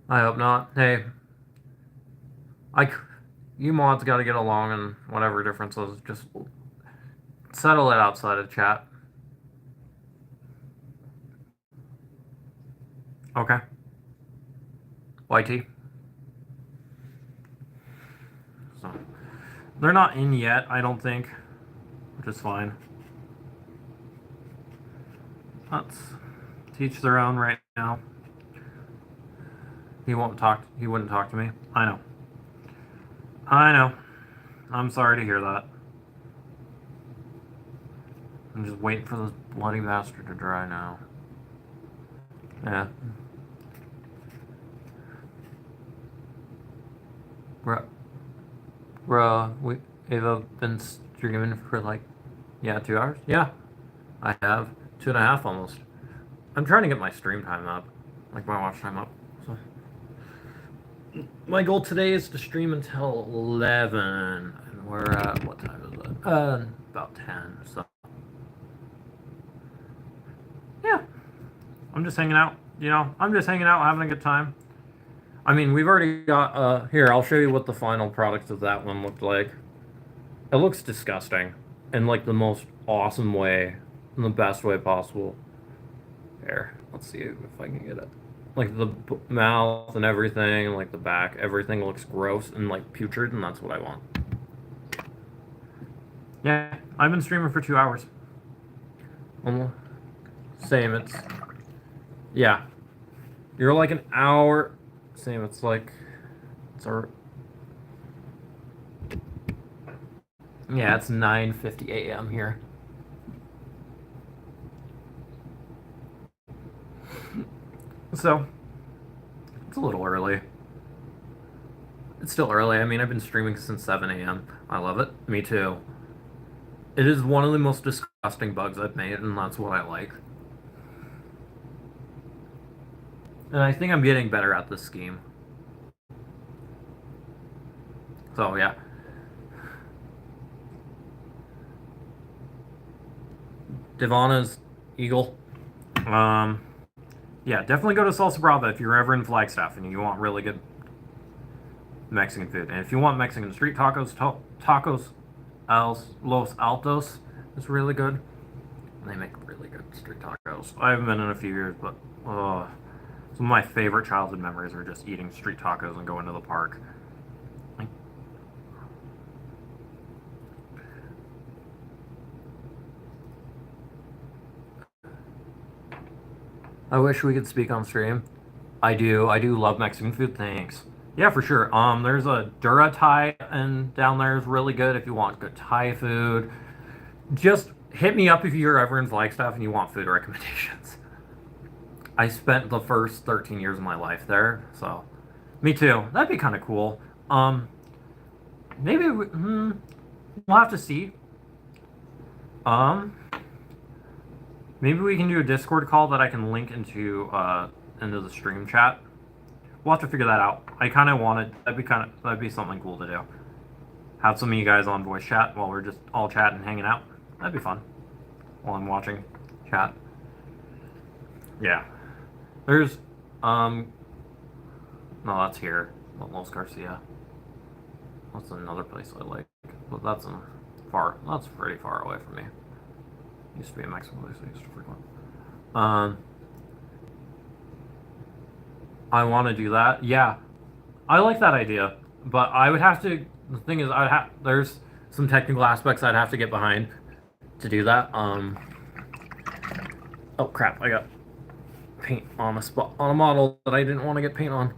I hope not. Hey, you mods got to get along and whatever differences, just settle it outside of chat. Okay. YT. So, they're not in yet, I don't think, which is fine. Let's teach their own right now. He wouldn't talk to me. I know. I'm sorry to hear that. I'm just waiting for this bloody bastard to dry now. Yeah. Ava been streaming for like, 2 hours? Yeah, I have 2.5 almost. I'm trying to get my stream time up, like my watch time up. So my goal today is to stream until 11, and we're at, what time is it? About 10. So yeah, I'm just hanging out. I'm just hanging out, having a good time. I mean, we've already got, here, I'll show you what the final product of that one looked like. It looks disgusting in, like, the most awesome way, in the best way possible. Here, let's see if I can get it. Like, the mouth and everything, and, like, the back, everything looks gross and, like, putrid, and that's what I want. Yeah, I've been streaming for 2 hours. Same, it's... Yeah. You're, like, an hour... Same, it's like... Yeah, it's 9:50 a.m. here. So, it's a little early. It's still early. I mean, I've been streaming since 7 a.m. I love it. Me too. It is one of the most disgusting bugs I've made, and that's what I like. And I think I'm getting better at this scheme. So, yeah. Divana's Eagle. Yeah, definitely go to Salsa Brava if you're ever in Flagstaff and you want really good Mexican food. And if you want Mexican street tacos, Tacos Los Altos is really good. They make really good street tacos. I haven't been in a few years, but Some of my favorite childhood memories are just eating street tacos and going to the park. Like, I wish we could speak on stream. I do love Mexican food. Thanks. Yeah, for sure. There's a Dura Thai and down there is really good if you want good Thai food. Just hit me up if you're ever in Flagstaff and you want food recommendations. I spent the first 13 years of my life there, so me too. That'd be kind of cool. Maybe we'll have to see. Um, Maybe we can do a Discord call that I can link into the stream chat. We'll have to figure that out. I kind of wanted that'd be something cool to do. Have some of you guys on voice chat while we're just all chatting and hanging out. That'd be fun. While I'm watching chat. Yeah. There's no, that's here. Los Garcia. That's another place I like. But that's pretty far away from me. Used to be a Mexican place I used to frequent. I want to do that. Yeah, I like that idea, but I would have to. The thing is, there's some technical aspects I'd have to get behind to do that. Oh crap! I got paint on a model that I didn't want to get paint on.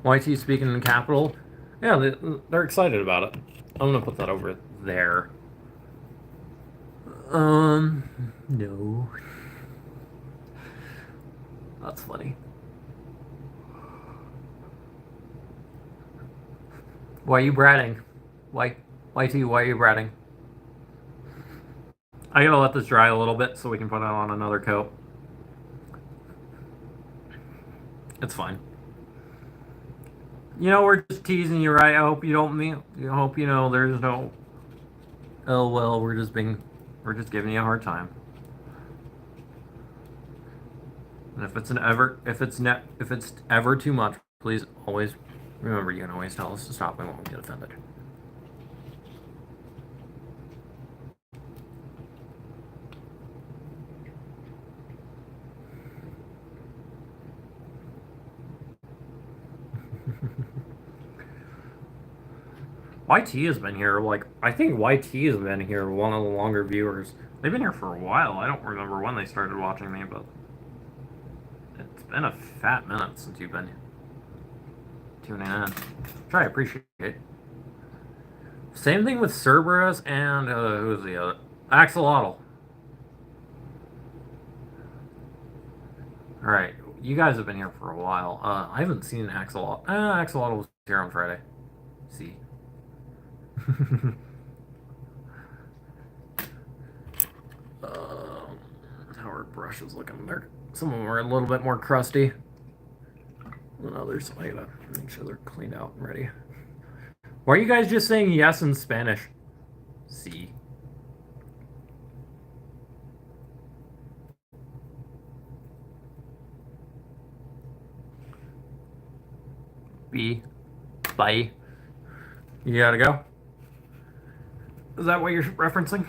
YT speaking in capital. Yeah, they're excited about it. I'm gonna put that over there. No. That's funny. Why are you bratting? YT, why are you bratting? I gotta let this dry a little bit so we can put on another coat. It's fine. You know, we're just teasing you, right? I hope you don't mean. I hope you know there's no. Oh well, we're just giving you a hard time. And if it's ever too much, please always remember you can always tell us to stop. We won't get offended. YT has been here, I think YT has been here, one of the longer viewers. They've been here for a while. I don't remember when they started watching me, but it's been a fat minute since you've been tuning in. Which I appreciate. Same thing with Cerberus and, who's the other? Axolotl. Alright, you guys have been here for a while. I haven't seen Axolotl. Axolotl was here on Friday. See. How are brushes looking? Some of them are a little bit more crusty than others. I gotta make sure they're cleaned out and ready. Why are you guys just saying yes in Spanish? C. B. Bye. You gotta go? Is that what you're referencing?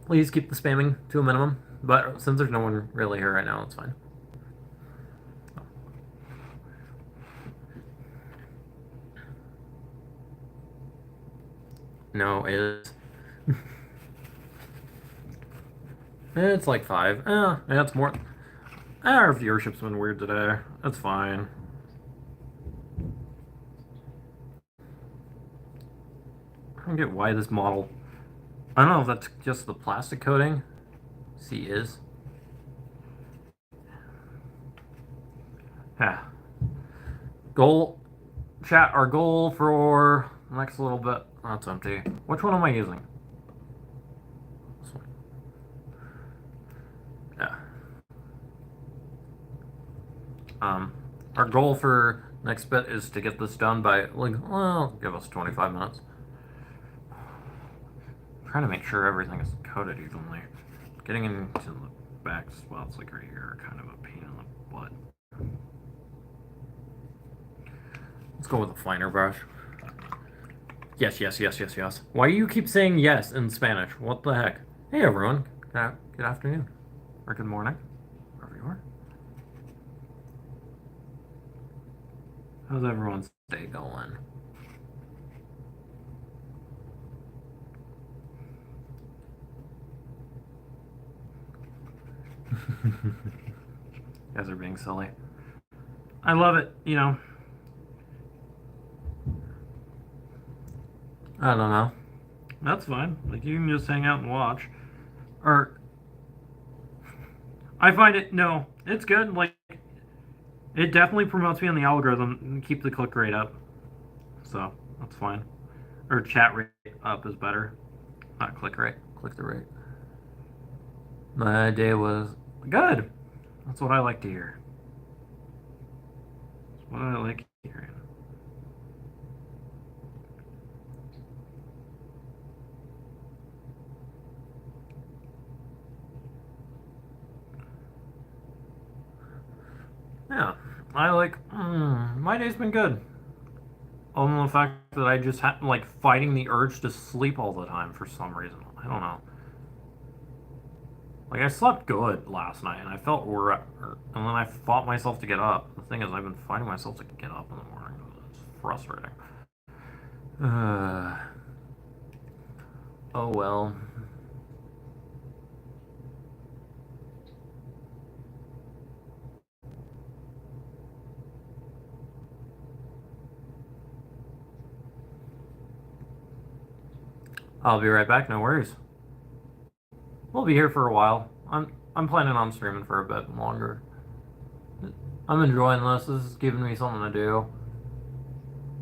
Please keep the spamming to a minimum, but since there's no one really here right now, it's fine. No, it is. It's like 5. That's more. Our viewership's been weird today. That's fine. I don't get why this model. I don't know if that's just the plastic coating. C is. Yeah. Goal. Chat, our goal for the next little bit. That's empty. Which one am I using? This one. Yeah. Our goal for next bit is to get this done by, well, give us 25 minutes. I'm trying to make sure everything is coated evenly. Getting into the back spots like right here are kind of a pain in the butt. Let's go with a finer brush. Yes, yes, yes, yes, yes. Why do you keep saying yes in Spanish? What the heck? Hey, everyone. Good afternoon. Or good morning. Wherever you are. How's everyone's day going? You guys are being silly. I love it, you know. I don't know. That's fine. Like, you can just hang out and watch. Or, I find it, no, it's good. Like, it definitely promotes me on the algorithm and keep the click rate up. So, that's fine. Or chat rate up is better. Not click rate. Click the rate. My day was good. That's what I like to hear. That's what I like hearing. Yeah, I like. My day's been good. Other than the fact that I just had like fighting the urge to sleep all the time for some reason. I don't know. Like I slept good last night, and I felt and then I fought myself to get up. The thing is, I've been fighting myself to get up in the morning. It's frustrating. Oh well. I'll be right back. No worries. We'll be here for a while. I'm planning on streaming for a bit longer. I'm enjoying this. This is giving me something to do.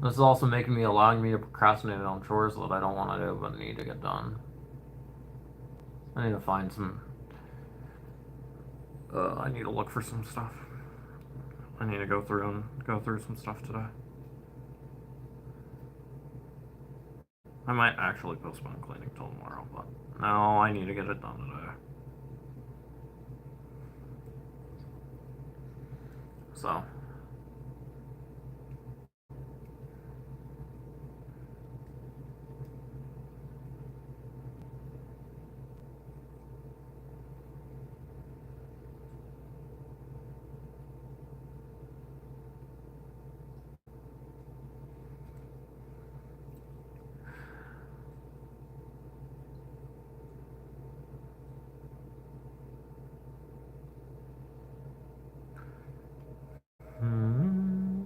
This is also allowing me to procrastinate on chores that I don't want to do but need to get done. I need to find some. I need to look for some stuff. I need to go through some stuff today. I might actually postpone cleaning till tomorrow, but no, I need to get it done today. So. Hmm.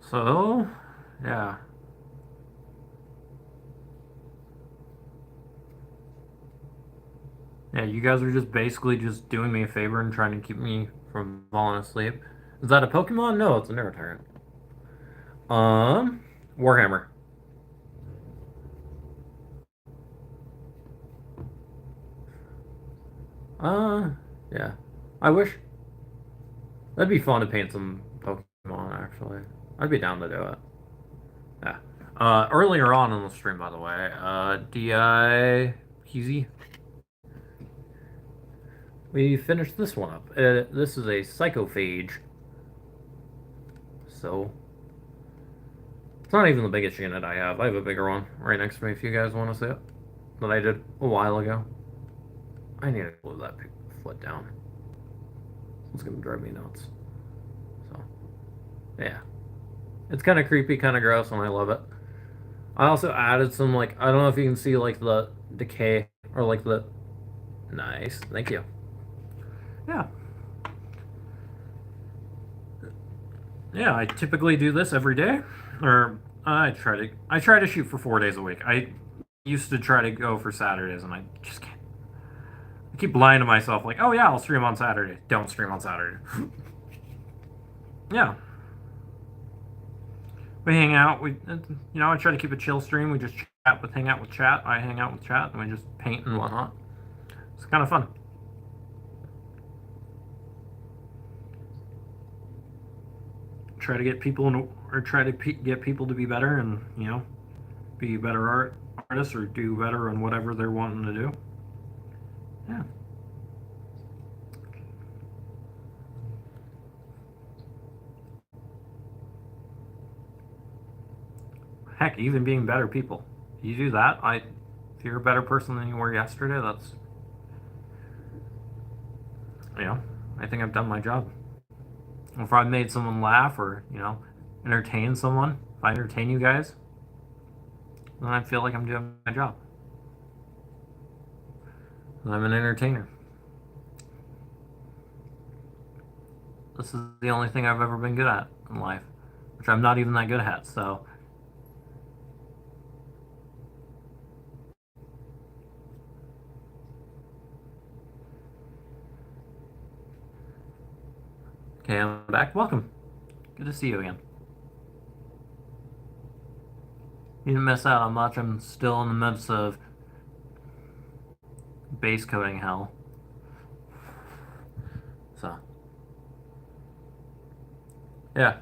So, yeah. Yeah, you guys are just basically just doing me a favor and trying to keep me from falling asleep. Is that a Pokemon? No, it's a Neuroturret. Warhammer. Uh, yeah. I wish that'd be fun to paint some Pokemon. Actually, I'd be down to do it. Yeah. Earlier on in the stream, by the way, Di Peasy, we finished this one up. This is a Psychophage. So it's not even the biggest unit I have. I have a bigger one right next to me if you guys want to see it. That I did a while ago. I need to glue that foot down. It's gonna drive me nuts. So, yeah. It's kind of creepy, kind of gross, and I love it. I also added some, like, I don't know if you can see, like, the decay or, like, the. Nice. Thank you. Yeah. Yeah, I typically do this every day. Or I try to shoot for 4 days a week. I used to try to go for Saturdays, and I just can't. I keep lying to myself, like, oh yeah, I'll stream on Saturday. Don't stream on Saturday. Yeah. We hang out. I try to keep a chill stream. We just hang out with chat. I hang out with chat, and we just paint and whatnot. It's kind of fun. Try to get people get people to be better, and be better artists or do better on whatever they're wanting to do. Yeah. heck, even being better people. You do that, if you're a better person than you were yesterday, that's, I think I've done my job. If I made someone laugh or, entertain someone, if I entertain you guys, then I feel like I'm doing my job. I'm an entertainer. This is the only thing I've ever been good at in life, which I'm not even that good at, so. Okay, I'm back. Welcome. Good to see you again. You didn't miss out on much. I'm still in the midst of base coding hell. So. Yeah.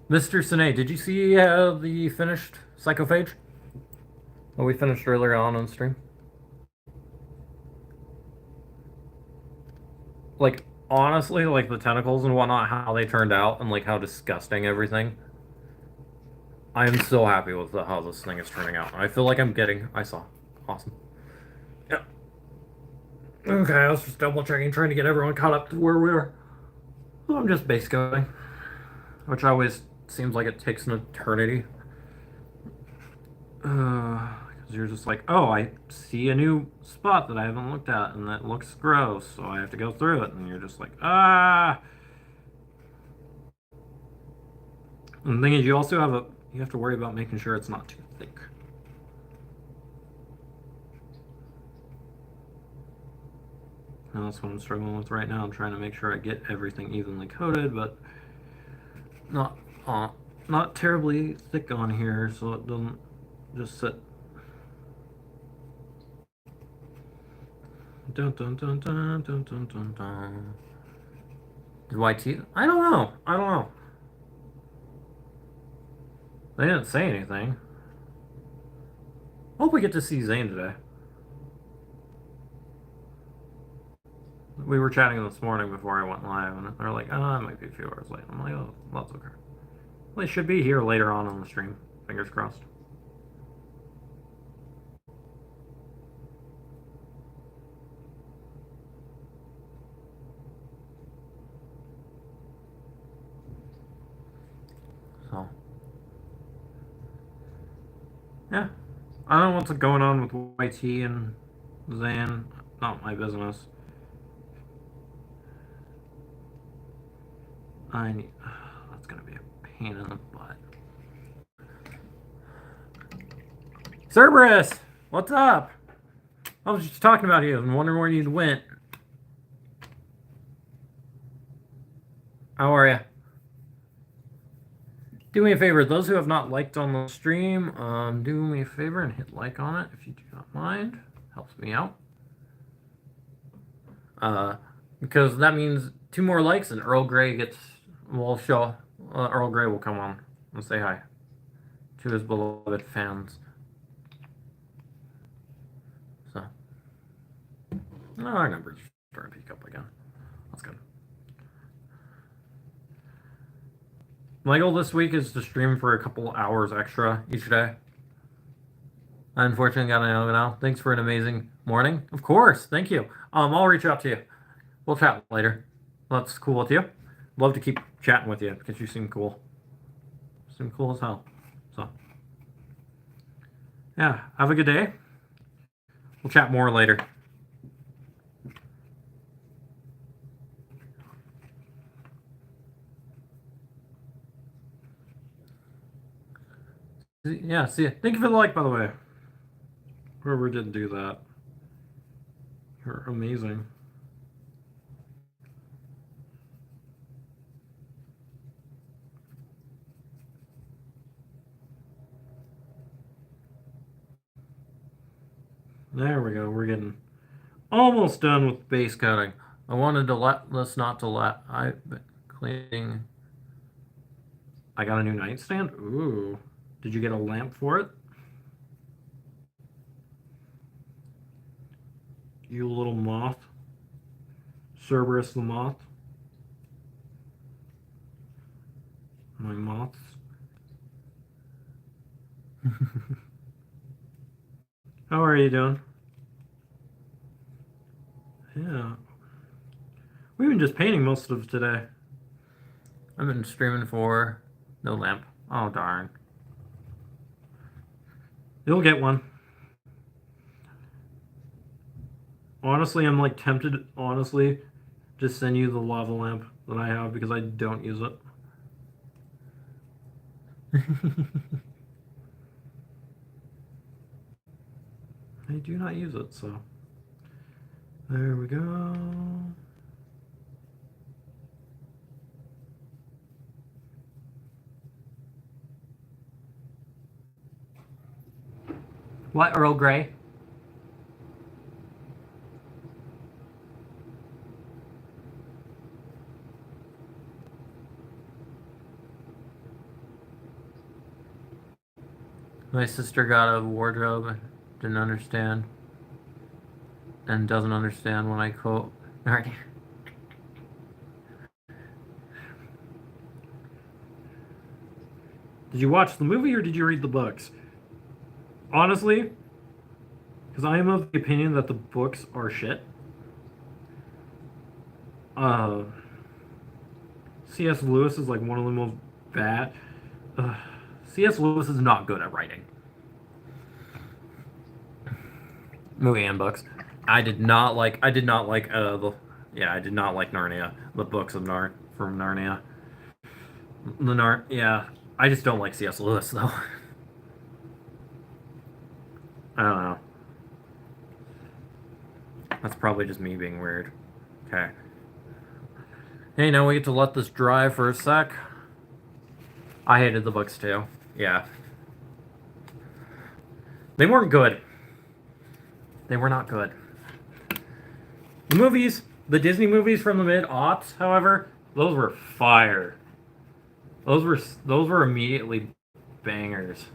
Mr. Sine, did you see the finished Psychophage? Well, we finished earlier on stream. Like, honestly, like the tentacles and whatnot, how they turned out, and like how disgusting everything. I am so happy with how this thing is turning out. I feel like I saw. Awesome. Yeah. Okay, I was just double checking, trying to get everyone caught up to where we were. Well, I'm just base coding, which always seems like it takes an eternity. Because you're just like, oh, I see a new spot that I haven't looked at, and that looks gross, so I have to go through it, and you're just like, ah. And the thing is, you also have to worry about making sure it's not too thick. And that's what I'm struggling with right now. I'm trying to make sure I get everything evenly coated, but not terribly thick on here, so it doesn't just sit. Dun dun dun dun dun dun dun dun. Did YT? I don't know. They didn't say anything. Hope we get to see Zane today. We were chatting this morning before I went live, and they're like, oh, it might be a few hours late. I'm like, oh, that's okay. Well, they should be here later on the stream. Fingers crossed. So, yeah. I don't know what's going on with YT and Zan. Not my business. That's gonna be a pain in the butt. Cerberus! What's up? I was just talking about you and wondering where you went. How are you? Do me a favor, those who have not liked on the stream, do me a favor and hit like on it if you do not mind. Helps me out. Because that means 2 more likes and Earl Grey will come on and say hi to his beloved fans. So, our numbers are starting to peak up again. That's good. My goal this week is to stream for a couple hours extra each day. I unfortunately gotta go now. Thanks for an amazing morning. Of course, thank you. I'll reach out to you. We'll chat later. That's cool with you. Love to keep chatting with you because you seem cool. Seem cool as hell. So, yeah, have a good day. We'll chat more later. Yeah, see ya. Thank you for the like, by the way. Whoever didn't do that. You're amazing. There we go. We're getting almost done with base coding. I wanted to cleaning. I got a new nightstand. Ooh. Did you get a lamp for it? You little moth. Cerberus the moth. My moths. How are you doing? Yeah. We've been just painting most of today. I've been streaming for no lamp. Oh, darn. You'll get one. Honestly, I'm like tempted, honestly, just send you the lava lamp that I have because I don't use it. I do not use it, so. There we go. What, Earl Grey? My sister got a wardrobe, didn't understand, and doesn't understand when I quote Narnia. Did you watch the movie or did you read the books? Honestly, because I am of the opinion that the books are shit. C.S. Lewis is like one of the most bad. C.S. Lewis is not good at writing. Movie and books. I did not like Narnia, the books of from Narnia. Yeah. I just don't like C.S. Lewis though. I don't know. That's probably just me being weird. Okay. Hey, now we get to let this dry for a sec. I hated the books too. Yeah. They weren't good. They were not good. The movies, the Disney movies from the mid-aughts, however, those were fire. Those were immediately bangers.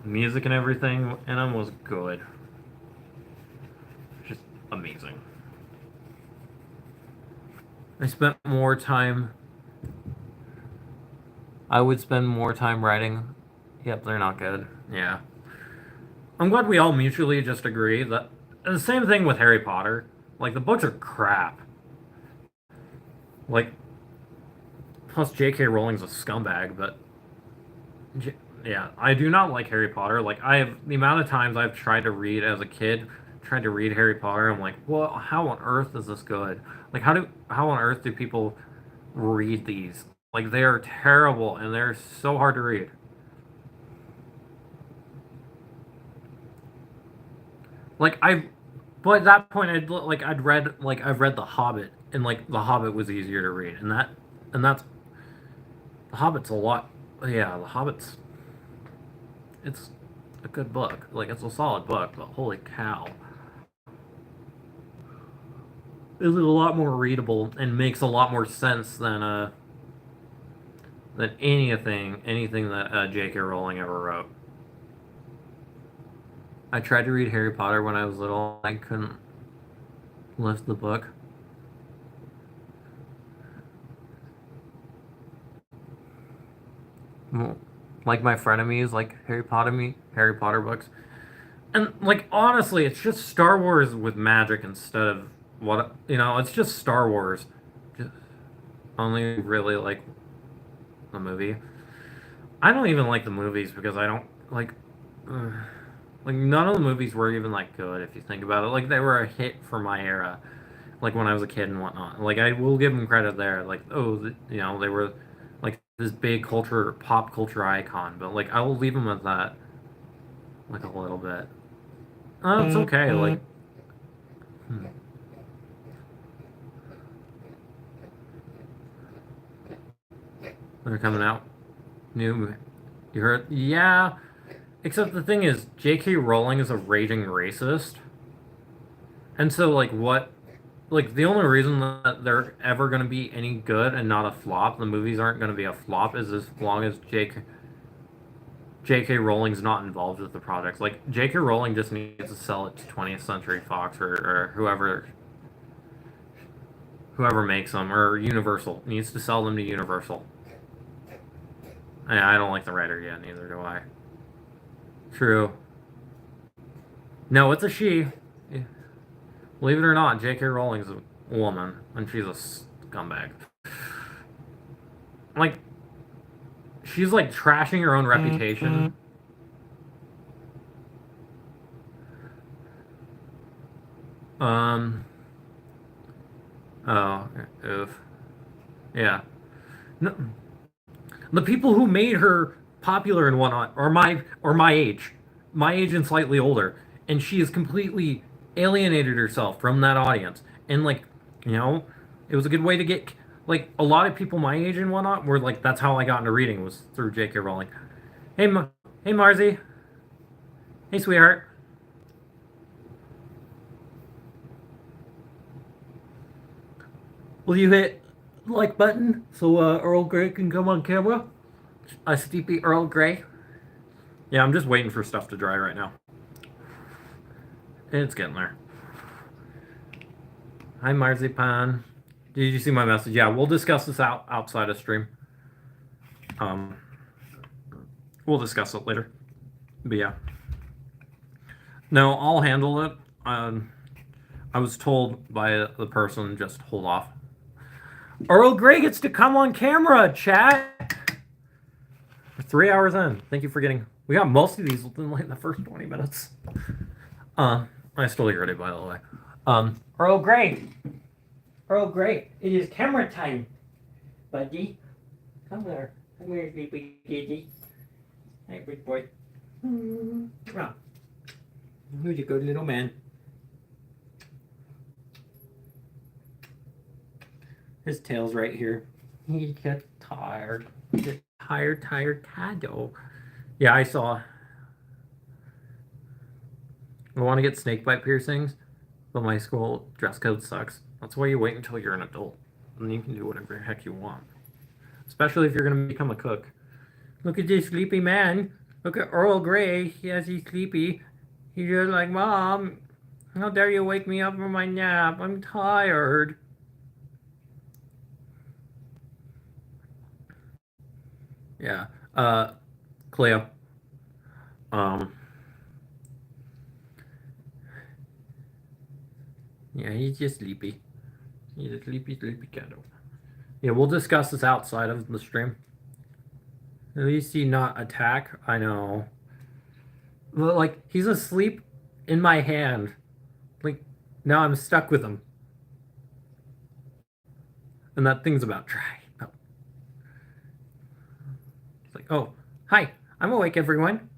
The music and everything in them was good. Just amazing. I would spend more time writing. Yep, they're not good. Yeah. I'm glad we all mutually just agree that the same thing with Harry Potter. Like, the books are crap. Like, plus J.K. Rowling's a scumbag, but yeah, I do not like Harry Potter. Like, the amount of times I've tried to read as a kid, tried to read Harry Potter, I'm like, well, how on earth is this good? Like, how on earth do people read these? Like, they are terrible and they're so hard to read. Like, but at that point, I've read The Hobbit, and like The Hobbit was easier to read, and that's The Hobbit's a lot. Yeah, The Hobbit's it's a good book. Like, it's a solid book, but holy cow, is it a lot more readable and makes a lot more sense than anything that J.K. Rowling ever wrote. I tried to read Harry Potter when I was little. I couldn't lift the book. Like my frenemies, like Harry Potter books. And like honestly, it's just Star Wars with magic instead of it's just Star Wars. Just only really like the movie. I don't even like the movies because I don't like like none of the movies were even like good if you think about it. Like they were a hit for my era, like when I was a kid and whatnot. Like I will give them credit there. Like they were like this big pop culture icon. But like I will leave them at that, like a little bit. Oh, it's okay. Like. They're coming out. New. You heard? Yeah. Except the thing is, J.K. Rowling is a raging racist. And so, like, the only reason that they're ever going to be any good and not a flop, the movies aren't going to be a flop, is as long as J.K. Rowling's not involved with the projects. Like, J.K. Rowling just needs to sell it to 20th Century Fox or whoever makes them, or Universal. Needs to sell them to Universal. I don't like the writer yet, neither do I. True. No, it's a she. Believe it or not, J.K. Rowling's a woman, and she's a scumbag. Like, she's like trashing her own reputation. Oh, oof. Yeah. No, the people who made her popular and whatnot are my age and slightly older, and she has completely alienated herself from that audience. And like, you know, it was a good way to get like a lot of people my age and whatnot were like, that's how I got into reading was through J.K. Rowling. Hey, hey, Marzi. Hey, sweetheart. Will you hit like button so Earl Grey can come on camera? A steepy Earl Grey. Yeah, I'm just waiting for stuff to dry right now. It's getting there. Hi, Marzipan. Did you see my message? Yeah, we'll discuss this outside of stream. We'll discuss it later. But yeah. No, I'll handle it. I was told by the person just hold off. Earl Grey gets to come on camera, chat. 3 hours in. Thank you for getting. We got most of these within like the first 20 minutes. I stole your idea, by the way. Earl Grey. Earl Grey, it is camera time, buddy. Come here. Come here, sleepy kitty. Hey, big boy. Come on. Who's a good little man? His tail's right here. He gets tired. He's a tired caddo. Yeah, I saw. I want to get snake bite piercings, but my school dress code sucks. That's why you wait until you're an adult, and then you can do whatever the heck you want. Especially if you're going to become a cook. Look at this sleepy man. Look at Earl Grey. Yes, he's sleepy. He's just like, Mom, how dare you wake me up from my nap? I'm tired. Yeah. Cleo. Yeah, he's just sleepy. He's a sleepy cat. Yeah, we'll discuss this outside of the stream. At least he not attack. I know. Well, like, he's asleep in my hand. Like, now I'm stuck with him. And that thing's about dry. Oh. It's like, oh, hi. I'm awake, everyone.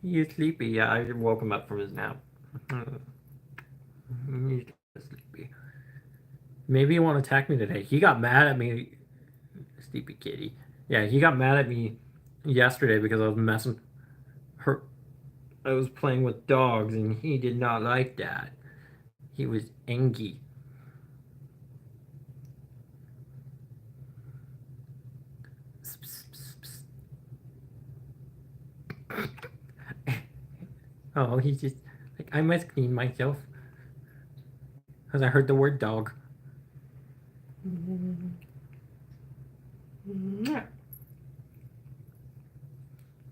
He's sleepy. Yeah, I woke him up from his nap. He's sleepy. Maybe he won't attack me today. He got mad at me. Sleepy kitty. Yeah, he got mad at me yesterday because I was messing her. I was playing with dogs and he did not like that. He was angry. Oh, he's just like, I must clean myself. Because I heard the word dog.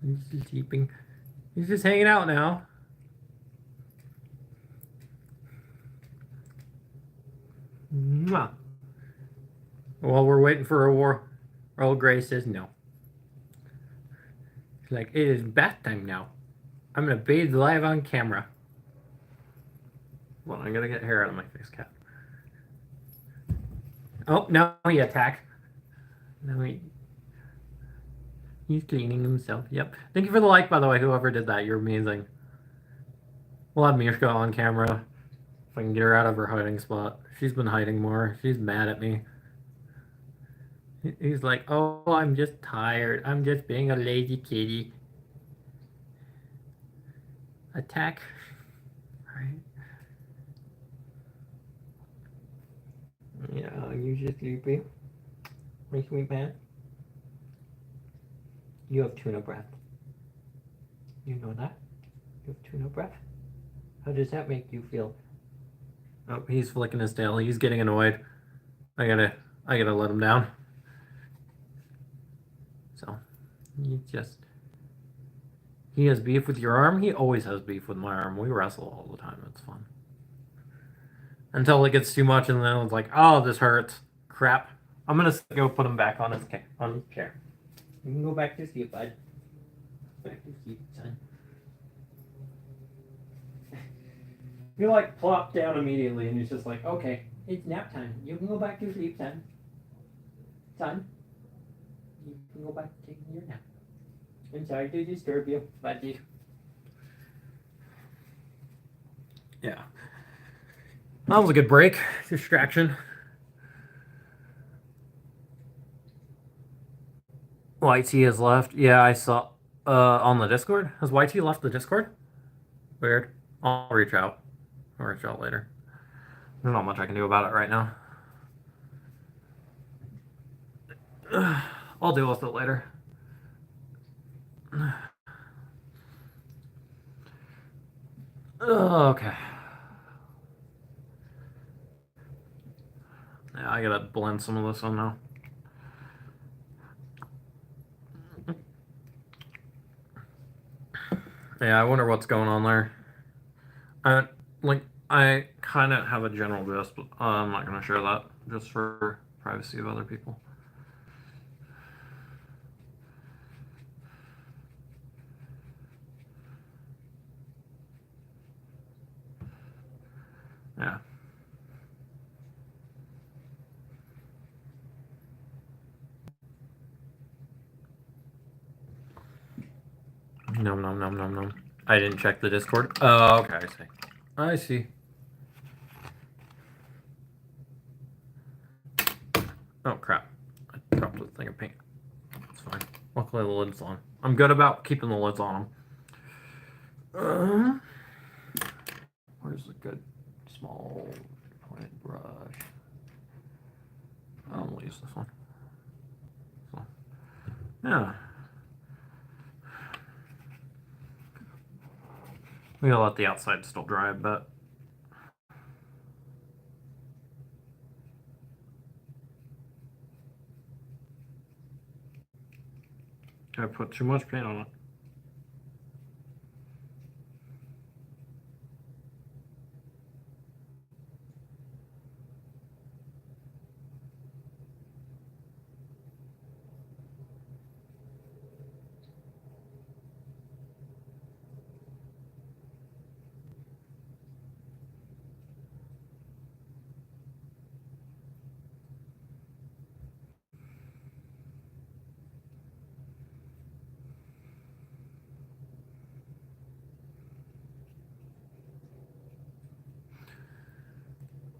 He's just sleeping. He's just hanging out now. While we're waiting for a war, Earl Grey says no. He's like, it is bath time now. I'm gonna bathe live on camera. Well, I'm gonna get hair out of my face, cat. Oh, now he attack. Now he's cleaning himself. Yep. Thank you for the like, by the way, whoever did that. You're amazing. We'll have Mishka on camera if I can get her out of her hiding spot. She's been hiding more. She's mad at me. He's like, oh, I'm just tired. I'm just being a lazy kitty. Attack. Alright. Yeah, you just sleepy. My sweet man. You have tuna breath. You know that? You have tuna breath? How does that make you feel? Oh, he's flicking his tail. He's getting annoyed. I gotta let him down. So, He has beef with your arm? He always has beef with my arm. We wrestle all the time. It's fun. Until it gets too much, and then it's like, oh, this hurts. Crap. I'm gonna go put him back on his chair. You can go back to sleep, bud. Back to sleep, son. You like plop down immediately, and he's just like, okay, it's nap time. You can go back to sleep, son. Son, you can go back to taking your nap. I'm sorry to disturb you, buddy. Yeah. That was a good break. Distraction. YT has left. Yeah, I saw on the Discord. Has YT left the Discord? Weird. I'll reach out. I'll reach out later. There's not much I can do about it right now. I'll deal with it later. Okay. Yeah, I gotta blend some of this in now. Yeah, I wonder what's going on there. I kind of have a general gist, but I'm not gonna share that just for privacy of other people. Yeah. Nom nom nom nom nom. I didn't check the Discord. Oh, okay, I see. I see. Oh crap! I dropped the thing of paint. It's fine. Luckily the lid's on. I'm good about keeping the lids on them. Where's the good small pointed brush? I'm gonna use this one. So, yeah. We gotta let the outside still dry a bit. I put too much paint on it.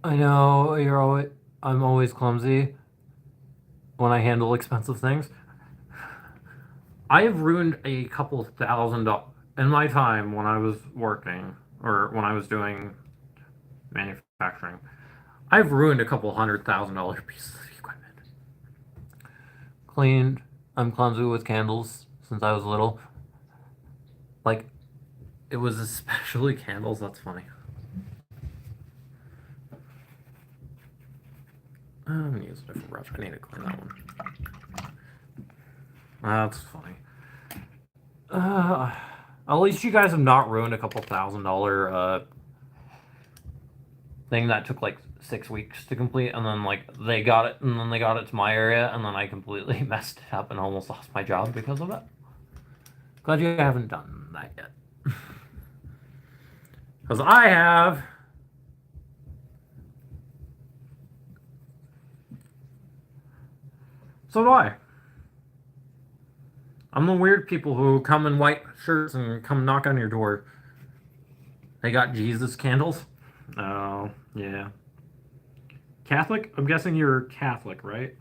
I know I'm always clumsy when I handle expensive things. I have ruined a couple $1,000 in my time when I was working or when I was doing manufacturing. I've ruined a couple $100,000 pieces of equipment. Cleaned. I'm clumsy with candles since I was little. Like, it was especially candles. That's funny. I'm gonna use a different brush. I need to clean that one. That's funny. At least you guys have not ruined a couple $1,000 thing that took like 6 weeks to complete, and then like they got it, and then they got it to my area, and then I completely messed it up and almost lost my job because of it. Glad you haven't done that yet. Because I have. So do I. I'm the weird people who come in white shirts and come knock on your door. They got Jesus candles. Oh, yeah. Catholic? I'm guessing you're Catholic, right?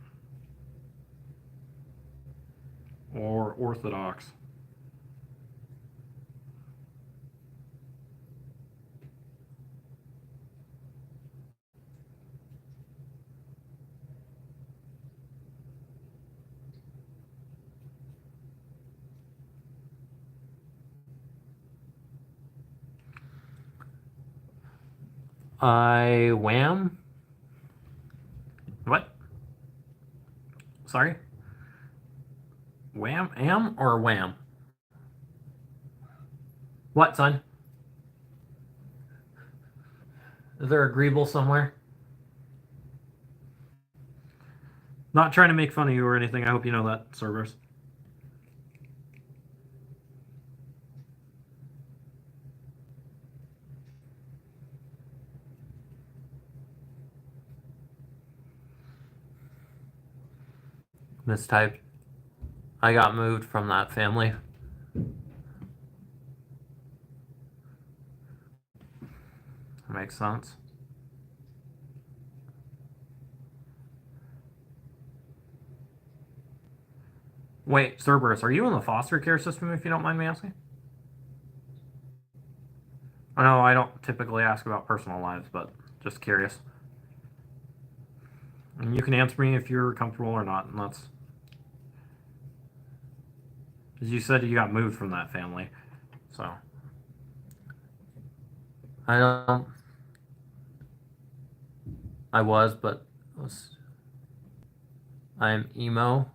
Or Orthodox. I wham. What? Sorry? Wham? Am or wham? What, son? Is there a Greeble somewhere? Not trying to make fun of you or anything. I hope you know that, Cerberus. Mistyped. I got moved from that family. Makes sense. Wait, Cerberus, are you in the foster care system, if you don't mind me asking? I know I don't typically ask about personal lives, but just curious. And you can answer me if you're comfortable or not, and that's... As you said, you got moved from that family, so... I don't... I was, but... I'm emo.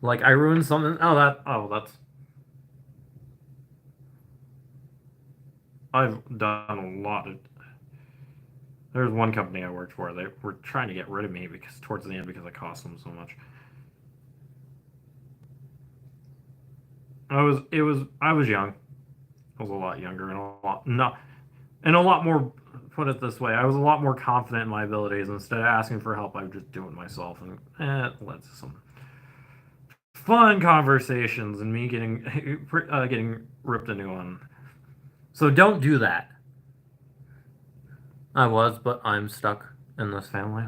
Like, I ruined something... that's... I've done a lot of... There's one company I worked for. They were trying to get rid of me because towards the end because I cost them so much. I was young. I was a lot younger and a lot more, put it this way, I was a lot more confident in my abilities. Instead of asking for help, I would just do it myself, and it led to some fun conversations and me getting ripped a new one. So don't do that. I was, but I'm stuck in this family.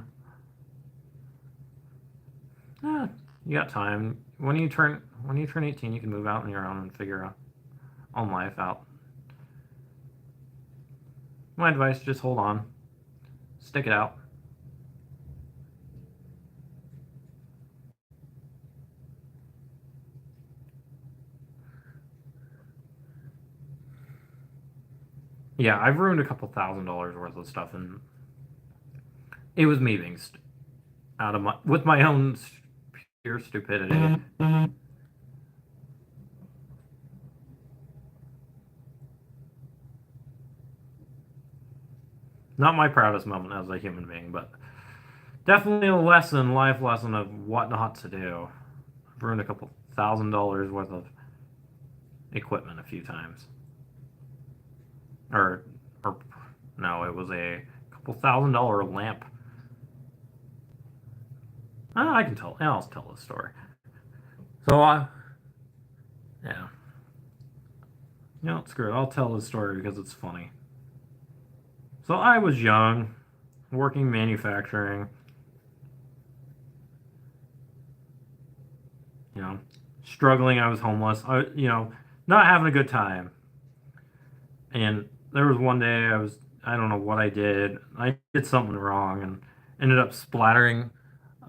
You got time. When you turn 18, you can move out on your own and figure out on life out. My advice, just hold on. Stick it out. Yeah, I've ruined a couple $1,000s worth of stuff, and it was me being with my own pure stupidity. Not my proudest moment as a human being, but definitely a life lesson of what not to do. I've ruined a couple $1,000s worth of equipment a few times. Or no, it was a couple $1,000 lamp. I can tell. I'll tell the story. So, yeah. No, screw it. I'll tell the story because it's funny. So I was young, working manufacturing. Struggling. I was homeless. Not having a good time. And there was one day I don't know what I did. I did something wrong and ended up splattering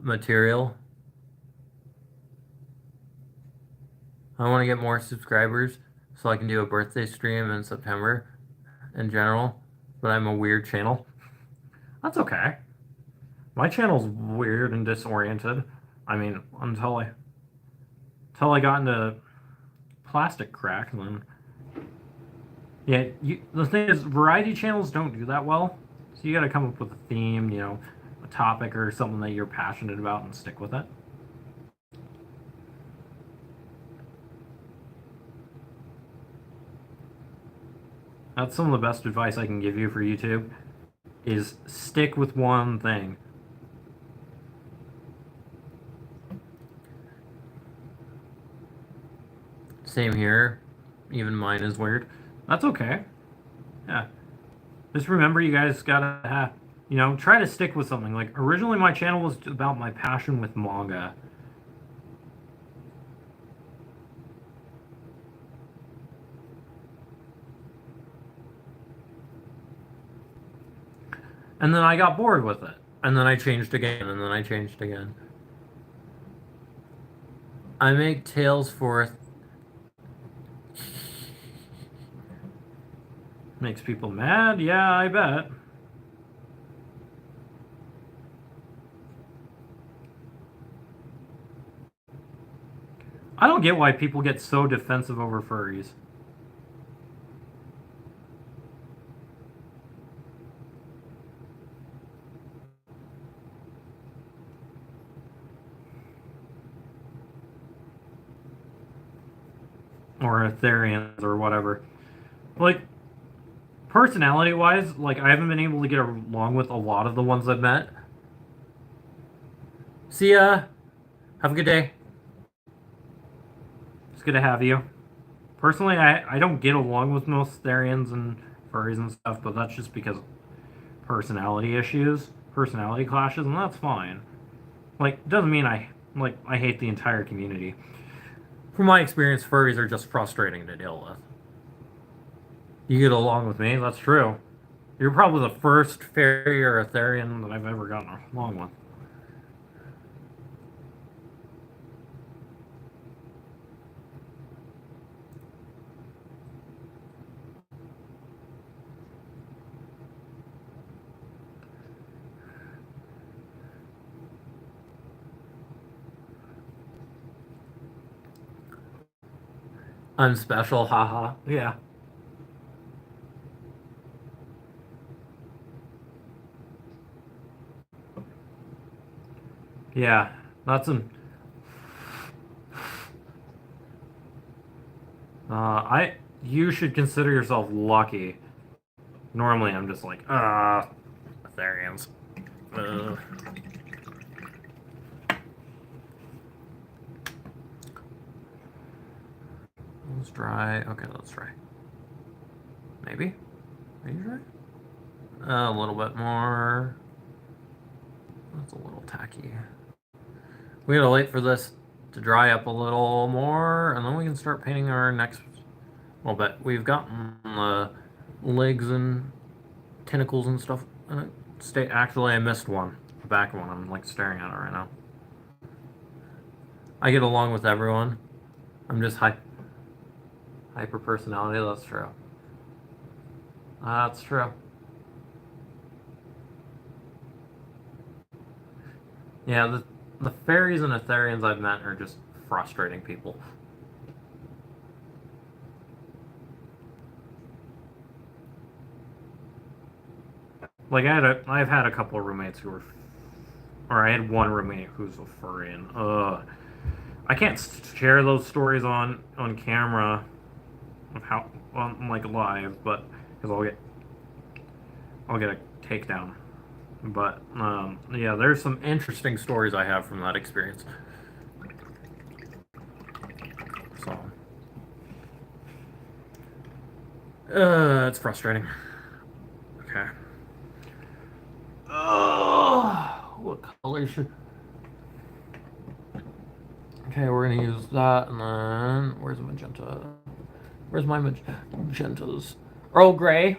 material. I want to get more subscribers so I can do a birthday stream in September in general, but I'm a weird channel. That's okay. My channel's weird and disoriented. I mean, until I got into plastic crack, and then yeah, the thing is, variety channels don't do that well. So you got to come up with a theme, a topic or something that you're passionate about and stick with it. That's some of the best advice I can give you for YouTube, is stick with one thing. Same here. Even mine is weird. That's okay. Yeah. Just remember, you guys gotta have, try to stick with something. Like, originally my channel was about my passion with manga. And then I got bored with it. And then I changed again, and then I changed again. I make tales for... Makes people mad? Yeah, I bet. I don't get why people get so defensive over furries. Or Ethereans or whatever. Like, personality-wise, like, I haven't been able to get along with a lot of the ones I've met. See ya. Have a good day. It's good to have you. Personally, I don't get along with most Therians and furries and stuff, but that's just because personality issues, personality clashes, and that's fine. Like, doesn't mean I hate the entire community. From my experience, furries are just frustrating to deal with. You get along with me, that's true. You're probably the first fairy or Etherian that I've ever gotten along with. Unspecial, haha. Yeah. Yeah, that's an. You should consider yourself lucky. Normally, I'm just like, Ethereans. Let's try. Okay, let's try. Maybe. Are you sure? A little bit more. That's a little tacky. We gotta wait for this to dry up a little more, and then we can start painting our next little bit. We've gotten the legs and tentacles and stuff. Actually, I missed one. The back one. I'm like staring at it right now. I get along with everyone. I'm just hyper personality. That's true. That's true. Yeah, the fairies and Etherians I've met are just frustrating people. Like I've had a couple of roommates who were, or I had one roommate who's a furry, and I can't share those stories on camera of how on like live, but because I'll get a takedown. But yeah, there's some interesting stories I have from that experience. So it's frustrating. Okay. What color should? Okay, we're gonna use that, and then where's the magenta? Where's my magentas? Earl Grey.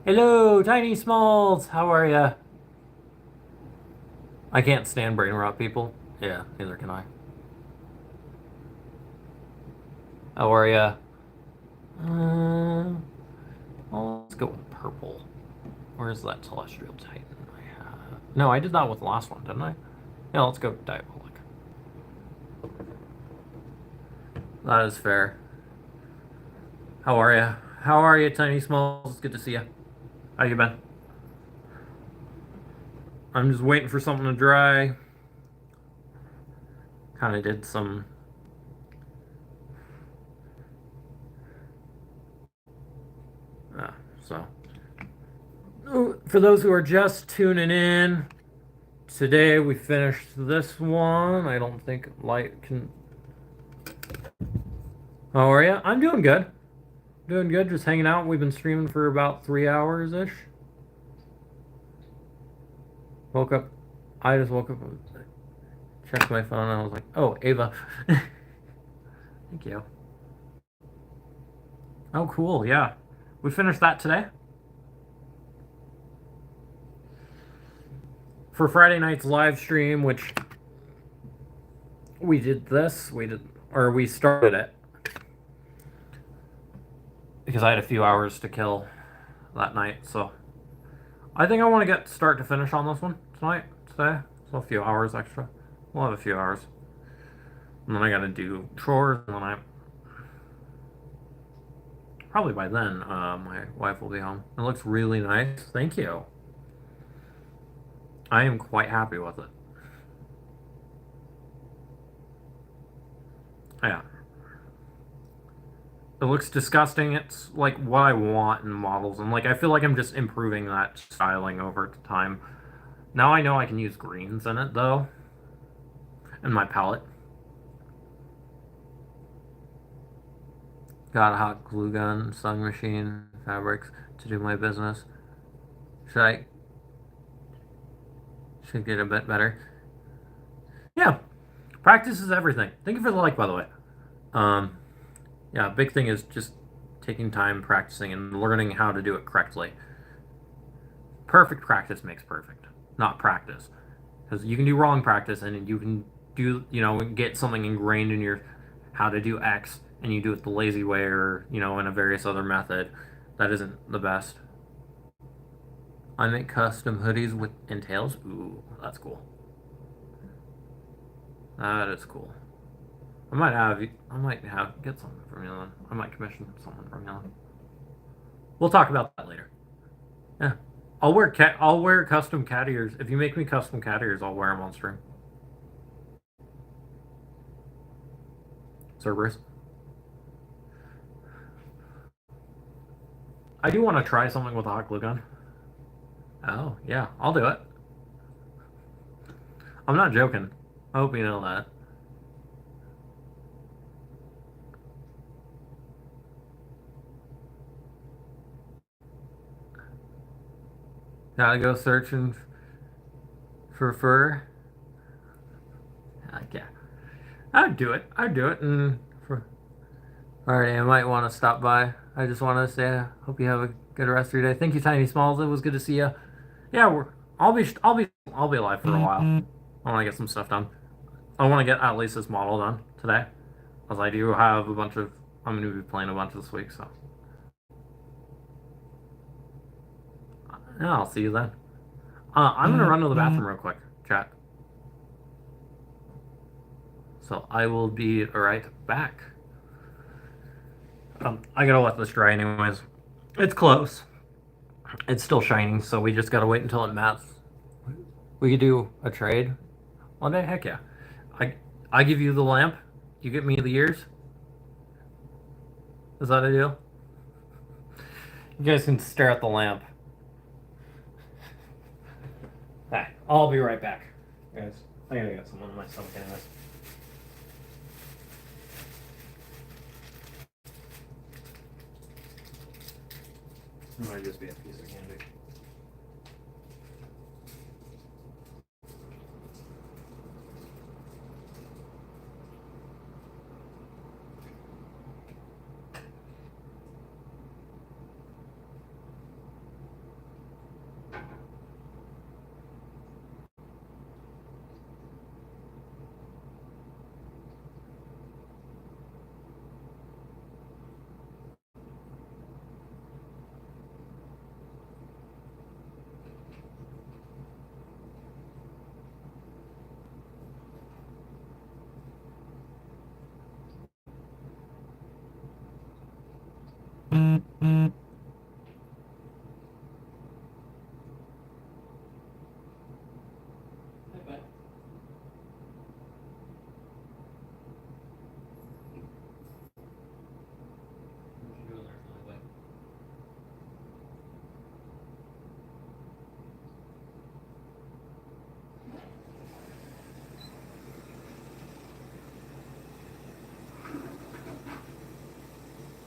Hello, Tiny Smalls. How are ya? I can't stand brain rot people. Yeah, neither can I. How are ya? Well, let's go with purple. Where's that Celestial Titan I have? No, I did that with the last one, didn't I? Yeah, let's go Diabolic. That is fair. How are ya? How are you, Tiny Smalls? It's good to see ya. How you been? I'm just waiting for something to dry. Kind of did some... so... For those who are just tuning in, today we finished this one. I don't think light can... How are you? I'm doing good. Doing good, just hanging out. We've been streaming for about 3 hours-ish. Woke up. I just woke up, checked my phone, and I was like, oh, Ava. Thank you. Oh, cool, yeah. We finished that today. For Friday night's live stream, which we did this, we started it. Because I had a few hours to kill. that night, so I think I want to get start to finish on this one today. So a few hours extra. We'll have a few hours. And then I gotta do chores, and then I probably by then my wife will be home. It looks really nice. Thank you. I am quite happy with it. Yeah. It looks disgusting. It's like what I want in models, and like I feel like I'm just improving that styling over time. Now I know I can use greens in it though, in my palette. Got a hot glue gun, sewing machine, fabrics to do my business. Should get a bit better. Yeah, practice is everything. Thank you for the like, by the way. Yeah, big thing is just taking time practicing and learning how to do it correctly. Perfect practice makes perfect, not practice. Because you can do wrong practice and you can do, get something ingrained in your how to do X and you do it the lazy way or, in a various other method. That isn't the best. I make custom hoodies with entails. Ooh, that's cool. That is cool. I might get something from you then. I might commission something from you then. We'll talk about that later. Yeah. I'll wear custom cat ears. If you make me custom cat ears, I'll wear them on stream. Cerberus. I do want to try something with a hot glue gun. Oh, yeah, I'll do it. I'm not joking. I hope you know that. Gotta go searching for fur. Yeah. I'd do it. And Alright, I might want to stop by. I just want to say, I hope you have a good rest of your day. Thank you, Tiny Smalls. It was good to see you. Yeah, I'll be alive for a while. I want to get some stuff done. I want to get at least this model done today, as I do have a bunch of. I'm going to be playing a bunch this week, so yeah, I'll see you then. I'm going to run to the bathroom real quick, chat. So I will be right back. I gotta let this dry anyways. It's close. It's still shining, so we just gotta wait until it mattes. We could do a trade. Well, then, heck yeah. I give you the lamp. You get me the ears. Is that a deal? You guys can stare at the lamp. Alright, I'll be right back. Guys, I gotta get some on my stomach anyways. It might just be a piece of candy.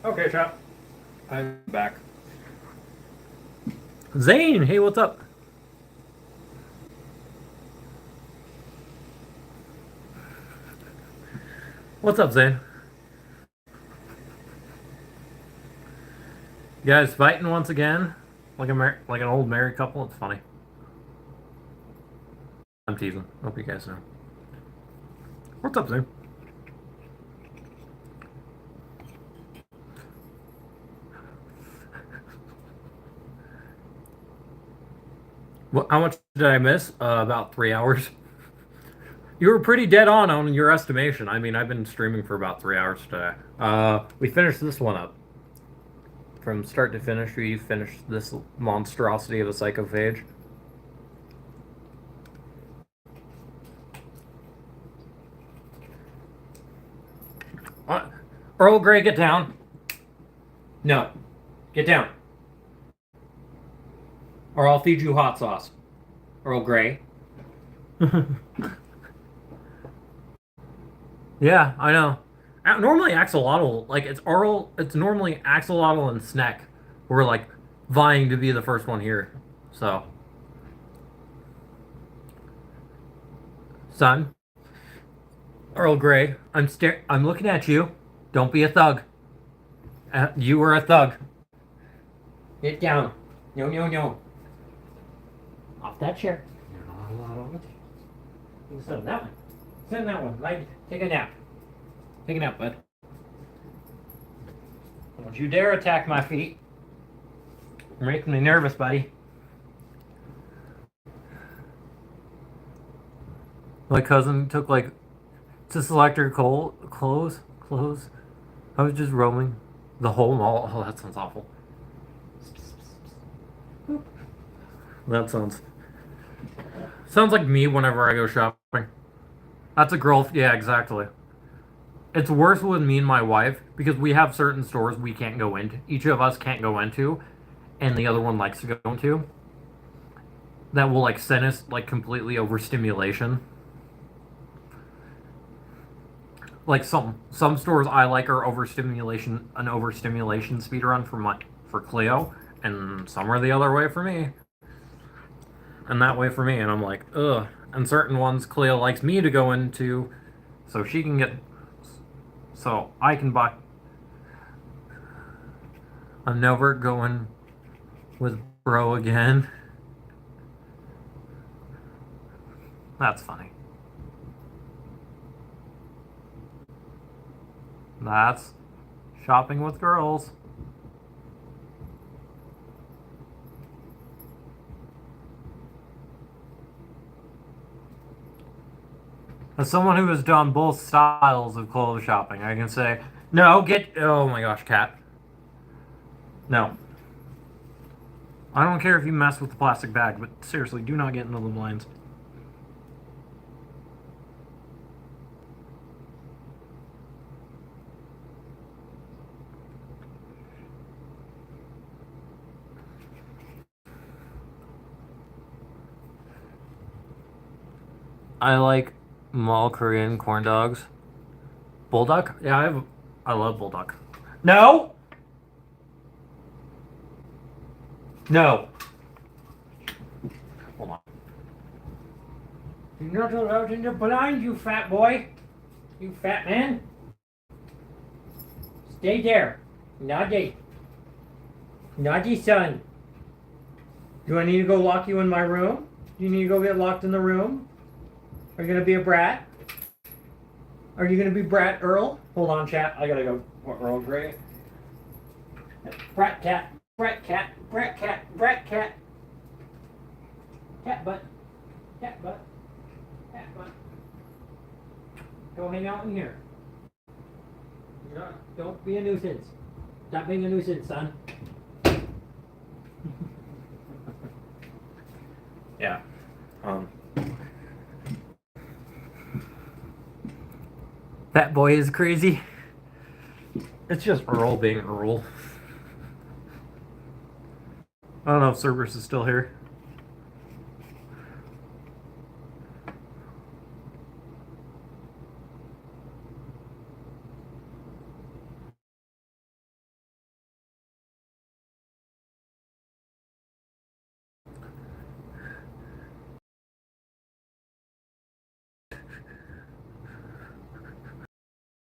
Okay, chat. I'm back. Zane, hey, what's up? What's up, Zane? You guys fighting once again? Like an old married couple? It's funny. I'm teasing. Hope you guys know. What's up, Zane? How much did I miss? About 3 hours. You were pretty dead on your estimation. I mean, I've been streaming for about 3 hours today. We finished this one up. From start to finish, we finished this monstrosity of a psychophage. Earl Grey, get down. No. Get down. Or I'll feed you hot sauce. Earl Grey. Yeah, I know. Normally Axolotl, like it's normally Axolotl and Sneck who are like vying to be the first one here. So, son, Earl Grey, I'm looking at you. Don't be a thug. You were a thug. Get down. No, no, no. Off that chair. You're not allowed on the table. You can sit on that one. Sit on that one. Like, take a nap. Take a nap, bud. Don't you dare attack my feet. You're making me nervous, buddy. My cousin took like to select her clothes. I was just roaming the whole mall. Oh, that sounds awful. That sounds like me whenever I go shopping. That's a girl. Yeah, exactly. It's worse with me and my wife because we have certain stores we can't go into. Each of us can't go into, and the other one likes to go into. That will like send us like completely overstimulation. Like some stores I like are an overstimulation speed run for Cleo, and some are the other way for me. And that way for me, and I'm like, ugh. And certain ones Cleo likes me to go into, so she can get, so I can buy. I'm never going with bro again. That's funny. That's shopping with girls. As someone who has done both styles of clothes shopping, I can say, no, oh my gosh, cat. No. I don't care if you mess with the plastic bag, but seriously, do not get into the blinds. I like mall Korean corn dogs. Bulldog? Yeah, I love bulldog. No! No. Hold on. You're not allowed in the blind, you fat boy. You fat man. Stay there. Naughty. Naughty son. Do I need to go lock you in my room? Do you need to go get locked in the room? Are you gonna be a brat? Are you gonna be Brat Earl? Hold on, chat. I gotta go. What Earl Grey? Brat cat. Brat cat. Brat cat. Brat cat. Cat butt. Cat butt. Cat butt. Go hang out in here. Don't be a nuisance. Stop being a nuisance, son. Yeah. That boy is crazy. It's just Earl being Earl. I don't know if Cerberus is still here.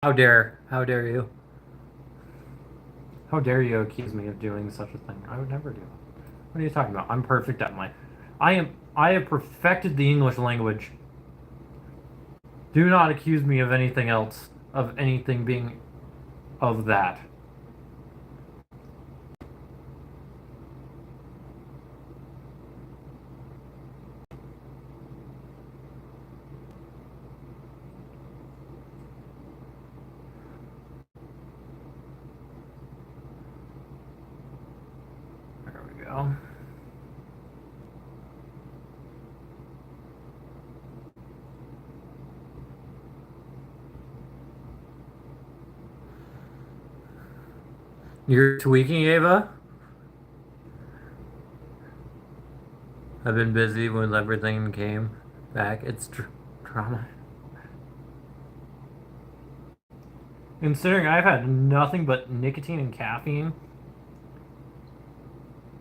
How dare you? How dare you accuse me of doing such a thing? I would never do that. What are you talking about? I'm perfect at I have perfected the English language. Do not accuse me of anything else, of anything being of that. go. You're tweaking, Ava? I've been busy when everything came back. It's drama. Considering I've had nothing but nicotine and caffeine,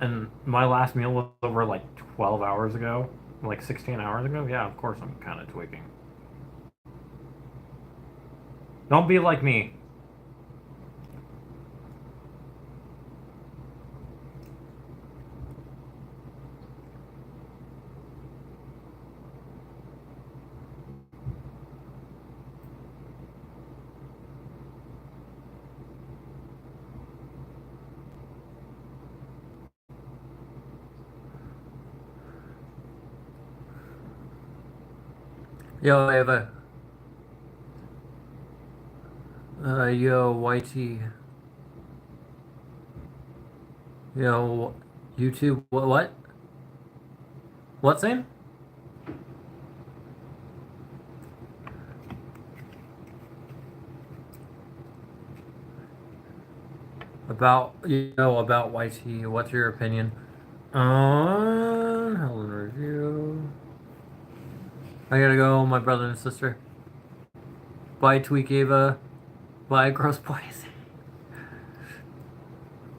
and my last meal was over like 12 hours ago, like 16 hours ago, yeah, of course I'm kind of tweaking. Don't be like me. Yo, Ava. Yo, YT. Yo, YouTube. What? What's name? About about YT. What's your opinion? Helen review. I gotta go, my brother and sister. Bye, Tweak Ava. Bye, Gross Boys.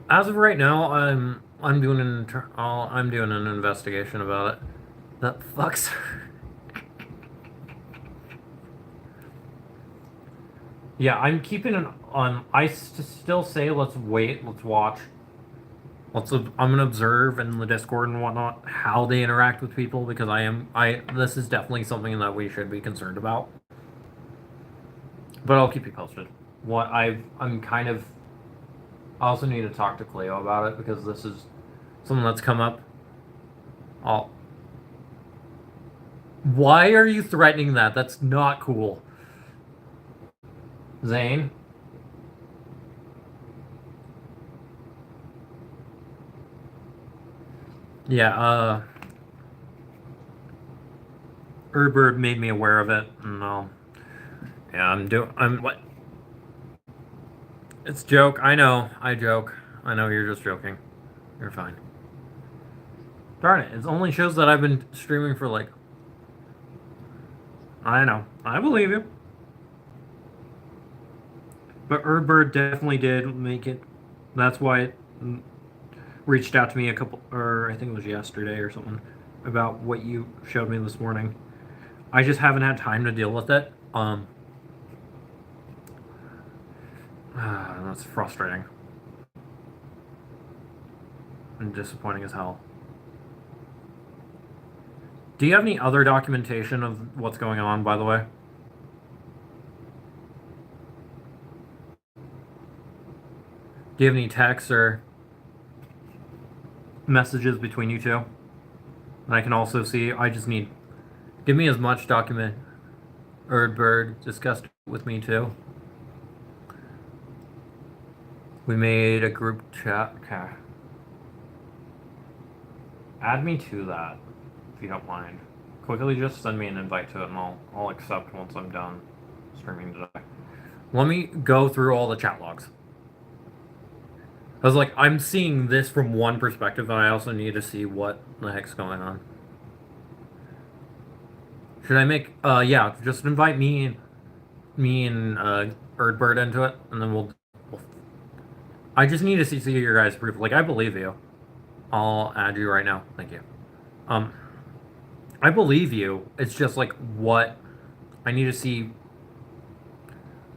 As of right now, I'm doing I'm doing an investigation about it. That fucks. Yeah, I'm keeping an on. Still say let's wait, let's watch. I'm gonna observe in the Discord and whatnot how they interact with people because this is definitely something that we should be concerned about. But I'll keep you posted. I'm kind of. I also need to talk to Cleo about it because this is something that's come up. Why are you threatening that? That's not cool. Zane? Yeah, Erbird made me aware of it. No. Yeah, what? It's joke. I know. I joke. I know you're just joking. You're fine. Darn it. It only shows that I've been streaming for like... I know. I believe you. But Erbird definitely did make it. That's why it reached out to me I think it was yesterday or something, about what you showed me this morning. I just haven't had time to deal with it. That's frustrating. And disappointing as hell. Do you have any other documentation of what's going on, by the way? Do you have any texts or messages between you two? And I can also see, I just need... Give me as much document. Erbird discussed with me too. We made a group chat. Okay. Add me to that, if you don't mind. Quickly just send me an invite to it and I'll accept once I'm done streaming today. Let me go through all the chat logs. I was like, I'm seeing this from one perspective and I also need to see what the heck's going on. Should I make, yeah, just invite me and Erbird into it and then we'll I just need to see your guys' proof. Like, I believe you. I'll add you right now. Thank you. I believe you. It's just like what I need to see.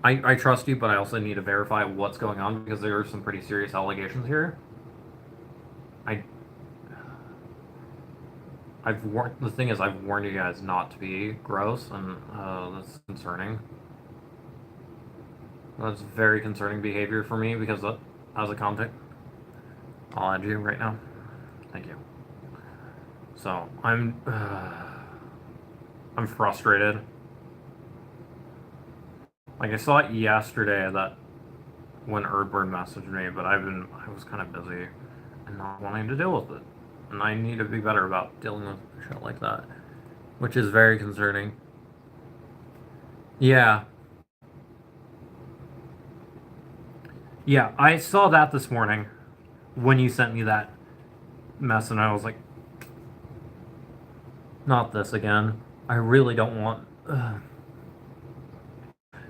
I trust you, but I also need to verify what's going on because there are some pretty serious allegations here. The thing is, I've warned you guys not to be gross, and that's concerning. That's very concerning behavior for me because as a contact, I'll add you right now. Thank you. So I'm frustrated. Like I saw it yesterday that when Erbird messaged me, but I was kind of busy, and not wanting to deal with it. And I need to be better about dealing with shit like that, which is very concerning. Yeah. Yeah, I saw that this morning when you sent me that mess, and I was like, not this again. I really don't want.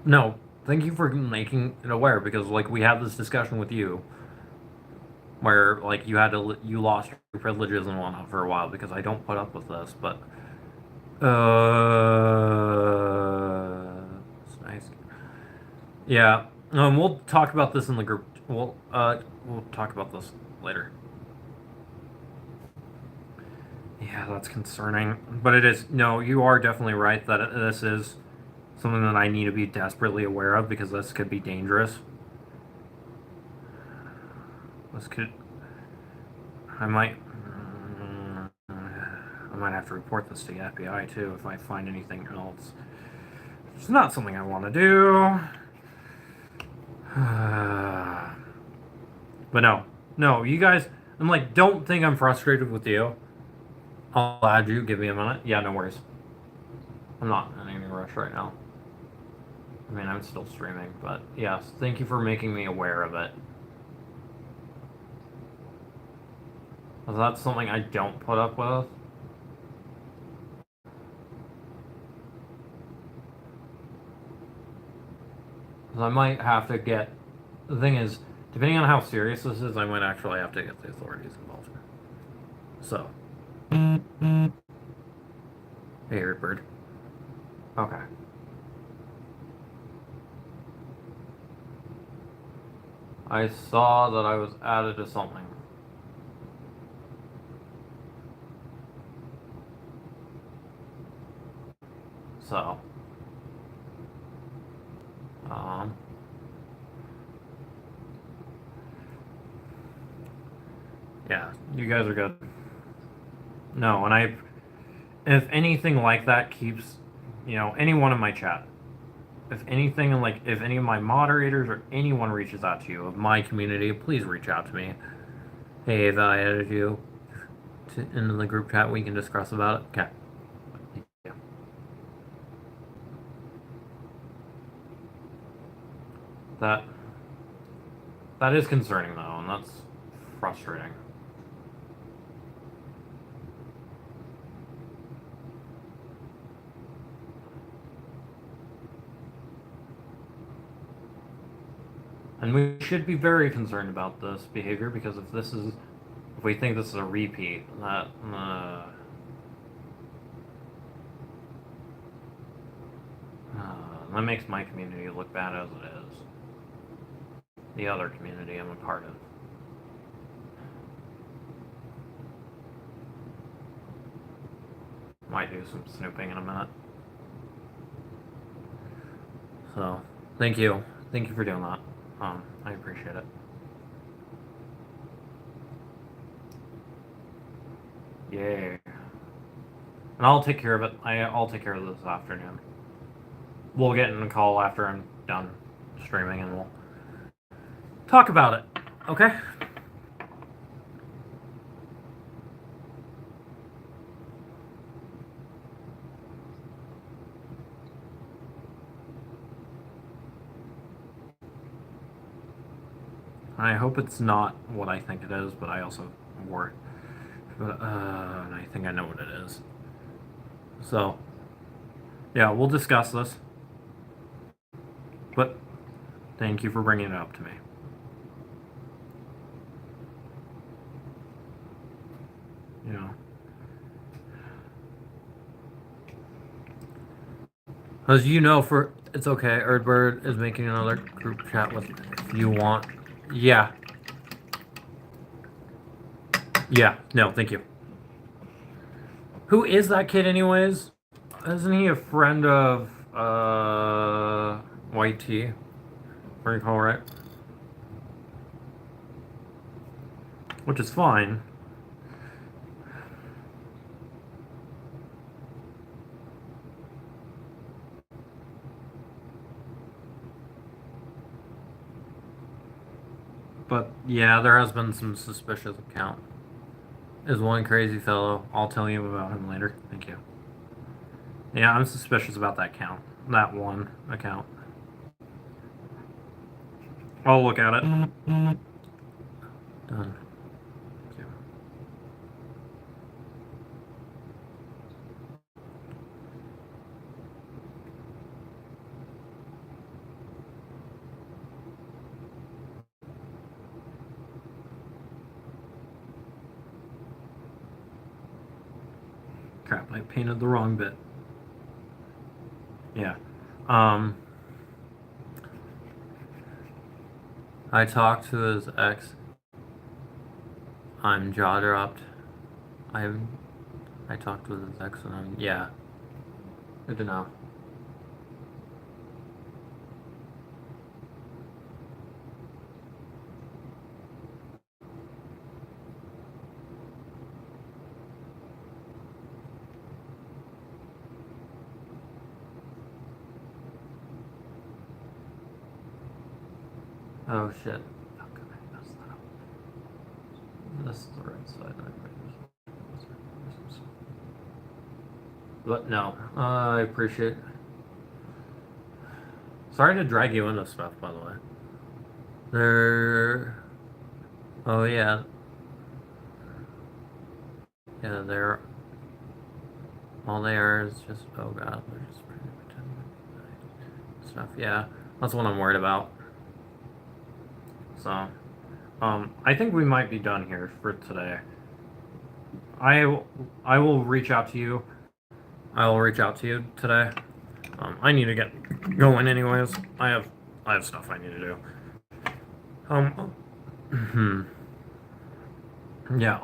No, thank you for making it aware because, like, we had this discussion with you where, like, you lost your privileges and whatnot for a while because I don't put up with this, but. It's nice. Yeah, we'll talk about this in the group. We'll talk about this later. Yeah, that's concerning. But it is, no, you are definitely right that this is something that I need to be desperately aware of because this could be dangerous. This could, I might, I might have to report this to the FBI too if I find anything else. It's not something I want to do. But no, you guys, I'm like, don't think I'm frustrated with you. I'll add you, give me a minute. Yeah, no worries. I'm not in any rush right now. I mean, I'm still streaming, but yes, thank you for making me aware of it. That's something I don't put up with. I might have to get. The thing is, depending on how serious this is, I might actually have to get the authorities involved. So. Hey, Bird. Okay. I saw that I was added to something. So. Yeah, you guys are good. No, and if anything like that keeps, anyone in my chat, if anything, like, if any of my moderators or anyone reaches out to you of my community, please reach out to me. Hey, if I added you into the group chat, we can discuss about it. Okay. Yeah. That is concerning though, and that's frustrating. And we should be very concerned about this behavior because if we think this is a repeat, that makes my community look bad as it is. The other community I'm a part of. Might do some snooping in a minute. So, thank you. Thank you for doing that. I appreciate it. Yay. And I'll take care of it. I'll take care of this afternoon. We'll get in a call after I'm done streaming and we'll talk about it. Okay? I hope it's not what I think it is, but I also worry. But and I think I know what it is. So, yeah, we'll discuss this. But thank you for bringing it up to me. Yeah. As you know, it's okay. Erdbird is making another group chat with if you want. Yeah. Yeah. No, thank you. Who is that kid, anyways? Isn't he a friend of YT? If I recall right. Which is fine. But yeah, there has been some suspicious account. Is one crazy fellow. I'll tell you about him later. Thank you. Yeah, I'm suspicious about that account. That one account. I'll look at it. Done. Thank you. Crap, I painted the wrong bit. Yeah. I talked to his ex. I'm jaw dropped. I talked with his ex and yeah. Good to know. Oh shit. How can I mess that up? This is the right side. But no, I appreciate. Sorry to drag you into stuff, by the way. There. Oh yeah. Yeah, they're. All they are is just. Oh god, they're just stuff. Yeah, that's what I'm worried about. So, I think we might be done here for today. I will reach out to you. I will reach out to you today. I need to get going anyways. I have stuff I need to do. Yeah,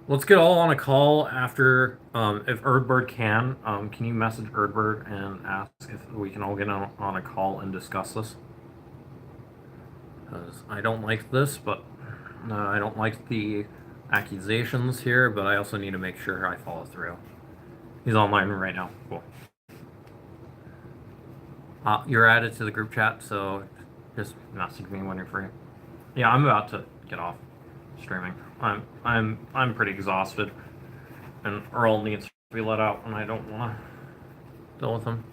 let's get all on a call after if Erdbird can. Can you message Erdbird and ask if we can all get on a call and discuss this? Because I don't like this, but I don't like the accusations here, but I also need to make sure I follow through. He's online right now. Cool. You're added to the group chat, so just message me when you're free. Yeah, I'm about to get off streaming. I'm pretty exhausted, and Earl needs to be let out, and I don't want to deal with him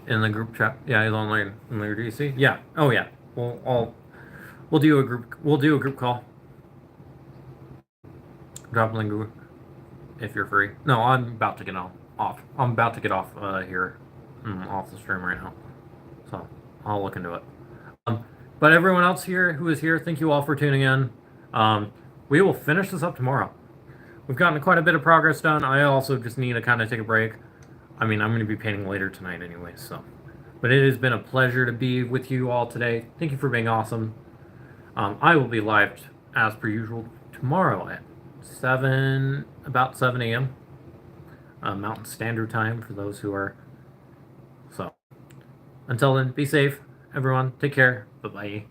in the group chat. Yeah, he's online. Do you see? Yeah. Oh yeah. We'll do a group call. Drop link if you're free. No, I'm about to get off. I'm about to get off here, off the stream right now. So I'll look into it. But everyone else here who is here, thank you all for tuning in. We will finish this up tomorrow. We've gotten quite a bit of progress done. I also just need to kind of take a break. I mean, I'm going to be painting later tonight anyway, so. But it has been a pleasure to be with you all today. Thank you for being awesome. I will be live as per usual tomorrow at about 7 a.m. Mountain Standard Time for those who are. So, until then, be safe, everyone. Take care. Bye-bye.